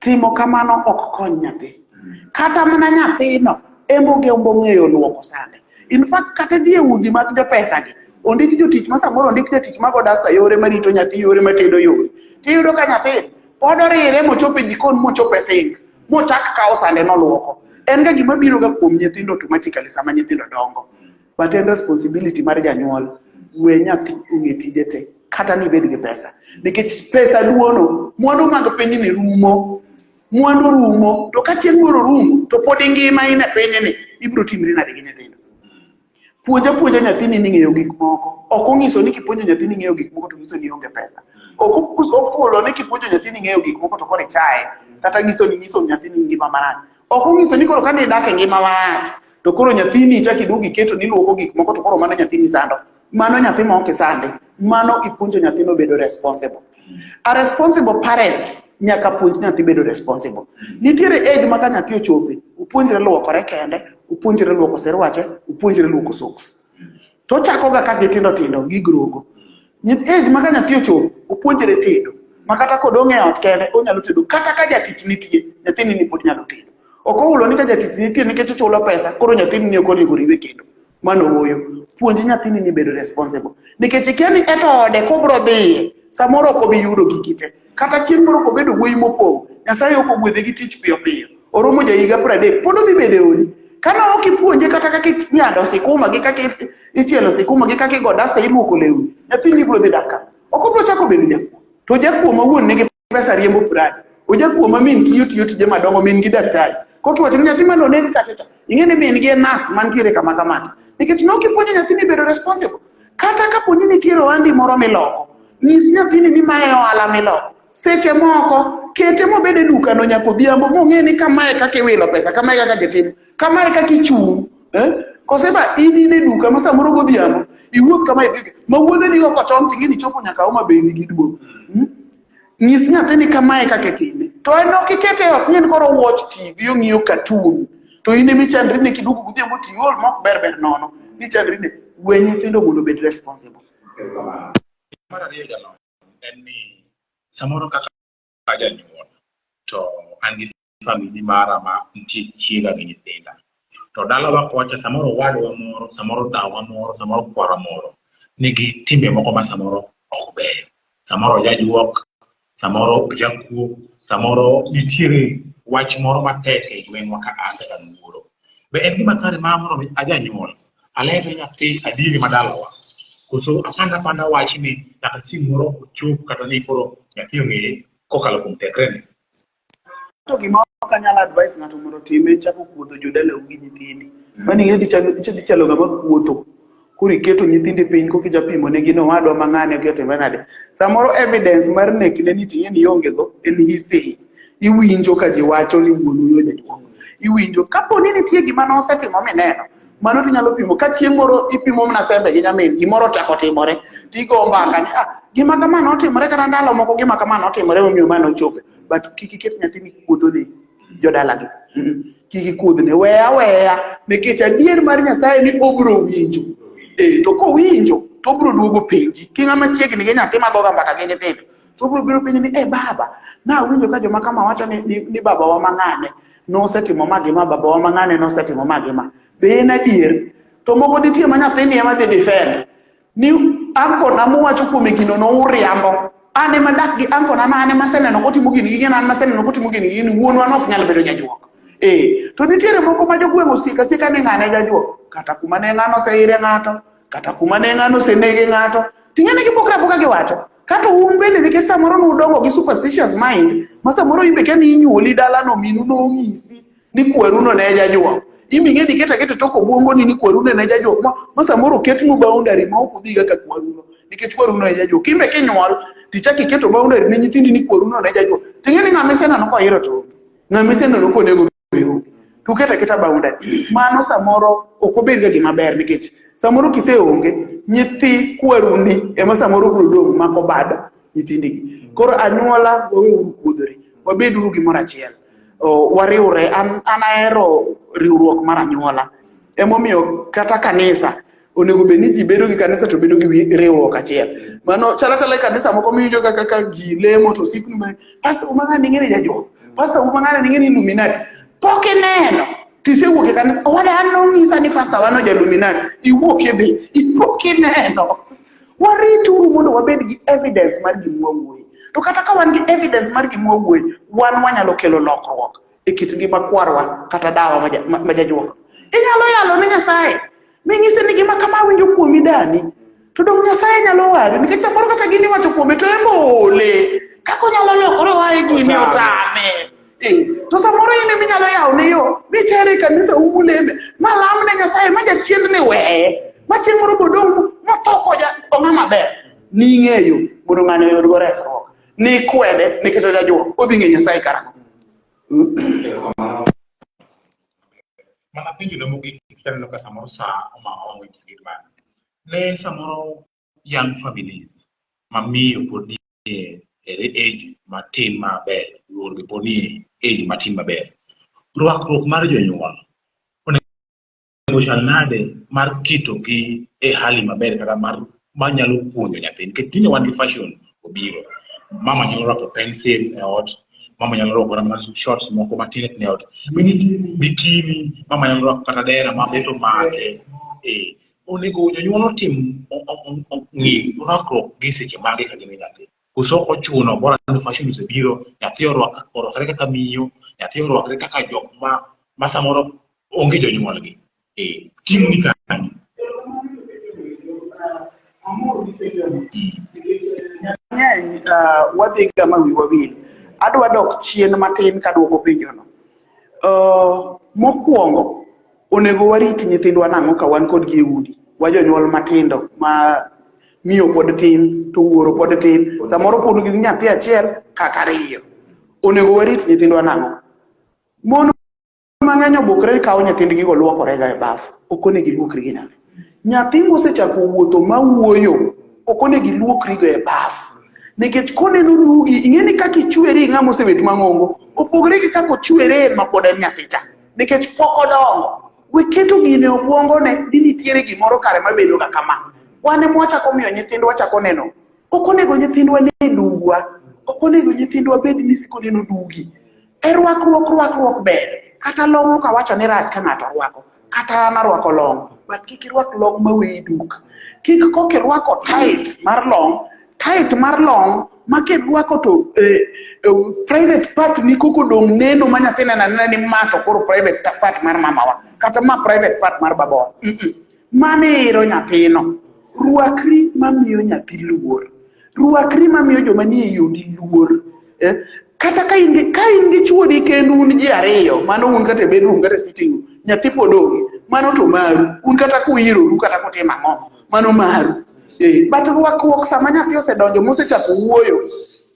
Timo kamano ok kony nyathi kata mana nyathino emboge ng'eyo luoko sande. In fact kata dhie udi mag jopesa gi ondik jotich ma samoro ondik jotich mago dasta yore marito nyathi yore matedo yore tiyudo ka nyathi pod orire mochopo e jikon mochopo e sink mochak kawo sande noluoko. En ga gima biro ga kuom nyithindo automatically sama nyithindo dongo, but en responsibility mar janyuol we nyathi ong'e tije te kata ni bed gi pesa nikech pesa duono mwandu mag piny ni rumo mwandu rumo to ka chieng' moro rumo to pod ngima in e piny ni ibiro timri nade gi nyithindo. Puonja nyathini ni ng'eyo gik moko ok ong'iso ni kipuonjo nyathini ng'eyo gik moko to nyiso ni onge pesa. Ok ofulo ni kipuonjo nyathini ng'eyo gik moko to koro chaye kata nyiso nyathini ngima marach. Ok ong'iso ni koro ka idak e ngima marach to koro nyathini chak iduogo iketo ni luoko gik moko to koro mano nyathini sando. Mano nyathi ma ok sande, mano ipuonjo nyathino bedo responsible. A responsible parent nyaka puonj nyathi bedo responsible. Nitiere age ma ka nyathi ochope upuonjre luokore kende, upuonjre luoko sirwache, upuonjre luoko socks. To chako ga ka gitindo gigrogo. Age ma ka nyathi ochope upuonjre tedo. Ma kata kodong' e ot kende onyalo tedo kata ka jatich nitie nyathini ni pod nyalo tedo. Ok oulo ni ka jatich nitie nikech ochulo pesa koro nyathini ni ok onego riwe kendo. Mano wuoyo. Puonj nyathini ni bedo responsible. Nikech ikia ni eto ode kobro dhiye samoro ok obi yudo gigi te. Kata chieng' moro kobedo wuoyi mopong', Nyasaye ok ogwedhe gi tich piyo piyo. Oromo ja higa 30, pod odhi bede odi. Kana ok ipuonje kata kaka inyado sikuma gi kaka ichielo sikuma gi kaka igo dasta iluoko lewni, nyathini biro dhi dak ka. Ok obiro chako bedo jakuo. To jakuo ma wuon nigi pesa riembo prade. Ojakuo ma min tiyo tije madongo min gi daktari. Kokiwacho ni nyathi mano negi kacha. Ing'e ni min gi nas mantiere kama kamata. Nikech nok ipuonjo nyathini bedo responsible. Kata kapo ni nitiere ohandi moro miloko, nyis nyathini ni mae ohala miloko. Seche moko kete mobede duka no nyaka odhiambo mong'e ni kamae kaka iwilo pesa, kamae kaka jatimo, kamae kaka ichung', koseba in e duka ma samoro godhiambo iwuoth kamae ma wuodhe ni oko chon ting'e ni chopo nyaka Homa Bay gi duogo. Nyis nyathini kamae kaka itime. To en ok ikete ot nyen koro watch TV ong'iyo cartoon. To in emi chandri ne kiduogo godhiambo tiol mok ber nono. Ni chandri ne we nyithindo mondo bed responsible. Mar ariyo jalo en ni samoro kaka janyuol to an gi famili mara ma nitie chiega gi nyithinda. To dalawa kocha samoro wadwa moro, samoro dawa moro, samoro kwara moro nigi timbe moko ma samoro ok beyo. Samoro jajuok, samoro jakuo, samoro nitiere wach moro matek e gweng'wa ka an kaka wuoro. Be en gima kare ma moro ajanyuol alero nyathi adieri madalawa. Koso apanda wach ni nyaka chieng' moro ochop kata ni koro nyathi ong'eye kokalo kuom tekrene. To gima ok anyalo advice ng'ato mondo time chako puodho jodala gi nyithindi. Mani ng'e dhi chalo gama kuotho. Koro iketo nyithindi piny kokija pimo ne gino wadwa mang'ane gi otimre nade. Samoro evidence mar nekne ni ting'e ni onge go en hisi. Iwinjo ka ji wacho ni wuonu yo jatuo. Iwinjo kapo ni nitie gima nosetimo mineno. Mano tinyalo pimo ka chieng' moro ipimo mana sembe gi nyamin gimoro chako timore tigo mbaka ni gima kama notimore kata ndalo moko gima kama notimore momiyo mano chope. But kik iket nyathini kuodho ne jodala gi. Kik ikuodhne weya nikech adier mar Nyasaye ni obro winjo. To kowinjo to obro duogo penji. King'ama chiegni gi nyathi magoga mbaka gi nyithindo. To obro biro penjo ni baba na winjo ka joma kama wacho ni baba wa mang'ane nosetimo magima, babawa mang'ane nosetimo magima. Be en adier? To moko nitie ma nyathini ema dhi defend ni anko na muwacho kuome gino no uriambo. Ane madak gi anko na ane maseneno kotimo gini gi an maseneno kotimo gini gi wuonwa nok nyalo bedo jajuok. To nitiere moko ma jogweng' osika sika ni ng'ane jajuok, kata kuma ne ng'ano oseire ng'ato, kata kuma ne ng'ano osenege ng'ato, ting'ene gipokra poka giwacho. Kata un bende nikech samoro nudongo gi superstitious mind, ma samoro imbe ka ni inyuoli dalano minu nong'isi ni kweruno ne jajuok. Iming'e ni kete toko buongo ni kweruno ne jajuok, ma samoro ketnu boundary ma ok udhi kaka kweruno, nikech kweruno ne jajuok. Imbe kinyuol tichaki keto boundary ne nyithindi ni kweruno ne jajuok. Ting'e ni ng'amiseneno kohiro to ng'amiseneno konego beyo. Tuketa keta boundary. Mano samoro ok obed ga gima ber, nikech samoro kiseonge nyithi kwerundi ema samoro biro dong' mako bad nyithindigi. Koro anyuola waweuru kuodhore, wabeduru gimoro achiel. Wariwre. An ahero riwruok mar anyuola. Emomiyo kata kanisa onego bed ni ji bedo gi kanisa to bedo gi riwruok achiel. Mano chala kanisa moko miyo kaka ji lemo to siknu me pastor umang'ani ng'ere jajuok, pastor umang'ani ng'ere Illuminati. Poke neno tisewuok e kanisa wala ano ng'isa ni pastor wano ja Illuminati, iwuok idhi ipoke neno. Warituru mondo wabed gi evidence mar gima wawuoye. To kata ka wan gi evidence mar gima wawuoye, wan wanyalo kelo lokruok e kit ngima kwarwa kata dawa ma jajuok. Inyalo yalo ne Nyasaye ming'ise ni gima kama winjo kuomi dani, to dong Nyasaye nyalo wari, nikech samoro kata gini wacho kuome to embole kako nyalo lokore wae gini otame. To samoro ine minyalo yawo ne yo mitere kanisa umulembe malam ne Nyasaye ma jachien ni weye ma chieng' moro bodong' motoko ong'a maber ni ng'eyo mondo ng'ane yudgo resruok ni kwede ni keto jajuok odhi ng'e Nyasaye karang'o. Mana penjo na mogik taneno ka samoro sa omawa wang' sigir man. Ne samoro young families mamiyo pod ni age matin maber, luor gi pod ni age matin maber. Rwakruok mar jonyuol onego chal nade mar ketogi e hali maber kata mar manyalo puonjo nyathi, nikech tinde wan gi fashion obiro. Mama nyalo rwako pencil e ot, mama nyalo rwako mana shorts moko matin e ot, bikini, mama nyalo rwako kata dera ma beto make. Onego jonyuol otim ng'i rwakruok gi seche mage ka gin nyathi. Koso ochuno bora ni fashion osebiro, nyathi orwakre kaka miyo, nyathi orwakre kaka jok ma samoro onge jonyuol gi. Timu ni kani. Ng'eny wadhi kama wiwa wil. Adwa dok chien matin kaduoko penjono. Mokwongo onego warit nyithindwa nang'o ka wan kodgi e udi. Wa jonyuol matindo ma miyo pod tin to wuoro pod tin, samoro pod gi nyathi achiel kata ariyo. Onego warit nyithindwa nang'o. Mon mang'eny obokre kawo nyithindgi go luokore ga e baf, ok onego iluokri gi nyathi. Nyathi mosechako wuotho mawuoyo ok onego iluokri go e baf, nikech koneno dugi ing'eni kaka ichweri ng'ama osebet mang'ongo opogore gi kaka ochwere ma pod en nyathi cha, nikech pok odongo. We keto gine obwongone ni nitiere gimoro kare mabedo ga kama. Wan ema wachako miyo nyithindwa chako neno. Ok onego nyithindwa ne dugwa, ok onego nyithindwa bed ni siko neno dugi. E rwakruok ber. Kata long ka wacho ni rach ka ng'ato rwako, kata an arwako long, but kik irwak long maweyi duk. Kik kok irwako tight mar long ma kirwako to private part ni koko dong neno ma nyathi nena ni mato koro private part mar mamawa kata ma private part mar babawa. Mane iro nyathino. Rwakri mamiyo nyathi luor. Rwakri mamiyo joma nie yodi luor. Kata ka in gi chuodi kendo un ji ariyo, mano un kata bedroom kata sitting room, nyathi pod onge, mano to maru. Un kata kuiroru kata kutimo ang'o, mano maru. But rwakruok sama nyathi osedonjo mosechako wuoyo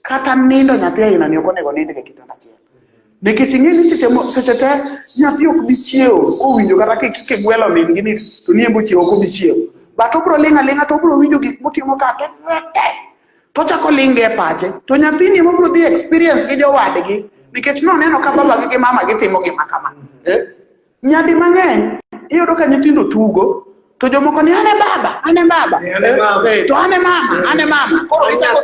kata nindo nyathi aina ni ok onego nind e kitanda achiel. Nikech ing'eni seche te nyathi ok bi chiewo kowinjo kata kigwelo min gi ni to ni embo chiewo ok obi chiewo. But obro ling'a to obro winjo gik motimo ka te. To chako linge e pache, to nyathini mobro dhi experience gi jowadgi, nikech noneno ka baba gi mama gitimo gima kama. Nyadi mang'eny iyudo ka nyithindo tugo, to jomoko ni ane baba, to ane mama, koro gichako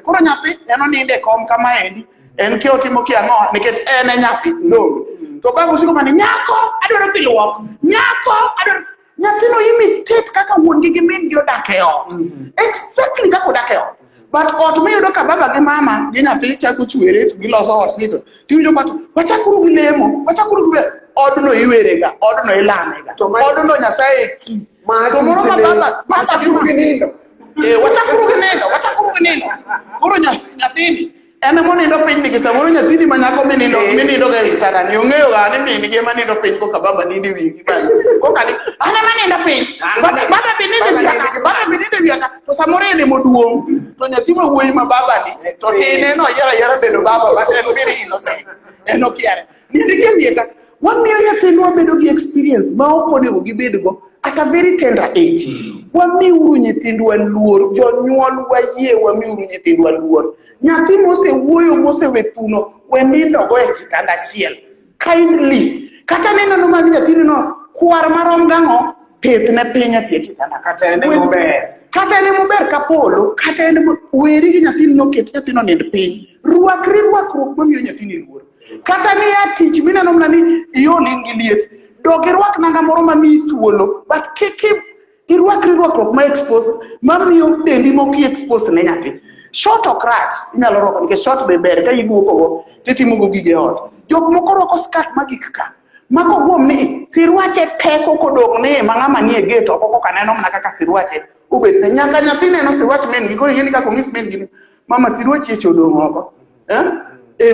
koro nyathi neno ninde kom kama endi, En kia otimo kia ang'o nikech en e nyathi no. To baba usiko mane nyako adwaro pi luok, nyako adwaro nyathino imitate kaka wuon gi min gi odak e ot. Exactly kaka odak e ot. But ot miyudo ka baba gi mama gi nyathi chako chwere to giloso ot nito. Tiwinjo pat wachakuru gi lemo, wachakuru gi odno iwerega, odno ilamega. Odno Nyasaye ki. To moro ma baba chakuru gi nindo. Wachakuru gi nindo. Koro nyathini en mo nindo piny ni samoro nyathini manyako minindo ga kitanda ni ong'eyo ga ni min gi manindo piny ko ka baba nindi wigi bali ko kali ana manindo piny baba bininde wiaka to samoro ele moduong to nyathi ma wuoyi ma baba ni to tine no yara bedo baba but en very innocent en okiare nindi gi wiaka wamiyo nyathindwa bedo gi experience ma ok onego gibedgo at a very tender age. Wamiuru nyithindwa luor, jonyuol wayie wamiuru nyithindwa luor. Nyathi mosewuoyo mosewethuno wenindo go e kitanda achiel kindly. Kata neno mag nyathino kwar marom gang'o pethne piny atie kitanda kata ene mober ka polo kata ene weri gi nyathino ket nyathino nind piny. Rwakruok mamiyo nyathini luor. Kata ni ya tich mineno mna ni ioli gi liet dog irwak nanga moro mamiyi thuolo but kiki irwakri rwakruok ma expose mamiyo dendi moki expose ne nyathi. Short ok rach inyalo rwako nikech short be ber ka iduokogo titimogo gige ot. Jok moko rwako skat magik ka mako guom ni sirwache teko kodong ni ma ng'ama nie gate oko kaneno mna kaka sirwache ubet nyaka nyathi neno sirwache men gi koro yeni kaka ong'is men gi mama sirwache chodong oko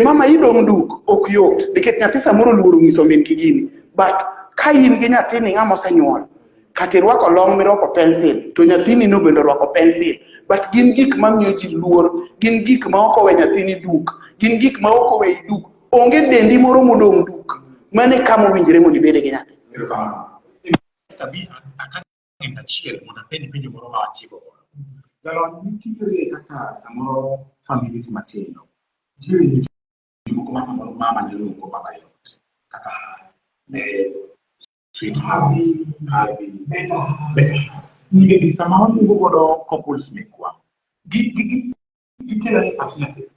mama idong duk ok yot nikech nyathi samoro luoro ng'iso men gi gini but ka in gi nyathini ng'ama osenyuol kata irwako long mirwako pencil to nyathini no bende orwako pencil but gin gik mamiyo ji luor, gin gik ma ok owe nyathini duk, gin gik ma ok owe duk, onge dendi moro modong duk mane kama owinjore mondo ibed gi nyathi. Penjo moro ma wachiwo godo. Jalony nitiere kaka samoro families matindo nitiere nyithindo moko ma samoro mama nyalo luongo baba yot kaka sweetheart, better. Ni sama waluongo godo couples mekwa. Gikelo ni passionate.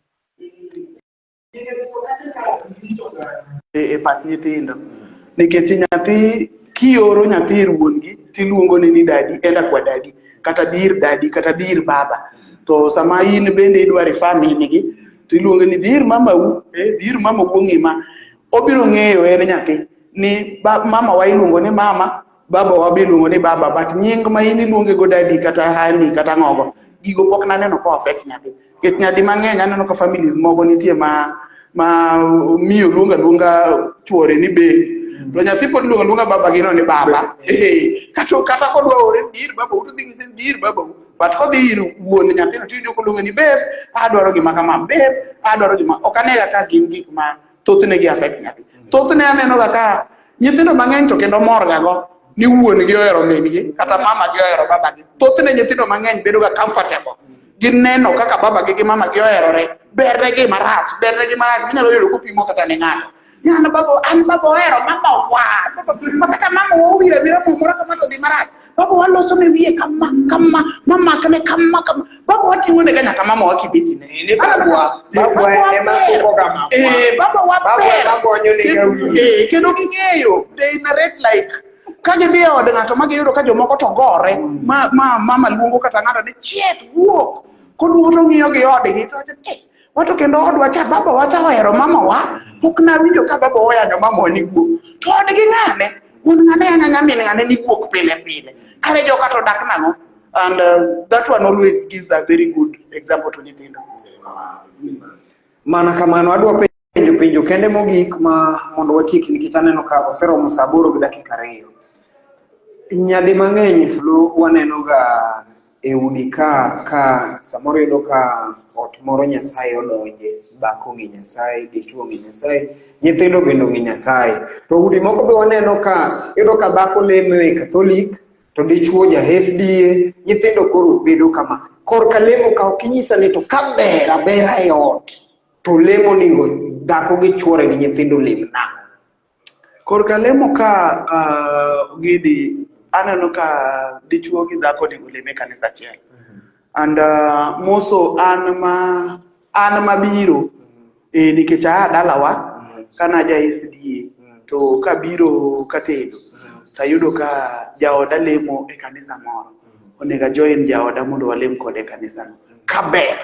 Pat nyithindo nikech nyathi kioro nyathi ir wuongi tiluongo ni dadi enda kwa dadi kata dir dadi kata dir baba to sama in bende idwari family gi tiluongo ni dir mama u dir mama wuong'ima obiro ng'eyo en nyathi ni mama wa iluongo ni mama baba wa biluongo ni baba but nying ma in iluonge go dadi kata hani kata ngogo gigo pok naneno ko affect nyathi ket nyadi mang'eny aneno ko families mogo nitie ma miyo luonga chuore ni be to nyathi pod luonga baba gino ni baba kata kodwa ore dir baba uto dhi ng'ise dir baba but kodhi ir wuon nyathino tiyo ko luonga ni beb adwaro gima kama beb adwaro gima ok anega ka gin gik ma thothne gi affect nyathi thothne aneno ka nyithindo mang'eny to kendo mor gago ni wuon gi ohero min gi kata mama gi ohero baba gi thothne nyithindo mang'eny bedo ga comfortable gineno kaka baba gi mama gi oherore berne gi marach minyalo yudo kopimo kata ne ng'ato yana baba an baba ohero mama wa kata mama wa wira moro kama to dhi marach baba waloso ne wiye kama mama kane kama baba wating'o ne nyaka mama wa kibeti ne baba ema suko kama baba wa kendo ging'eyo they narrate like ka gidhi e od ng'ato ma giyudo ka jomoko to gore mama luongo kata ng'ato ni chieth wuok koduogo to ng'iyo gi odgi to wato kendo odwa cha baba wacha ohero mama wa pok nawinjo ka baba oyanyo mama ni wuok to odgi ng'ane wuon ng'ane anyanya min ng'ane ni wuok pile kare joka to dak nang'o and that one always gives a very good example to nyithindo. Mana kamano adwa penjo kende mogik ma mondo watiek nikech aneno ka oseromo saa 8 gi dakika 2. Nyadi mang'eny flo waneno ga e udi ka samoro yudo ka ot moro Nyasaye odonje, dhako ng'i Nyasaye, dichuo ng'i Nyasaye, nyithindo bende ng'i Nyasaye. To udi moko be waneno ka yudo ka dhako lemo e Catholic to dichuo ja SDA, nyithindo koro bedo kama. Korka lemo ka okinyisa ni to ka bera e ot to lemo ni dhako gi chuore gi nyithindo lemna. Korka lemo ka gidi aneno ka dichuo gi dhako ni oleme kanisa achiel. And moso an ma biro nikech dalawa kana ja SDA to kabiro katedo tayudo ka jaoda lemo e kanisa moro onego join jaoda mondo walem kode e kanisa no kaber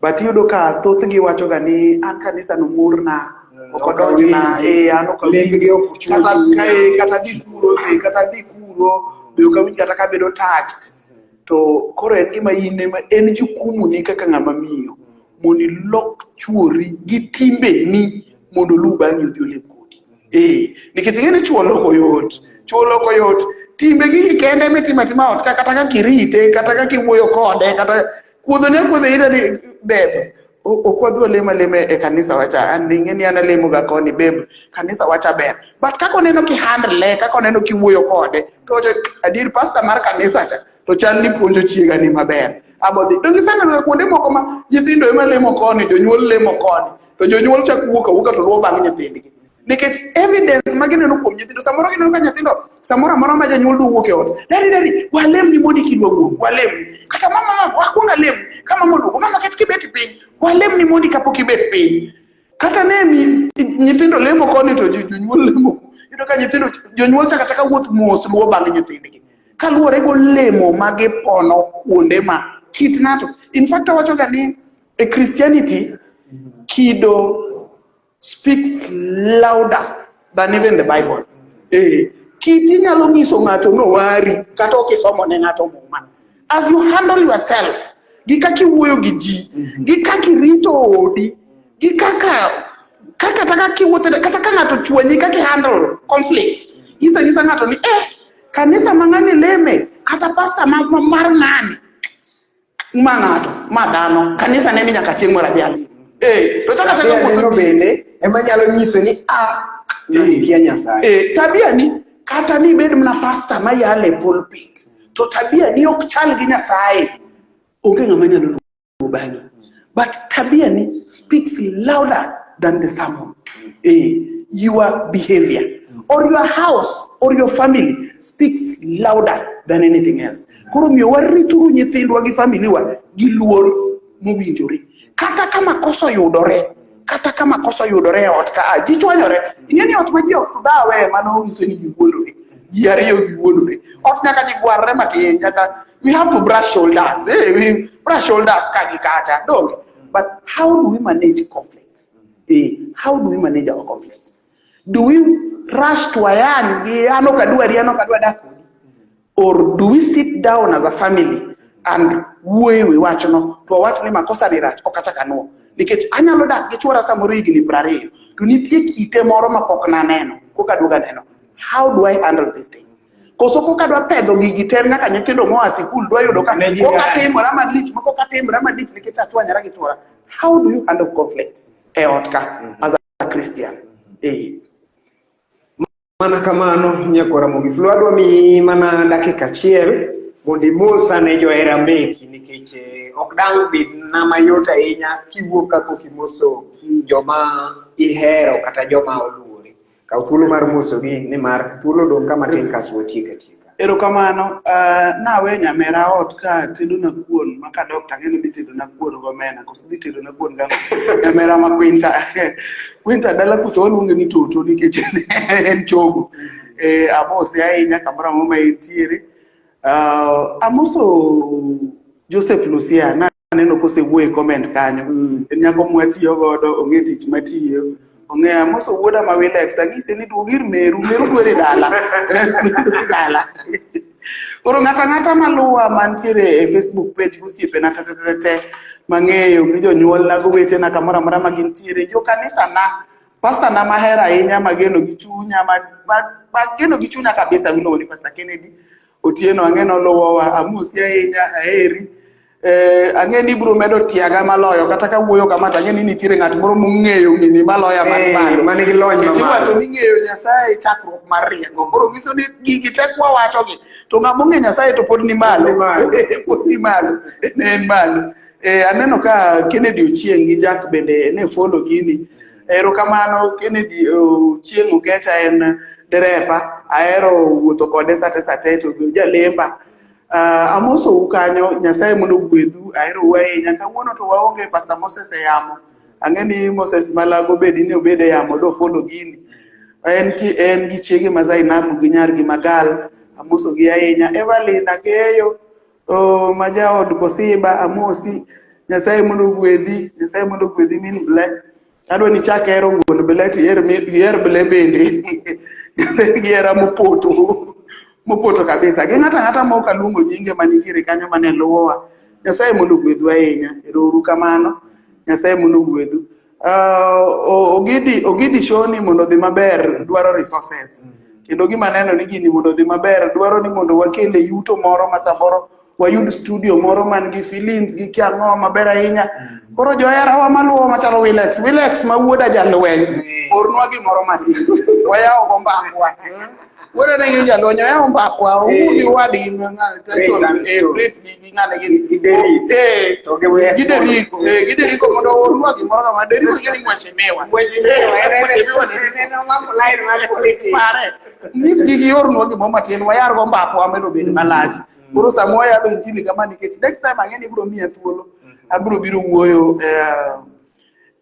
but yudo ka thoth gi wacho ga ni an kanisa no murna okodonjna an lembgi ok kata dhi kuro be ok awinj kata kabedo touched to koro en gima en jukumu ni kaka ng'ama miyo mondo ilok chuori gi timbe ni mondo lu bang'i odhi olem kodi nikech ing'e ni chuo loko yot timbe gi kende mitimatima ot kata ka kirite kata ka kiwuoyo kode kata kuodho ira ni beb ok wadhi lema e kanisa wacha an ing'e ni an alemo ga koni beb kanisa wacha ber but kako neno kihandle kako neno kiwuoyo kode to adier pastor mar kanisa cha to chal ni puonjo chiega ni maber abodhi dongi sana kuonde moko ma nyithindo ema lemo koni jonyuol lemo koni to jonyuol chak wuoka to luwo bang' nyithindgi nikech evidence magineno kuom nyithindo samoro gineno ka nyithindo samoro amora ma janyuol do wuok e ot dari walem ni modi kidwa wuok walem kata mama wakwonga lem kama moduogo mama ket kibet piny walem ni modi kapok ibet piny kata ne nyithindo lemo koni to jonyuol lemo yudo ka nyithindo jonyuol chaka wuoth mos luwo bang' nyithindgi kaluwore go lemo magipono kuonde ma kit ng'ato in fact awacho ga ni e Christianity kido speaks louder than even the Bible. Kiti nyalo nyiso ng'ato no wari kata okisomo ne ng'ato muma. As you handle yourself, gi kaki wuoyo gi ji, gi kaki rito odi, gi kaka taka wuotho kata ka ng'ato chwenyi kaki handle conflict. Nyisa ng'ato ni kanisa mang'ani leme kata pastor mar ng'ani ma ng'ato ma dhano kanisa ne ni nyaka chieng' moro adhi to chaka wuotho bende ema nyalo nyiso ni kia Nyasaye tabia ni kata ni bed mna pastor ma yale pulpit to tabia ni ok chal gi Nyasaye onge ng'ama nyalo bang'i but tabia ni speaks louder than the sermon your behavior or your house or your family speaks louder than anything else koro miyo warituru nyithindwa gi family wa gi luor mowinjore kata kama koso yudore ot ka ji chwanyore ing'e ni ot ma ji ok dawe mano nyiso ni giwuondore ji ariyo giwuondore ot nyaka ji gwarre matin nyaka we have to brush shoulders we brush shoulders ka gi kacha don't but how do we manage conflicts how do we manage our conflicts do we rush to ayan gi ano kadwa dak or do we sit down as a family and we watch no to watch ni makosa ni rach okacha kanuo nikech anyalo dak gi chwora samoro higni 20 to nitie kite moro mapok na neno koka duoga neno how do I handle this thing koso koka dwa pedho gigi ter nyaka nyithindo moa sikul dwa yudo ka koka timora malich nikech atwanyara gi chwora how do you handle conflict e ot ka as a Christian mana kamano nyakora Mogifulu adwa mi mana dakika achiel mondo imosa ne johera meki nikech ok dang' bed nama yot ahinya kiwuok kako kimoso joma ihero kata joma oluori kaw thuolo mar mosogi nimar thuolo dong' kama tin kaso tieka erokamano nawe nyamera ot ka tedo na kuon maka dokta ng'eno dhi tedo na kuon gomena koso dhi tedo na kuon ga nyamera ma Quinta dala kucho waluonge ni toto nikech en chogo amose ahinya kamoro ma entiere amoso Joseph Lucia naneno kosewuoyo e comment kanyo en nyako mwatiyo godo ong'e tich matiyo ong'e amoso wuoda ma Wilex tang'ise ni duog ir meru dwere dala oro ng'ata maluwa mantiere e Facebook page gosiepena te mang'eyo gi jonyuol na gowetena kamoro amora ma gintiere jo kanisa na pastor na mahera ahinya mageno gi chunya kabisa miluongo ni Pastor Kennedy Otieno ang'eno luwowa amusi ahinya aheri ang'e ni biro medo tiaga maloyo kata ka wuoyo kama to ang'e ni nitiere ng'at moro mong'eyo ng'ini maloya man gi lony mamalo ni ng'eyo Nyasaye chakruok mar rieko koro nyiso ni gigi tek wawacho gi to ng'ama ong'e Nyasaye to pod ni malo ne en malo aneno ka Kennedy Ochieng gi Jack bende ne follow gini erokamano Kennedy Ochieng Okecha en derepa ahero wuotho kode sate to jalemba amoso kanyo Nyasaye mondo gwedhu ahero ahinya kawuono to waonge Pastor Moses e yamo ang'eni Moses Malago bedi ni obede yamo do follow gini. En gi chiege ma Zainabu gi nyar gi Magal, amoso gi ahinya. Evelyn Ageyo, ma jaod Kosiba, amosi. Nyasaye mondo gwedhi min ble. Adwa ni chak hero wuon ble ti yer ble bende. Nyasaye giera mopoto kabisa. Gi ng'ata ma okaluongo nyinge manitiere kanyo mane luwowa. Nyasaye mondo gwedhu ahinya. Erouru kamano. Nyasaye mondo gwedhu. Ogidi shoni mondo dhi maber dwaro resources. Kendo gima neno ni gini mondo dhi maber dwaro ni mondo wakele yuto moro ma samoro wayud studio moro man gi films gi kiang'o maber ahinya. Koro joherawa maluwo machalo Wilex ma wuoda jalweny ornwa gimoro matin. Wayawo go mbakwa. Wuoda ne ngi jalweny wayawo mbakwa udi wadi gideriko mondo ornwa gimoro kama deriko gini mheshimiwa nisgi ornwa gimoro matin wayar go mbakwa medo bedo malach. Koro samoa yalo intini kama nikech next time ang'eni biro miya thuolo abiro biro wuoyo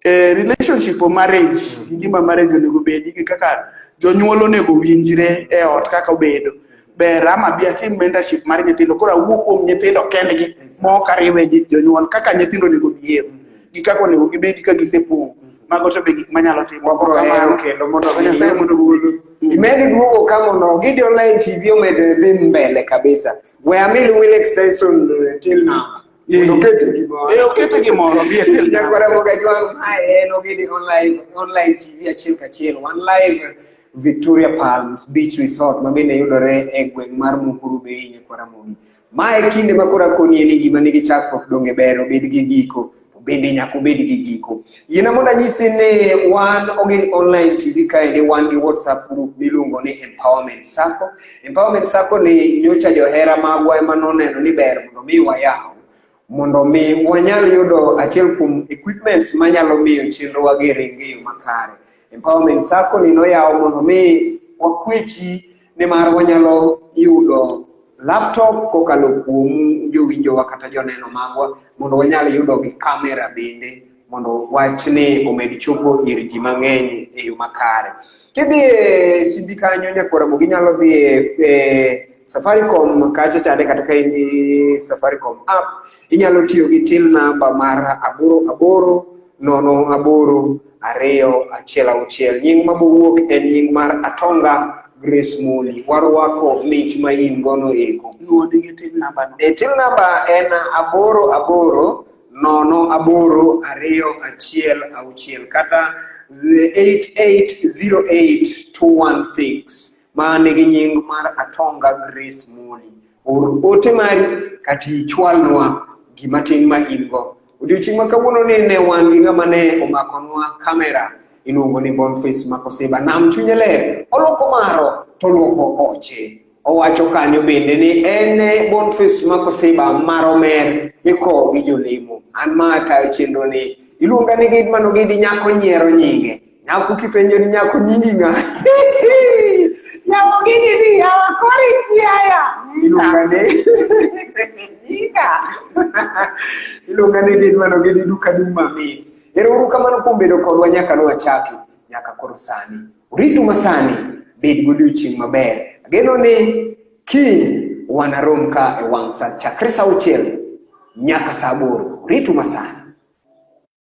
relationship o marriage gima marriage onego bedi gi kaka jonyuol onego winjre e ot kaka obedo ber ama bi atim mentorship mar nyithindo koro awuo kuom nyithindo kendgi mok ariwe jonyuol kaka nyithindo onego biye gi kaka onego gibedi ka gisepong'. Mago to be gik manyalo timo kamano kendo mondo Nyasaye mondo wuoyo imedo duogo kama no Gidi Online TV omedo dhi mbele kabisa. We amil Wilex Tyson till now. Okete gimoro bi achiel Jakwara moga jwang mae en Gidi Online TV achiel kachiel. One live Victoria Palms Beach Resort mabende yudore e gweng' mar Mukuru Bei Nyakwara Mogi. Mae kinde makora koni en gima nigi chakruok donge bero bed gi giko. Bende nyako bed gi giko. Yena mondo nyisi ne wan Ogidi Online TV kae wan gi WhatsApp group miluongo ni Empowerment Sacco. Empowerment Sacco ni nyocha johera magwa ema noneno ni ber mondo mi wayaw mondo mi wanyal yudo achiel kuom equipments manyalo miyo chenro wagere ngeyo makare. Empowerment Sacco ni noyaw mondo mi wakwechi ne mar wanyalo yudo laptop kokalo kuom jowinjowa kata joneno magwa mondo wanyal yudo gi kamera bende mondo wachne omed chopo ir ji mang'eny e yo makare. Kidhi e simbi kanyo Nyakwara Mogi nyalo dhi e Safaricom kacha chande kata ka in Safaricom app inyalo tiyo gi till number mar 8800 nying mabowuok en nying mar Atonga Grace Muli. Warwako mich ma in gono eko. nuodi gi till number no. Till number en 8800 kata 8808216 ma nigi nying mar Atonga Grace Muli. Or ote mari kati chwalnwa gimatin ma in go. Odiochieng' ma kawuono ne wan gi ng'ama ne omakonwa kamera iluongo ni Boniface Makoseba. Nam chunye ler oloko maro to luoko oche. Owacho kanyo bende ni en Boniface Makoseba maromer iko gi jolemo. An ma tayo chenro ni iluonga ni Gidi mano Gidi nyako nyiero nyinge. Nyako kipenjo ni nyako nyingi ng'a. Yawo Gidi ni yawa kori kiaya. Iluonga ni iluonga ni Gidi mano Gidi duka duma mi. Erouru kamano kuom bedo kodwa nyaka nwachaki nyaka koro sani. Uritu masani bed godiochieng' maber. Ageno ni kiny wanarom ka e wang' sa chakre sa 6 nyaka sa 8. Uritu masani.